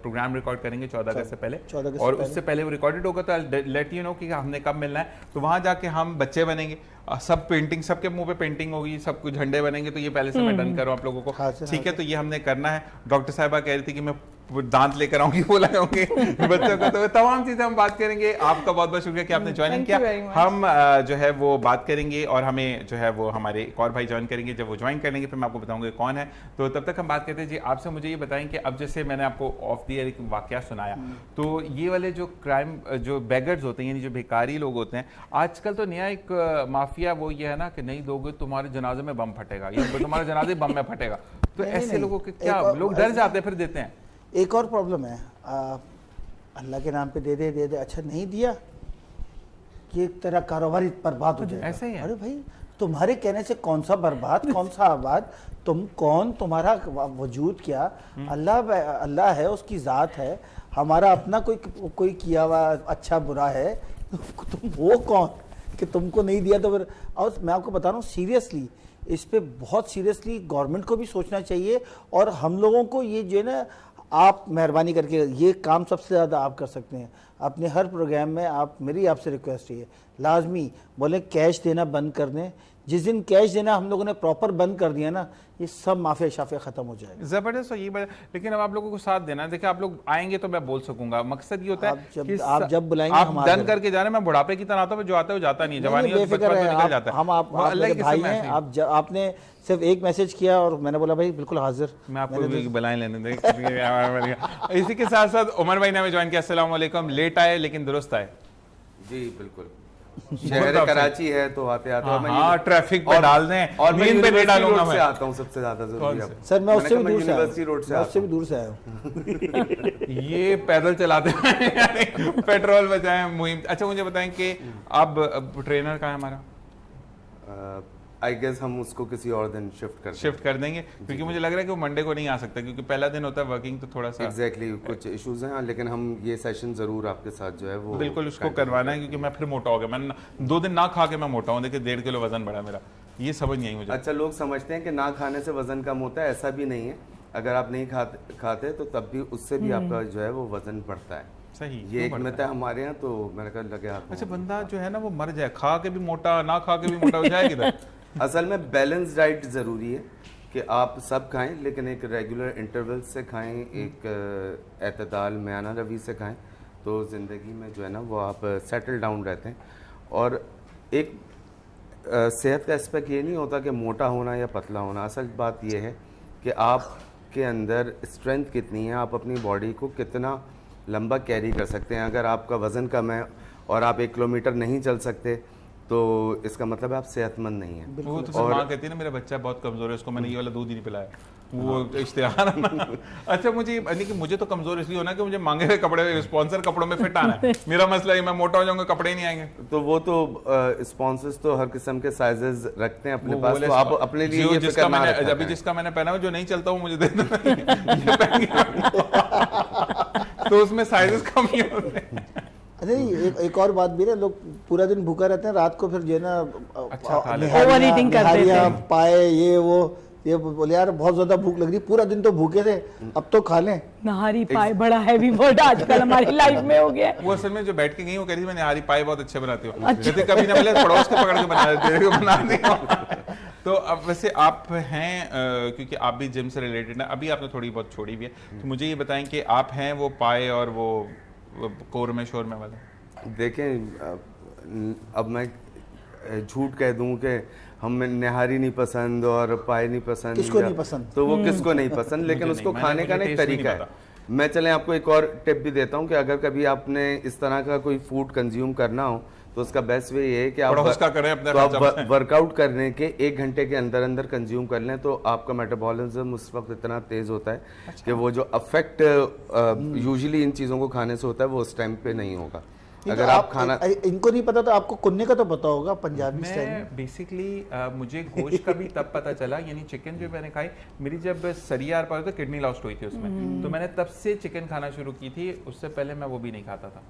प्रोग्राम रिकॉर्ड करेंगे 14 अगस्त से पहले, और उससे पहले वो रिकॉर्डेड होगा, तो लेट यू नो कि हमने कब मिलना है। तो वहाँ जाके हम बच्चे बनेंगे, सब पेंटिंग, सबके मुंह पे पेंटिंग होगी, सब कुछ झंडे बनेंगे, तो ये पहले से मैं डन करूँ आप लोगों को, ठीक है? तो ये हमने करना है। डॉक्टर साहिबा कह रही थी कि मैं दांत लेकर आऊंगी, वो लगाऊंगी बच्चों को, तो तमाम चीजें हम बात करेंगे। आपका बहुत बहुत शुक्रिया कि आपने ज्वाइनिंग किया। हम जो है वो बात करेंगे और हमें जो है वो हमारे एक और भाई ज्वाइन करेंगे। जब वो ज्वाइन कर लेंगे फिर मैं आपको बताऊंगा कौन है। तो तब तक हम बात करते हैं जी आपसे। मुझे ये बताएं कि अब जैसे मैंने आपको ऑफ द एयर एक वाकया सुनाया, तो ये वाले जो क्राइम, जो बेगर्स होते हैं, यानी जो भिखारी लोग होते हैं, आजकल तो नया एक माफिया वो ये है ना कि नहीं दोगे तुम्हारे जनाजे में बम फटेगा, या तुम्हारा जनाजे बम में फटेगा। तो ऐसे लोगों के क्या, लोग डर जाते हैं फिर देते हैं। एक और प्रॉब्लम है, अल्लाह के नाम पे दे दे, अच्छा नहीं दिया कि एक तरह कारोबार बर्बाद हो जाए। ऐसे ही है। अरे भाई, तुम्हारे कहने से कौन सा बर्बाद कौन सा आबाद, तुम कौन, तुम्हारा वजूद क्या? अल्लाह है, उसकी ज़ात है, हमारा अपना कोई किया हुआ अच्छा बुरा है, तुम वो कौन कि तुमको नहीं दिया? तो फिर, और मैं आपको बता रहा हूँ सीरियसली, इस पे बहुत सीरियसली गवर्नमेंट को भी सोचना चाहिए, और हम लोगों को ये जो है ना, आप मेहरबानी करके ये काम सबसे ज़्यादा आप कर सकते हैं अपने हर प्रोग्राम में। आप, मेरी आपसे रिक्वेस्ट है, लाजमी बोले कैश देना बंद कर दें। जिस दिन कैश देना हम लोगों ने प्रॉपर बंद कर दिया ना, ये सब माफिया शाफिया खत्म हो जाएगा। जबरदस्त हो ये बात, लेकिन अब आप लोगों को साथ देना है। देखिए आप लोग आएंगे तो मैं बोल सकूंगा, मकसद ये होता है कि आप जब बुलाएंगे आप डन करके जाना। मैं बुढ़ापे की तरह आता हूँ, जो आता है वो जाता नहीं है, जवानी निकल जाता है। हम आप भाई हैं, आपने सिर्फ एक मैसेज किया और मैंने बोला भाई बिल्कुल हाजिर, मैं आपको बुलाएं लेने दें। इसी के साथ साथ उमर भाई ने हमें ज्वाइन किया। अस्सलाम वालेकुम। लेट आए लेकिन दुरुस्त आए। जी बिल्कुल, शहर कराची है तो आते आते हाँ, ट्रैफिक पे डाल दें, और नींद पे नहीं डालूंगा मैं। आता हूँ सबसे ज्यादा जरूरी है सर, मैं उससे भी दूर से यूनिवर्सिटी रोड से, उससे भी दूर से आया हूँ। ये पैदल चलाते हैं पेट्रोल बचाएं मुहिम। अच्छा मुझे बताएं कि अब ट्रेनर कहाँ है हमारा? आई गेस हम उसको किसी और दिन शिफ्ट कर देंगे, क्योंकि मुझे लग रहा है कि वो मंडे को नहीं आ सकता, क्योंकि पहला दिन होता है वर्किंग, तो थोड़ा सा एग्जैक्टली कुछ इश्यूज हैं, लेकिन हम ये सेशन जरूर आपके साथ जो है वो बिल्कुल उसको करवाना है, क्योंकि मैं फिर मोटा हो गया। मैं 2 दिन ना खा के मैं मोटा हूँ। देखिए 1.5 किलो वजन बढ़ा मेरा, ये समझ नहीं आई मुझे। अच्छा, लोग समझते हैं कि ना खाने से वजन कम होता है, ऐसा भी नहीं है। अगर आप नहीं खाते तो तब भी उससे भी आपका जो है वो वजन बढ़ता है। सही, ये एक मिथ है हमारे यहाँ, तो मैंने कहा लगे आप। अच्छा, बंदा जो है ना वो मर जाए, खा के भी मोटा, ना खा के भी मोटा हो जाए किधर? असल में बैलेंस डाइट ज़रूरी है कि आप सब खाएं, लेकिन एक रेगुलर इंटरवल से खाएं, एक एतदाल म्याना रवि से खाएं, तो ज़िंदगी में जो है ना वो आप सेटल डाउन रहते हैं। और एक सेहत का एस्पेक्ट ये नहीं होता कि मोटा होना या पतला होना, असल बात ये है कि आपके अंदर स्ट्रेंथ कितनी है, आप अपनी बॉडी को कितना लंबा कैरी कर सकते हैं। अगर आपका वज़न कम है और आप 1 किलोमीटर नहीं चल सकते, तो इसका मतलब है आप सेहतमंद नहीं है। वो तो और माँ कहती है ना मेरा बच्चा बहुत कमजोर है, उसको मैंने ये वाला दूध ही नहीं पिलाया, वो इश्तिहार। अच्छा, मुझे तो कमजोर इसलिए होना कि मुझे मांगे हुए कपड़े, स्पॉन्सर कपड़ों में फिट आना है। मेरा मसला है, मैं मोटा हो जाऊंगा, कपड़े ही नहीं आएंगे। तो वो तो स्पॉन्सर्स तो हर किस्म के साइजेस रखते हैं अपने पास, तो आप अपने लिए ये जिसका मैंने पहना हुआ जो नहीं चलता वो मुझे दे दो। तो उसमें साइजेस कम ही होते हैं। नहीं, एक और बात भी है, लोग पूरा दिन भूखा रहते हैं, रात को फिर जो है ना ओवर ईटिंग करते हैं, पाए ये बोले यार बहुत ज्यादा भूख लग रही, पूरा दिन तो भूखे थे, अब तो खा लें। नहारी पाए बड़ा हैवी वर्ड आजकल हमारी लाइफ में हो गया है। वो असल में जो बैठ के गई वो कह रही थी मैं नहारी पाए बहुत अच्छे बनाती हूँ। कभी ना मिले पड़ोस के पकड़ के बना दी। तो अब वैसे आप हैं क्योंकि आप भी जिम से रिलेटेड हैं, अभी आपने थोड़ी बहुत छोड़ी भी है, तो मुझे ये बताएं कि आप हैं वो पाए और वो कोरमे शोरमे वाले? देखें, अब मैं झूठ कह दूं कि हमें निहारी नहीं पसंद और पाए नहीं पसंद, किसको नहीं पसंद? तो वो किसको नहीं पसंद, लेकिन मुझे उसको नहीं, खाने का मुझे ना एक taste भी तरीका नहीं है। मैं चलें आपको एक और टिप भी देता हूं कि अगर कभी आपने इस तरह का कोई फूड कंज्यूम करना हो तो उसका बेस्ट वे ये है कि आप पड़ोस का करें अपने तो खर्चा आप से। वर्कआउट करने के 1 घंटे के अंदर अंदर कंज्यूम कर लें तो आपका मेटाबॉलिज्म उस वक्त इतना तेज होता है कि वो जो अफेक्ट यूजुअली इन चीज़ों को खाने से होता है वो उस टाइम पे नहीं होगा। अगर आप खाना इनको नहीं पता तो आपको कुन्ने का तो पता होगा पंजाबी स्टाइल में। मैं बेसिकली मुझे गोश्त का भी तब पता चला, यानी चिकन जो मैंने खाई, मेरी जब सरियार पर तो किडनी लॉस्ट हुई थी उसमें, तो मैंने तब से चिकन खाना शुरू की थी, उससे पहले मैं वो भी नहीं खाता था।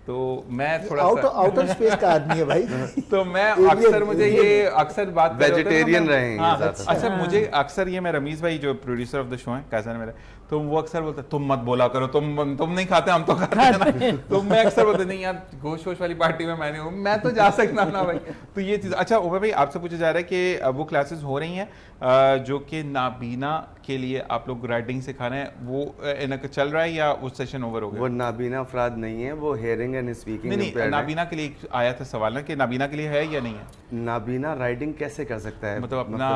तो मैं थोड़ा आउटर स्पेस का आदमी है भाई। तो मैं अक्सर मुझे ये अक्सर बात कर रहे होते हैं ना, वेजिटेरियन मैं- रहे हैं हाँ, ये ज़्यादा। अच्छा मुझे अक्सर ये मैं रमीज भाई जो प्रोड्यूसर ऑफ द शो हैं कैसा मेरा, तो वो अक्सर बोलते तुम मत बोला करो, तुम नहीं खाते, हम तो खाते हैं ना। तो मैं अक्सर बोलते नहीं यार गोश्त वोश वाली पार्टी में मैं नहीं हूँ, मैं तो जा सकता ना भाई। तो ये चीज़ अच्छा ओबे भाई आपसे पूछा जा रहा है कि वो क्लासेस हो रही हैं जो कि नाबीना के लिए आप लोग राइटिंग सिखा रहे हैं, वो इनका चल रहा है या वो सेशन ओवर हो गया? वो नाबीना अफराद नहीं है, वो हेयरिंग एंड स्पीकिंग नहीं इम्पेयर्ड है। नाबीना के लिए एक आया था सवाल ना कि नाबीना के लिए है या नहीं है, नाबीना राइडिंग कैसे कर सकता है? मतलब अपना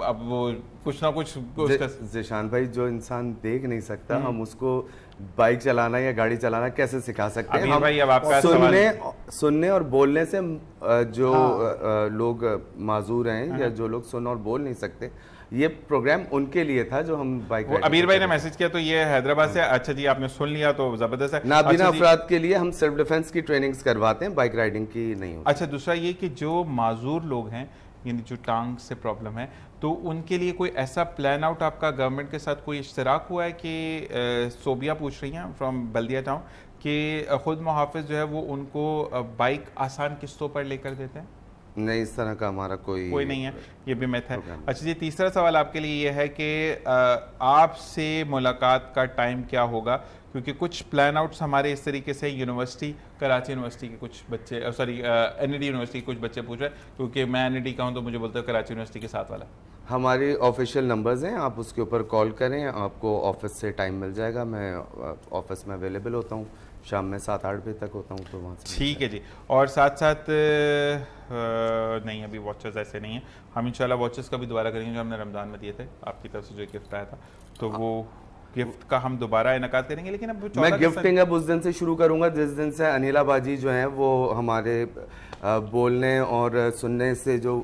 अब वो कुछ ना कुछ उसका जिशान भाई, जो इंसान देख नहीं सकता हम उसको बाइक चलाना या गाड़ी चलाना कैसे सिखा सकते हैं? अमीर हम भाई, अब आपका सुनने और बोलने से जो लोग माजूर हैं या जो लोग सुन और बोल नहीं सकते, ये प्रोग्राम उनके लिए था जो हम बाइक वो अमीर भाई ने मैसेज किया, तो ये हैदराबाद से। अच्छा जी आपने सुन लिया तो जबरदस्त है। नाबीना अच्छा जी, अफराद के लिए हम सेल्फ डिफेंस की ट्रेनिंग्स करवाते हैं, बाइक राइडिंग की नहीं होती। अच्छा दूसरा ये कि जो माजूर लोग हैं यानी जो टांग से प्रॉब्लम है, तो उनके लिए कोई ऐसा प्लान आउट आपका गवर्नमेंट के साथ कोई इश्तराक हुआ है कि सोबिया पूछ रही हैं फ्रॉम बल्दिया टाउन कि खुद मुहाफिज जो है वो उनको बाइक आसान किस्तों पर लेकर देते हैं? नहीं, इस तरह का हमारा कोई नहीं है, ये भी मैथ है। प्रोग्राम। अच्छा जी तीसरा सवाल आपके लिए ये है कि आपसे मुलाकात का टाइम क्या होगा, क्योंकि कुछ प्लान आउट्स हमारे इस तरीके से यूनिवर्सिटी कराची यूनिवर्सिटी के कुछ बच्चे सॉरी एनईडी यूनिवर्सिटी के कुछ बच्चे पूछ रहे हैं, क्योंकि मैं एनईडी का हूँ तो मुझे बोलते हैं कराची यूनिवर्सिटी के साथ वाला। हमारी ऑफिशियल नंबर्स हैं, आप उसके ऊपर कॉल करें, आपको ऑफिस से टाइम मिल जाएगा। मैं ऑफिस में अवेलेबल होता हूँ, शाम में 7-8 बजे तक होता हूँ, तो वहाँ से ठीक है जी। और साथ साथ नहीं अभी वॉचेस ऐसे नहीं है, हम इंशाल्लाह वॉचेस का भी दोबारा करेंगे जो हमने रमज़ान में दिए थे आपकी तरफ से, जो गिफ्ट आया था, तो वो गिफ्ट का हम दोबारा इनकाद करेंगे। लेकिन अब मैं गिफ्टिंग अब उस दिन से शुरू करूंगा जिस दिन से अनिला बाजी जो हैं वो हमारे बोलने और सुनने से जो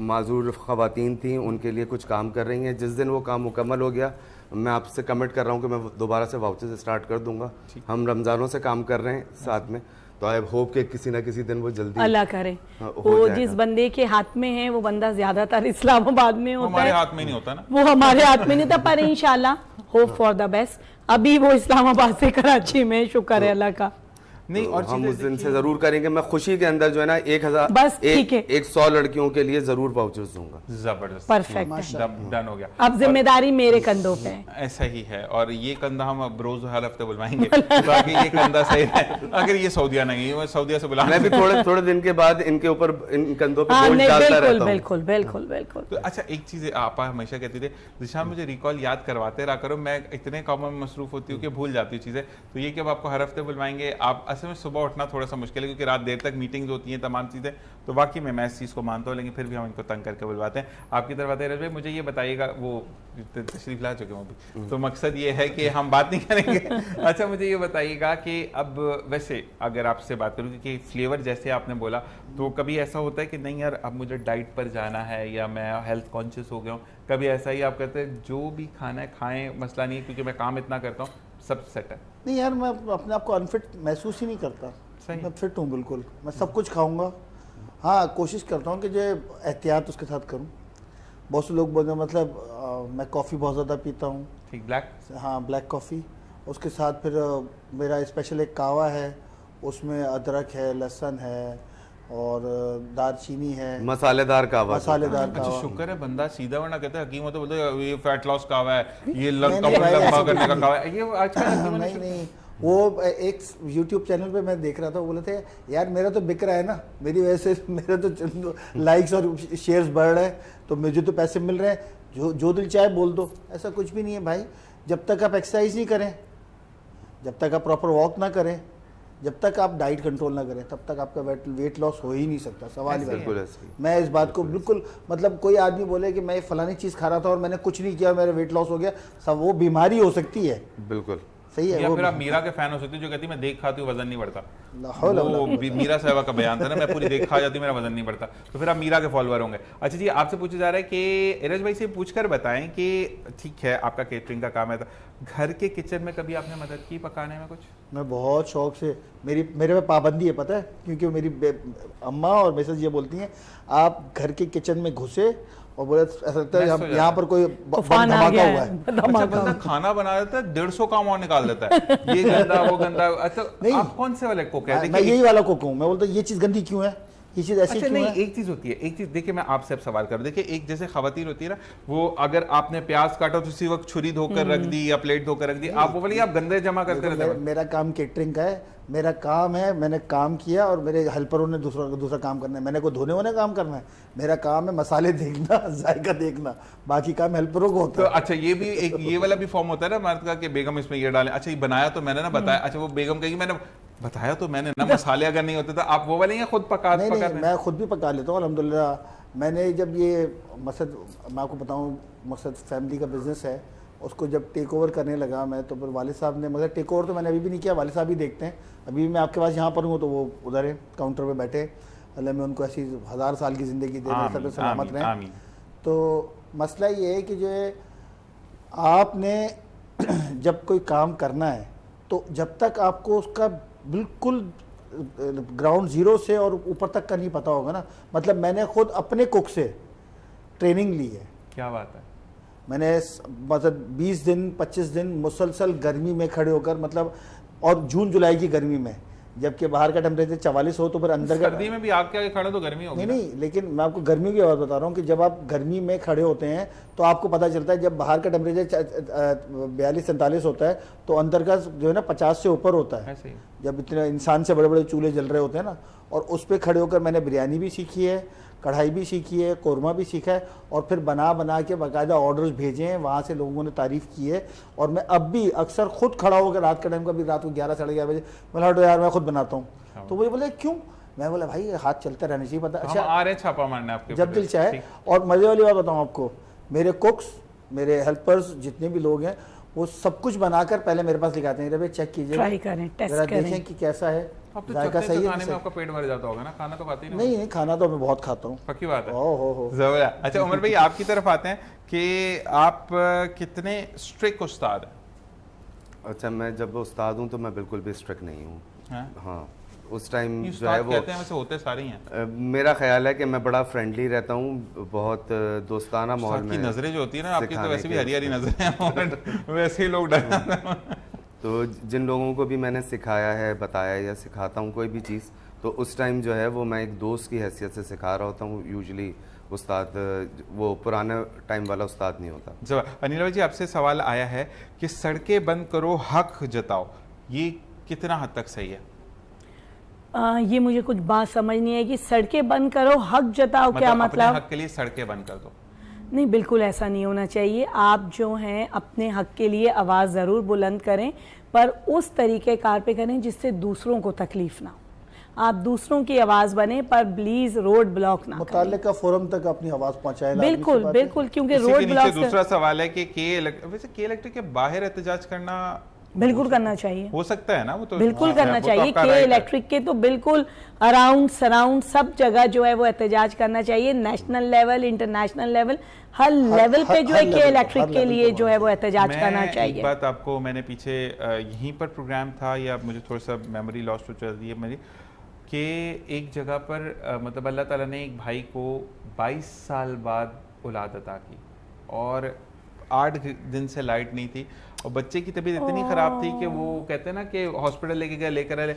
माजूर ख़वातीन थी उनके लिए कुछ काम कर रही हैं। जिस दिन वो काम मुकम्मल हो गया, मैं आपसे कमिट कर रहा हूँ कि मैं दोबारा से वाउचर्स स्टार्ट कर दूंगा। हम रमज़ानों से काम कर रहे हैं साथ में, तो आई होप कि किसी ना किसी दिन वो जल्दी अल्लाह करे। हो वो जाएगा। जिस बंदे के हाथ में है वो बंदा ज्यादातर इस्लामाबाद में होता हमारे है, हाथ में नहीं होता ना। वो हमारे हाथ में नहीं था, पर इंशाल्लाह होप फॉर द बेस्ट। अभी वो इस्लामाबाद से कराची में, शुक्र है अल्लाह का। नहीं और हम चीज़ें उस दिन से जरूर करेंगे। मैं खुशी के अंदर जो है ना 1000 बस ठीक है। 100 लड़कियों के लिए जरूर वाउचर्स दूंगा। जबरदस्त, परफेक्ट है। डन हो गया। अब जिम्मेदारी मेरे कंधों पे है। ऐसा ही है, और ये कंधा हम अब रोज हर हफ्ते बुलवाएंगे ताकि ये कंधा सही है। अगर ये सऊदिया नहीं है, मैं सऊदिया से बुला मैं भी थोड़े दिन के बाद इनके ऊपर इन कंधों पे हाँ बोझ नहीं, डालता बिल्कुल रहता हूँ। बिल्कुल बिल्कुल बिल्कुल। तो अच्छा एक चीज आप हमेशा कहते थे दिशा मुझे रिकॉल याद करवाते रहा करो, मैं इतने काम में मसरूफ होती हूँ कि भूल जाती हूँ चीजें। तो ये कि अब आपको हर हफ्ते बुलवाएंगे। आप असल में सुबह उठना थोड़ा सा मुश्किल है क्योंकि रात देर तक मीटिंग्स होती हैं, तमाम चीजें, तो वाकई में मैं इस चीज़ को मानता हूँ, लेकिन फिर भी हम इनको तंग करके बुलवाते हैं। आपकी तरफ आते हैं रजब भाई, मुझे ये बताइएगा, वो तशरीफ ला चुके हैं अभी, तो मकसद ये है कि हम बात नहीं करेंगे। अच्छा मुझे ये बताइएगा कि अब वैसे अगर आपसे बात करूँ कि फ्लेवर जैसे आपने बोला, तो कभी ऐसा होता है कि नहीं यार अब मुझे डाइट पर जाना है या मैं हेल्थ कॉन्शियस हो गया हूँ, कभी ऐसा ही आप कहते हैं जो भी खाना है खाएं, मसला नहीं है क्योंकि मैं काम इतना करता हूँ, सब सेट है? नहीं यार, मैं अपने आप को अनफिट महसूस ही नहीं करता। सही। मैं फिट हूँ बिल्कुल, मैं सब कुछ खाऊंगा। हाँ, कोशिश करता हूँ कि जो एहतियात उसके साथ करूँ। बहुत से लोग बोलते मतलब मैं कॉफ़ी बहुत ज़्यादा पीता हूँ। ठीक, ब्लैक? हाँ, ब्लैक कॉफ़ी। उसके साथ फिर मेरा स्पेशल एक कावा है, उसमें अदरक है, लहसुन है और दालचीनी है, मसालेदार कावा। मसालेदार अच्छा कावा। शुक्र है बंदा सीधा, वरना कहते हैं हकीम होते बोलते हैं ये फैट लॉस कावा है, ये नहीं भाई, लंबा ऐसी करने का नहीं। कावा है, ये आजकल हकीमों ने नहीं नहीं, वो एक YouTube चैनल पे मैं देख रहा था, वो बोले थे यार मेरा तो बिक रहा है ना, मेरी वजह से मेरे तो लाइक्स और शेयर्स बढ़ रहे हैं, तो मुझे तो पैसे मिल रहे हैं, जो दिल चाहे बोल दो। ऐसा कुछ भी नहीं है भाई। जब तक आप एक्सरसाइज नहीं करें, जब तक आप प्रॉपर वॉक ना करें, जब तक आप डाइट कंट्रोल ना करें, तब तक आपका वेट लॉस हो ही नहीं सकता। सवाल ही बिल्कुल नहीं। ऐसे ही। मैं इस बात को बिल्कुल, मतलब कोई आदमी बोले कि मैं फलानी चीज़ खा रहा था और मैंने कुछ नहीं किया, मेरा वेट लॉस हो गया, सब वो बीमारी हो सकती है। बिल्कुल सही है। या वो फिर आप मीरा के फैन हो सकते हो जो कहती है मैं देख खाती हूँ वजन नहीं बढ़ता। लाहौल वो मीरा साहबा का बयान था ना, मैं पूरी देख खा जाती हूँ मेरा वजन नहीं बढ़ता, तो फिर आप मीरा के फॉलोअर होंगे। अच्छा जी, आपसे पूछा जा रहा है कि इरज भाई से पूछकर बताएं कि ठीक है आपका केटरिंग का काम है, तो घर के किचन में कभी आपने मदद की पकाने में कुछ? मैं बहुत शौक से, मेरे में पाबंदी है पता है, क्योंकि मेरी अम्मा और मिसेज ये बोलती हैं आप घर के किचन में घुसे और बोले ऐसा लगता है यहाँ पर कोई तूफान आ धमाका गया हुआ है। है। अच्छा, बंदा खाना बना देता है 150 काम और निकाल देता है, ये गंदा वो गंदा। अच्छा नहीं। आप कौन से वाले कुक है? मैं यही वाला कुक हूँ। मैं बोलता हूँ ये चीज़ गंदी क्यों है, ये चीज़ ऐसी अच्छा क्यों नहीं, है। एक चीज होती है, एक चीज देखिए मैं आपसे अब सवाल कर, देखिए एक जैसे खवातीन होती है ना, वो अगर आपने प्याज काटा तो उसी वक्त छुरी धोकर रख दी या प्लेट धोकर रख दी, आप वो बोलिए आप गंदे जमा करते रहते हैं। मेरा काम केटरिंग का है, मेरा काम है, मैंने काम किया और मेरे हेल्परों ने दूसरा काम करना है। मैंने को धोने वोने काम करना है, मेरा काम है मसाले देखना, जायका देखना, बाकी काम हेल्परों को होता तो है। अच्छा ये भी एक ये वाला भी फॉर्म होता है ना मर्द का कि बेगम इसमें ये डालें, अच्छा ये बनाया तो मैंने ना बताया, अच्छा वो बेगम कहेगी मैंने बताया तो मैंने ना, मसाले अगर नहीं होते तो आप वो वाले या खुद पका नहीं पका नहीं, मैं खुद भी पका लेता हूँ अल्हम्दुलिल्लाह। मैंने जब ये मकसद, मैं आपको बताऊँ, मकसद फैमिली का बिजनेस है, उसको जब टेक ओवर करने लगा मैं, तो फिर वालिद साहब ने, मगर टेक ओवर तो मैंने अभी भी नहीं किया, वालिद साहब ही देखते हैं। अभी मैं आपके पास यहाँ पर हूँ तो वो उधर है काउंटर पे बैठे, अल्लाह में उनको ऐसी 1000 साल की ज़िंदगी दे, आमीन, सब सलामत आमीन, रहें। आमीन। तो मसला ये है कि जो है आपने जब कोई काम करना है तो जब तक आपको उसका बिल्कुल ग्राउंड जीरो से और ऊपर तक का नहीं पता होगा ना, मतलब मैंने खुद अपने कुक से ट्रेनिंग ली है। क्या बात है। मैंने मतलब 20 दिन 25 दिन मुसलसल गर्मी में खड़े होकर, मतलब और जून जुलाई की गर्मी में, जबकि बाहर का टेम्परेचर 44 हो तो फिर अंदर का, सर्दी में भी आग के आगे खड़े तो गर्मी होगी नहीं ना? नहीं, लेकिन मैं आपको गर्मी की बात बता रहा हूँ कि जब आप गर्मी में खड़े होते हैं तो आपको पता चलता है, जब बाहर का टेम्परेचर 42-43 होता है तो अंदर का जो है ना 50 से ऊपर होता है। ऐसे ही। जब इतने इंसान से बड़े बड़े चूल्हे जल रहे होते हैं ना, और उस पर खड़े होकर मैंने बिरयानी भी सीखी है, कढ़ाई भी सीखी है, कौरमा भी सीखा है, और फिर बना के बाकायदा ऑर्डर्स भेजे हैं, वहाँ से लोगों ने तारीफ़ की है। और मैं अब भी अक्सर खुद खड़ा होकर रात के टाइम, कभी रात को 11-11:30 बजे, बोला हटो यार मैं खुद बनाता हूँ, तो वो बोले क्यों, मैं बोला भाई हाथ चलते रहने चाहिए, पता। हम अच्छा आ रहे हैं छापा मारने आपके जब ऊपर। दिल चाहे। ठीक। और मजे वाली बात बताऊं आपको, मेरे कुक्स, मेरे हेल्पर्स जितने भी लोग हैं, वो सब कुछ बनाकर पहले मेरे पास लिखाते हैं, भाई चेक कीजिए, ट्राई करें, टेस्ट जरा करें। देखें कि कैसा है, अब तो जायका चटनी सही से है खाने कि में नहीं। आपका पेट भर जाता होगा ना, खाना तो खाते ही नहीं नहीं, खाना तो मैं बहुत खाता हूँ। पक्की बात है। हो जरूर है। अच्छा उमर भाई आपकी तरफ आते हैं कि आप कितने स्ट्रिक्ट उस्ताद हैं? अच्छा, मैं जब उस्ताद हूँ तो मैं बिल्कुल भी स्ट्रिक्ट नहीं हूँ। हैं? हाँ, उस टाइम ये जो है उस्ताद वो कहते हैं वैसे होते सारे ही हैं। मेरा ख्याल है कि मैं बड़ा फ्रेंडली रहता हूँ, बहुत दोस्ताना माहौल उस्ताद की में। नजरें जो होती है ना आपकी, तो सिखाने वैसे भी के हरी हरी नजरें हैं, वैसे ही लोग डर जाते हैं। तो जिन लोगों को भी मैंने सिखाया है, बताया या सिखाता हूँ कोई भी चीज़, तो उस टाइम जो है वो मैं एक दोस्त की हैसियत से सिखा रहा होता हूँ। यूजुअली उस्ताद वो पुराना टाइम वाला उस्ताद नहीं होता। जब अनिल भाई जी आपसे सवाल आया है कि सड़कें बंद करो हक जताओ, ये कितना हद तक सही है? ये मुझे कुछ बात समझ नहीं है कि सड़कें बंद करो हक जताओ, क्या अपने मतलब? हक के लिए सड़कें बंद कर दो। नहीं, बिल्कुल ऐसा नहीं होना चाहिए। आप जो हैं अपने हक के लिए आवाज़ ज़रूर बुलंद करें, पर उस तरीके कार पे करें जिससे दूसरों को तकलीफ ना हो। आप दूसरों की आवाज़ बने, पर प्लीज़ रोड ब्लॉक ना करें। मुताल्लिका फोरम तक अपनी आवाज़ पहुँचाए। बिल्कुल बिल्कुल, क्योंकि इसी के रोड नीचे ब्लॉक दूसरा सवाल है कि वैसे के इलेक्ट्रिक के बाहर एहतजाज करना बिल्कुल करना चाहिए, हो सकता है ना? वो तो बिल्कुल हाँ, करना वो तो चाहिए। आपका के right है। इलेक्ट्रिक के तो बिल्कुल अराउंड सराउंड सब जगह जो है वो एहतजाज करना चाहिए। नेशनल लेवल, इंटरनेशनल लेवल, हर लेवल पे जो है के इलेक्ट्रिक के लिए जो है वो एहतजाज करना मैं एक चाहिए। बात आपको, मैंने पीछे यहीं पर प्रोग्राम था, या मुझे थोड़ा सा मेमोरी लॉस हो चल रही है मेरी, कि एक जगह पर मतलब अल्लाह ताला ने एक भाई को 22 साल बाद औलाद अता की, और 8 दिन से लाइट नहीं थी, और बच्चे की तबीयत इतनी ख़राब थी कि वो कहते हैं ना कि हॉस्पिटल लेके गए, लेकर आए,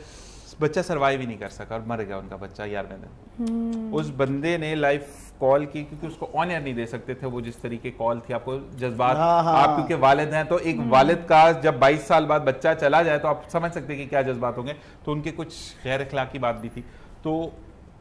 बच्चा सर्वाइव ही नहीं कर सका और मर गया उनका बच्चा 11वें दिन। उस बंदे ने लाइव कॉल की, क्योंकि उसको ऑन एयर नहीं दे सकते थे, वो जिस तरीके कॉल थी, आपको जज्बात, आप क्योंकि वालिद हैं, तो एक वालिद का जब 22 साल बाद बच्चा चला जाए तो आप समझ सकते हैं कि क्या जज्बात होंगे। तो उनके कुछ गैर अखलाकी बात भी थी, तो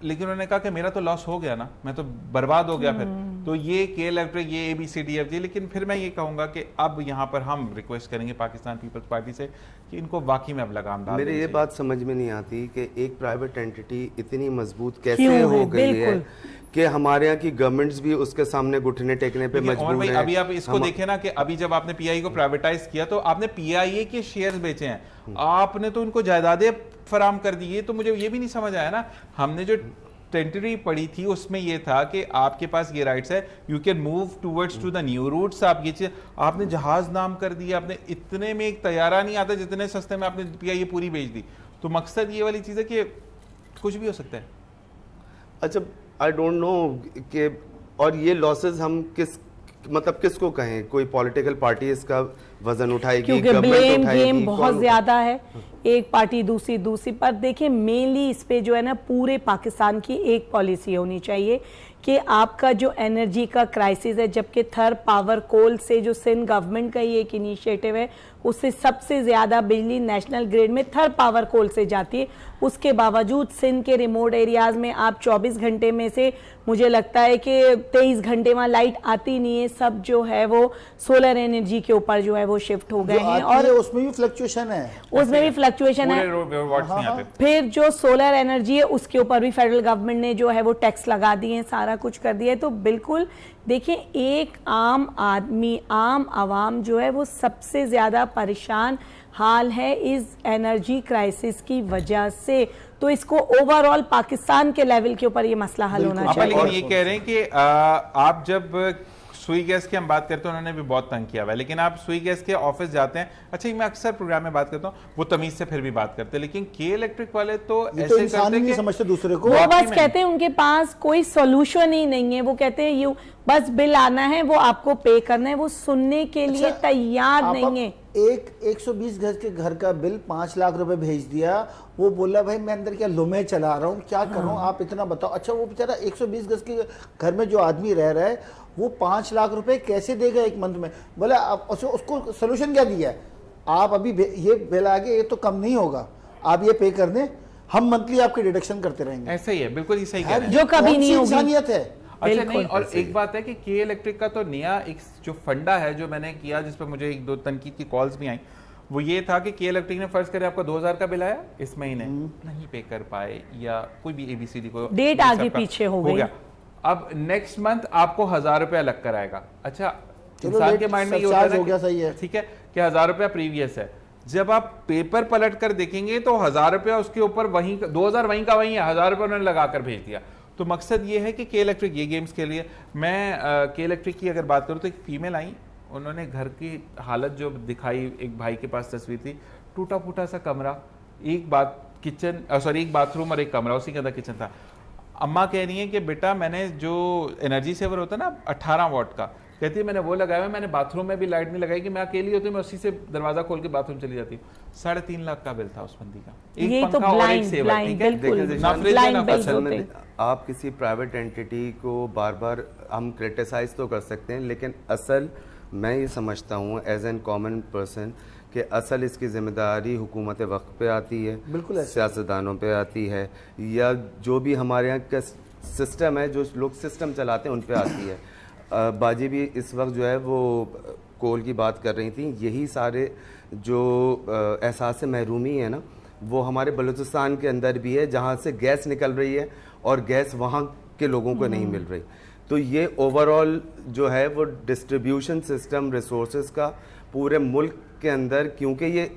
लेकिन उन्होंने कहा कि मेरा तो लॉस हो गया ना, मैं तो बर्बाद हो गया फिर। तो ये के इलेक्ट्रिक, ये ABCDFG, लेकिन फिर मैं ये कहूंगा कि अब यहाँ पर हम रिक्वेस्ट करेंगे पाकिस्तान पीपल्स पार्टी से कि इनको वाकई में अब लगाम डाल मेरे देनी ये चाहिए। बात समझ में नहीं आती कि एक प्राइवेट एंटिटी इतनी मजबूत कैसे क्यों है? हो गई है बिल्कुल। कि हमारे यहाँ की गवर्नमेंट्स भी उसके सामने घुटने टेकने पे देखिए, और मजबूर भाई हैं। अभी आप इसको देखें ना कि अभी जब आपने PIA को प्राइवेटाइज किया तो आपने PIA के शेयर्स बेचे हैं, आपने तो उनको जायदादें फराम कर दी। तो मुझे ये भी नहीं समझ आया ना, हमने जो टेंटरी पड़ी थी उसमें ये था कि आपके पास ये राइट्स है, you can move towards to the new routes. आप ये चीज, आपने जहाज नाम कर दिया, आपने इतने में एक तैयारा नहीं आता जितने सस्ते में आपने PIA पूरी बेच दी। तो मकसद ये वाली चीज है कि कुछ भी हो सकता है। अच्छा, आई डोंट नो कि और ये लॉसेस हम किसको कहें? कोई पॉलिटिकल पार्टी इसका वजन उठाएगी, क्योंकि गवर्नमेंट ब्लेम उठाएगी, गेम कौन बहुत उठाएगा? ज्यादा है, एक पार्टी दूसरी पर देखिए मेनली इस पे जो है ना पूरे पाकिस्तान की एक पॉलिसी होनी चाहिए कि आपका जो एनर्जी का क्राइसिस है, जबकि थर्ड पावर कोल से जो सिंध गवर्नमेंट का ये एक इनिशिएटिव है, उससे सबसे ज़्यादा बिजली नेशनल ग्रिड में थर्ड पावर कोल से जाती है। उसके बावजूद सिंध के रिमोट एरियाज़ में आप 24 घंटे में से मुझे लगता है कि 23 घंटे वहाँ लाइट आती नहीं है, सब जो है वो सोलर एनर्जी के ऊपर जो है वो शिफ्ट हो गए हैं, और उसमें भी फ्लक्चुएशन है, उसमें भी फ्लक्चुएशन है। पूरे watts नहीं आते। फिर जो सोलर एनर्जी है उसके ऊपर भी फेडरल गवर्नमेंट ने जो है वो टैक्स लगा दिए हैं, सारा कुछ कर दिया है। तो बिल्कुल देखिए, एक आम आदमी, आम आवाम जो है वो सबसे ज़्यादा परेशान हाल है इस एनर्जी क्राइसिस की वजह से। तो इसको ओवरऑल पाकिस्तान के लेवल के ऊपर ये मसला हल होना आप चाहिए। लेकिन ये कह रहे हैं कि आप जब सुई गैस की हम बात करते हैं, उन्होंने भी बहुत तंग किया हुआ है, लेकिन आप सुई गैस के ऑफिस जाते हैं, अच्छा मैं अक्सर प्रोग्राम में बात करता हूँ, वो तमीज से फिर भी बात करते हैं, लेकिन के इलेक्ट्रिक वाले तो ऐसे इंसान करते ही नहीं हैं समझते दूसरे को। वो वाकई बस में। कहते हैं उनके पास कोई सॉल्यूशन ही नहीं है, वो कहते हैं यू बस बिल आना है, वो आपको पे करना है, वो सुनने के लिए तैयार आप नहीं है। एक 120 गज के घर का बिल 5 लाख रुपए भेज दिया, वो बोला भाई मैं अंदर क्या लुमे चला रहा हूँ, क्या कर रहा हूँ, आप इतना बताओ। अच्छा, वो बेचारा 120 गज के घर में जो आदमी रह रहा है वो 5 लाख रुपए कैसे देगा एक मंथ में? बोला आप उसको सोल्यूशन क्या दिया है? आप अभी ये बिल आगे, ये तो कम नहीं होगा, आप ये पे कर दें, हम मंथली आपके डिडक्शन करते रहेंगे। ऐसा ही है, बिल्कुल ही सही कह रहे हैं। जो कभी कौन नहीं सी होगी। इंसानियत है? अच्छा नहीं, और एक बात है कि के इलेक्ट्रिक का तो नया एक जो फंडा है जो मैंने किया, जिस पर मुझे 1-2 तनकीद की कॉल्स भी आई, वो ये था कि के इलेक्ट्रिक ने फर्ज करे आपका 2000 का बिल आया इस महीने, नहीं पे कर पाए या कोई भी ABCD को डेट आगे पीछे हो गई, गया, अब नेक्स्ट मंथ आपको 1000 रुपया लग कर आएगा। अच्छा, चलो इंसान के माइंड में ये होता है हो गया, सही है, ठीक है कि 1000 रुपया प्रीवियस है, जब आप पेपर पलट कर देखेंगे तो 1000 रुपया उसके ऊपर वहीं 2000 वहीं का वहीं है, 1000 रुपया उन्होंने लगा कर भेज दिया। तो मकसद ये है कि के इलेक्ट्रिक ये गेम्स के लिए, मैं के इलेक्ट्रिक की अगर बात करूँ तो एक फीमेल आई, उन्होंने घर की हालत जो दिखाई, एक भाई के पास तस्वीर थी, टूटा फूटा सा कमरा, एक बाथरूम और एक कमरा, उसी के अंदर किचन था। अम्मा कह रही है कि बेटा मैंने जो एनर्जी सेवर होता है ना 18 वाट का, कहती है मैंने वो लगाया हुआ, मैंने बाथरूम में भी लाइट नहीं लगाई कि मैं अकेली होती हूँ, मैं उसी से दरवाजा खोल के बाथरूम चली जाती हूँ। 3.5 लाख का बिल था उस बंदी का, ये एक तो पंखा और एक ब्लाइंड सेवर, ठीक है? बिल्कुल ना फ्रिज है, ना ब्लाइंड फसल बिल में। होते हैं। आप किसी प्राइवेट एंटिटी को बार बार हम क्रिटिसाइज तो कर सकते हैं, लेकिन असल मैं ये समझता हूँ एज एन कॉमन पर्सन कि असल इसकी जिम्मेदारी हुकूमत वक्त पे आती है, बिल्कुल सियासतदानों पे आती है, या जो भी हमारे यहाँ का सिस्टम है, जो लोग सिस्टम चलाते हैं उन पे आती है। बाजी भी इस वक्त जो है वो कोल की बात कर रही थी, यही सारे जो एहसास महरूमी है ना, वो हमारे बलूचिस्तान के अंदर भी है, जहाँ से गैस निकल रही है और गैस वहाँ के लोगों को नहीं मिल रही। तो ये ओवरऑल जो है वो डिस्ट्रीब्यूशन सिस्टम रिसोर्सेज का पूरे मुल्क के अंदर, क्योंकि ये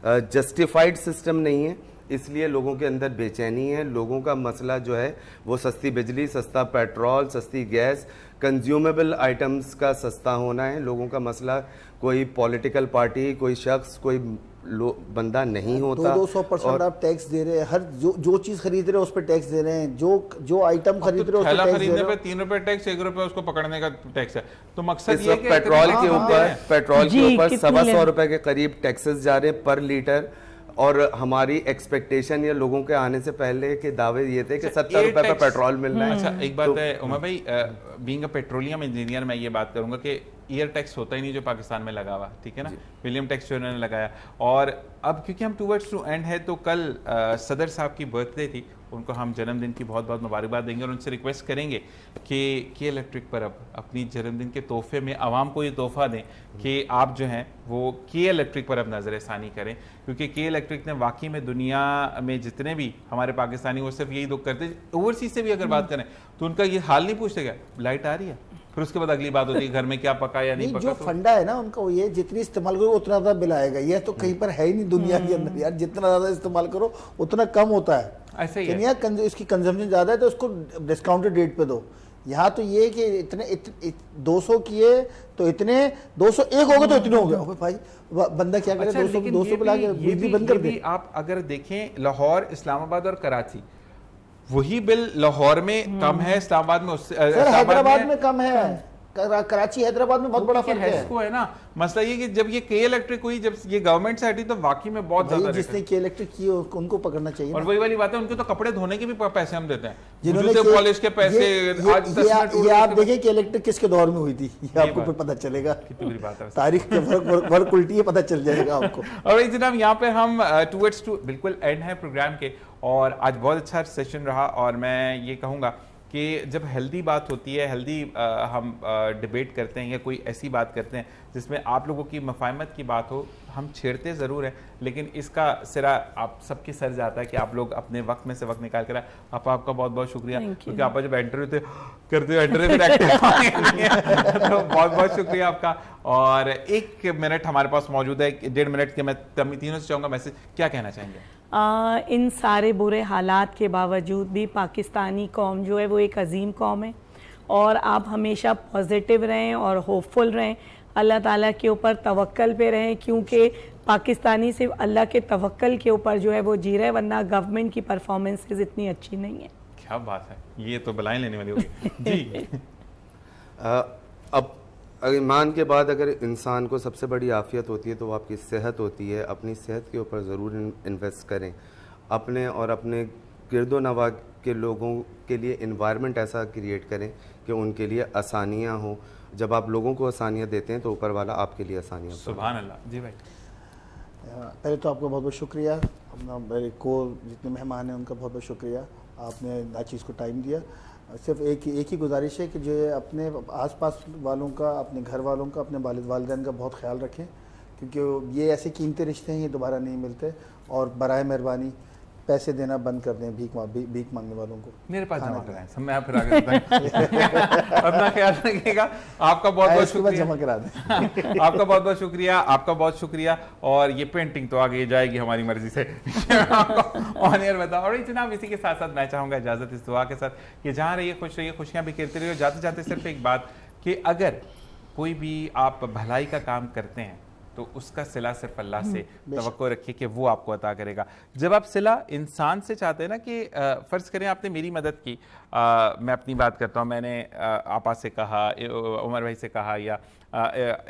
जस्टिफाइड सिस्टम नहीं है, इसलिए लोगों के अंदर बेचैनी है। लोगों का मसला जो है वो सस्ती बिजली, सस्ता पेट्रोल, सस्ती गैस, कंज्यूमेबल आइटम्स का सस्ता होना है। लोगों का मसला कोई पॉलिटिकल पार्टी, कोई शख्स, कोई बंदा नहीं होता। 200% आप टैक्स दे रहे हैं, हर जो चीज खरीद रहे हैं उस पर टैक्स दे रहे हैं, जो आइटम खरीद रहे हैं उस पर टैक्स दे खरीदने रहे पे हैं। 3 रुपए टैक्स, 1 रुपए उसको पकड़ने का टैक्स है। तो मकसद इस ये है वक्त कि पेट्रोल के हाँ, ऊपर जी, 100 कितनी रुपए के करीब टैक्सेस जा रहे हैं पर लीटर, और हमारी एक्सपेक्टेशन या लोगों के आने से पहले के दावे ये थे कि 70 रुपए पे पेट्रोल मिल रहा है। अच्छा एक बात है उमर भाई, बीइंग अ पेट्रोलियम इंजीनियर मैं ये बात करूंगा कि ईयर टैक्स होता ही नहीं जो पाकिस्तान में लगा हुआ, ठीक है ना, विलियम टैक्स जो उन्होंने लगाया। और अब क्योंकि हम टूवर्ड्स टू एंड है तो कल सदर साहब की बर्थडे थी, उनको हम जन्मदिन की बहुत बहुत मुबारकबाद देंगे और उनसे रिक्वेस्ट करेंगे कि के इलेक्ट्रिक पर अब अपनी जन्मदिन के तोहफे में आवाम को ये तोहफा दें कि आप जो हैं वो के इलेक्ट्रिक पर अब नज़र षानी करें, क्योंकि के इलेक्ट्रिक ने वाकई में दुनिया में जितने भी हमारे पाकिस्तानी वो सिर्फ यही दुख करते, ओवरसीज से भी अगर बात करें तो उनका ये हाल नहीं पूछते क्या लाइट आ रही है, फिर उसके बाद अगली बात होती है घर में क्या पका या नहीं पका। जो फंडा है ना उनका वो ये जितनी इस्तेमाल करो उतना ज्यादा बिल आएगा, ये तो कहीं पर है ही नहीं दुनिया के अंदर यार, जितना ज्यादा इस्तेमाल करो उतना कम होता है। ऐसे ही है। इसकी कंजम्पशन ज्यादा है तो उसको डिस्काउंटेड रेट पे दो। यहाँ तो ये कि इतने 200 किए तो इतने 201 हो गए तो इतने हो गए। अबे भाई बंदा क्या करे, अच्छा, 200 पे लाके बिजली बंद कर दे। आप अगर देखें लाहौर, इस्लामाबाद और कराची, वही बिल लाहौर में कम है, इस्लामाबाद में उससे हैदराबाद में कम है, कराची हैदराबाद में बहुत बड़ा फर्क है ना। मसला ये कि जब ये के इलेक्ट्रिक हुई, जब ये गवर्नमेंट से हटी तो वाकई में बहुत ज्यादा जिसने के इलेक्ट्रिक की उनको पकड़ना चाहिए। और वही वाली बात है, उनको तो कपड़े धोने के भी पैसे हम देते हैं, जिन्होंने पॉलिश के पैसे। ये आप देखें कि इलेक्ट्रिक किसके दौर में हुई थी, ये आपको फिर पता चलेगा। कितनी बुरी बात है, तारीख के वर्क उल्टी है, पता चल जाएगा आपको। और भाई जनाब यहाँ पे हम टूवर्ड्स टू बिल्कुल एंड है प्रोग्राम के, और आज बहुत अच्छा सेशन रहा। और मैं ये कहूँगा कि जब हेल्दी बात होती है, हेल्दी हम डिबेट करते हैं या कोई ऐसी बात करते हैं जिसमें आप लोगों की मफाहमत की बात हो, हम छेड़ते ज़रूर हैं, लेकिन इसका सिरा आप सबके सर जाता है कि आप लोग अपने वक्त में से वक्त निकाल कर। आपका बहुत बहुत शुक्रिया, क्योंकि आप जब इंटरव्यू करते हो इंटरव्यू फिर एक्टिव तो बहुत बहुत शुक्रिया आपका। और 1 मिनट हमारे पास मौजूद है, 1.5 मिनट के मैं तीनों से चाहूँगा मैसेज क्या कहना चाहेंगे? इन सारे बुरे हालात के बावजूद भी पाकिस्तानी कौम जो है वो एक अजीम कौम है, और आप हमेशा पॉजिटिव रहें और होपफुल रहें, अल्लाह ताला के ऊपर तवक्कल पे रहें, क्योंकि पाकिस्तानी सिर्फ अल्लाह के तवक्कल के ऊपर जो है वो जी रहे, वरना गवर्नमेंट की परफॉर्मेंसेस इतनी अच्छी नहीं है। क्या बात है, ये तो बलाएं लेने वाली होगी जी। अब ईमान के बाद अगर इंसान को सबसे बड़ी आफियत होती है तो वो आपकी सेहत होती है। अपनी सेहत के ऊपर ज़रूर इन्वेस्ट करें, अपने और अपने गिरदो नवा के लोगों के लिए इन्वायरमेंट ऐसा क्रिएट करें कि उनके लिए आसानियाँ हो। जब आप लोगों को आसानियाँ देते हैं तो ऊपर वाला आपके लिए आसानियाँ। सुभान अल्लाह। जी भाई, पहले तो आपका बहुत बहुत शुक्रिया, अपना मेरे को जितने मेहमान हैं उनका बहुत बहुत शुक्रिया, आपने हर चीज़ को टाइम दिया। सिर्फ एक ही गुजारिश है कि जो अपने आसपास वालों का, अपने घर वालों का, अपने वालिदैन का बहुत ख्याल रखें, क्योंकि ये ऐसे कीमती रिश्ते हैं, ये दोबारा नहीं मिलते। और बराए मेहरबानी पैसे देना बंद कर दें भीख मांगने वालों को। मेरे पास जमा कराएं सब, मैं फिर आगे अपना ख्याल रखिएगा। आपका बहुत बहुत शुक्रिया, जमा करा दें। आपका बहुत बहुत शुक्रिया, आपका बहुत शुक्रिया। और ये पेंटिंग तो आगे जाएगी हमारी मर्जी से ऑन एयर बताओ। और जनाब इसी के साथ साथ मैं चाहूँगा इजाज़त इस दुआ के साथ कि जहाँ रहिए खुश रहिए, खुशियाँ बिखेरते रहिए। जाते जाते सिर्फ एक बात कि अगर कोई भी आप भलाई का काम करते हैं तो उसका सिला सिर्फ अल्लाह से तवक्को रखिए कि वो आपको अता करेगा। जब आप सिला इंसान से चाहते हैं ना कि फ़र्ज़ करें आपने मेरी मदद की, मैं अपनी बात करता हूँ, मैंने आपा से कहा, उमर भाई से कहा या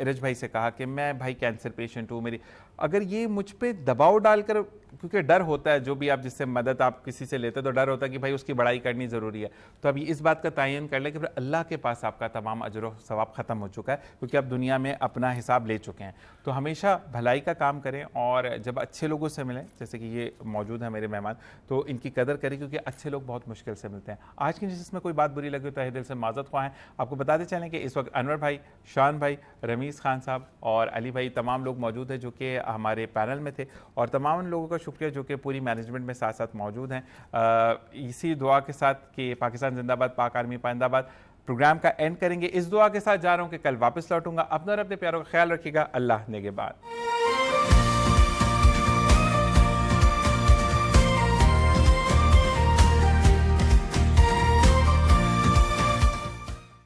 इरज भाई से कहा कि मैं भाई कैंसर पेशेंट हूँ, मेरी अगर ये मुझ पे दबाव डालकर, क्योंकि डर होता है जो भी आप जिससे मदद आप किसी से लेते हैं तो डर होता है कि भाई उसकी बड़ाई करनी ज़रूरी है, तो अब इस बात का तयन कर लें कि फिर अल्लाह के पास आपका तमाम अजर व सवाब ख़त्म हो चुका है, क्योंकि आप दुनिया में अपना हिसाब ले चुके हैं। तो हमेशा भलाई का काम करें, और जब अच्छे लोगों से मिलें, जैसे कि ये मौजूद है मेरे मेहमान, तो इनकी कदर करें, क्योंकि अच्छे लोग बहुत मुश्किल से मिलते हैं। आज की जिसमें कोई बात बुरी लगी तो तहे दिल से माज़रत ख्वाह हैं। आपको बताते चलें कि इस वक्त अनवर भाई, शान भाई, रमीज़ खान साहब और अली भाई तमाम लोग मौजूद हैं जो कि हमारे पैनल में थे, और तमाम लोगों का शुक्रिया जो कि पूरी मैनेजमेंट में साथ साथ मौजूद हैं। इसी दुआ के साथ कि पाकिस्तान जिंदाबाद, पाक आर्मी पाइंदाबाद, प्रोग्राम का एंड करेंगे। इस दुआ के साथ जा रहा हूँ कि कल वापस लौटूंगा। अपना और अपने प्यारों का ख्याल रखिएगा। अल्लाह नेगेबान।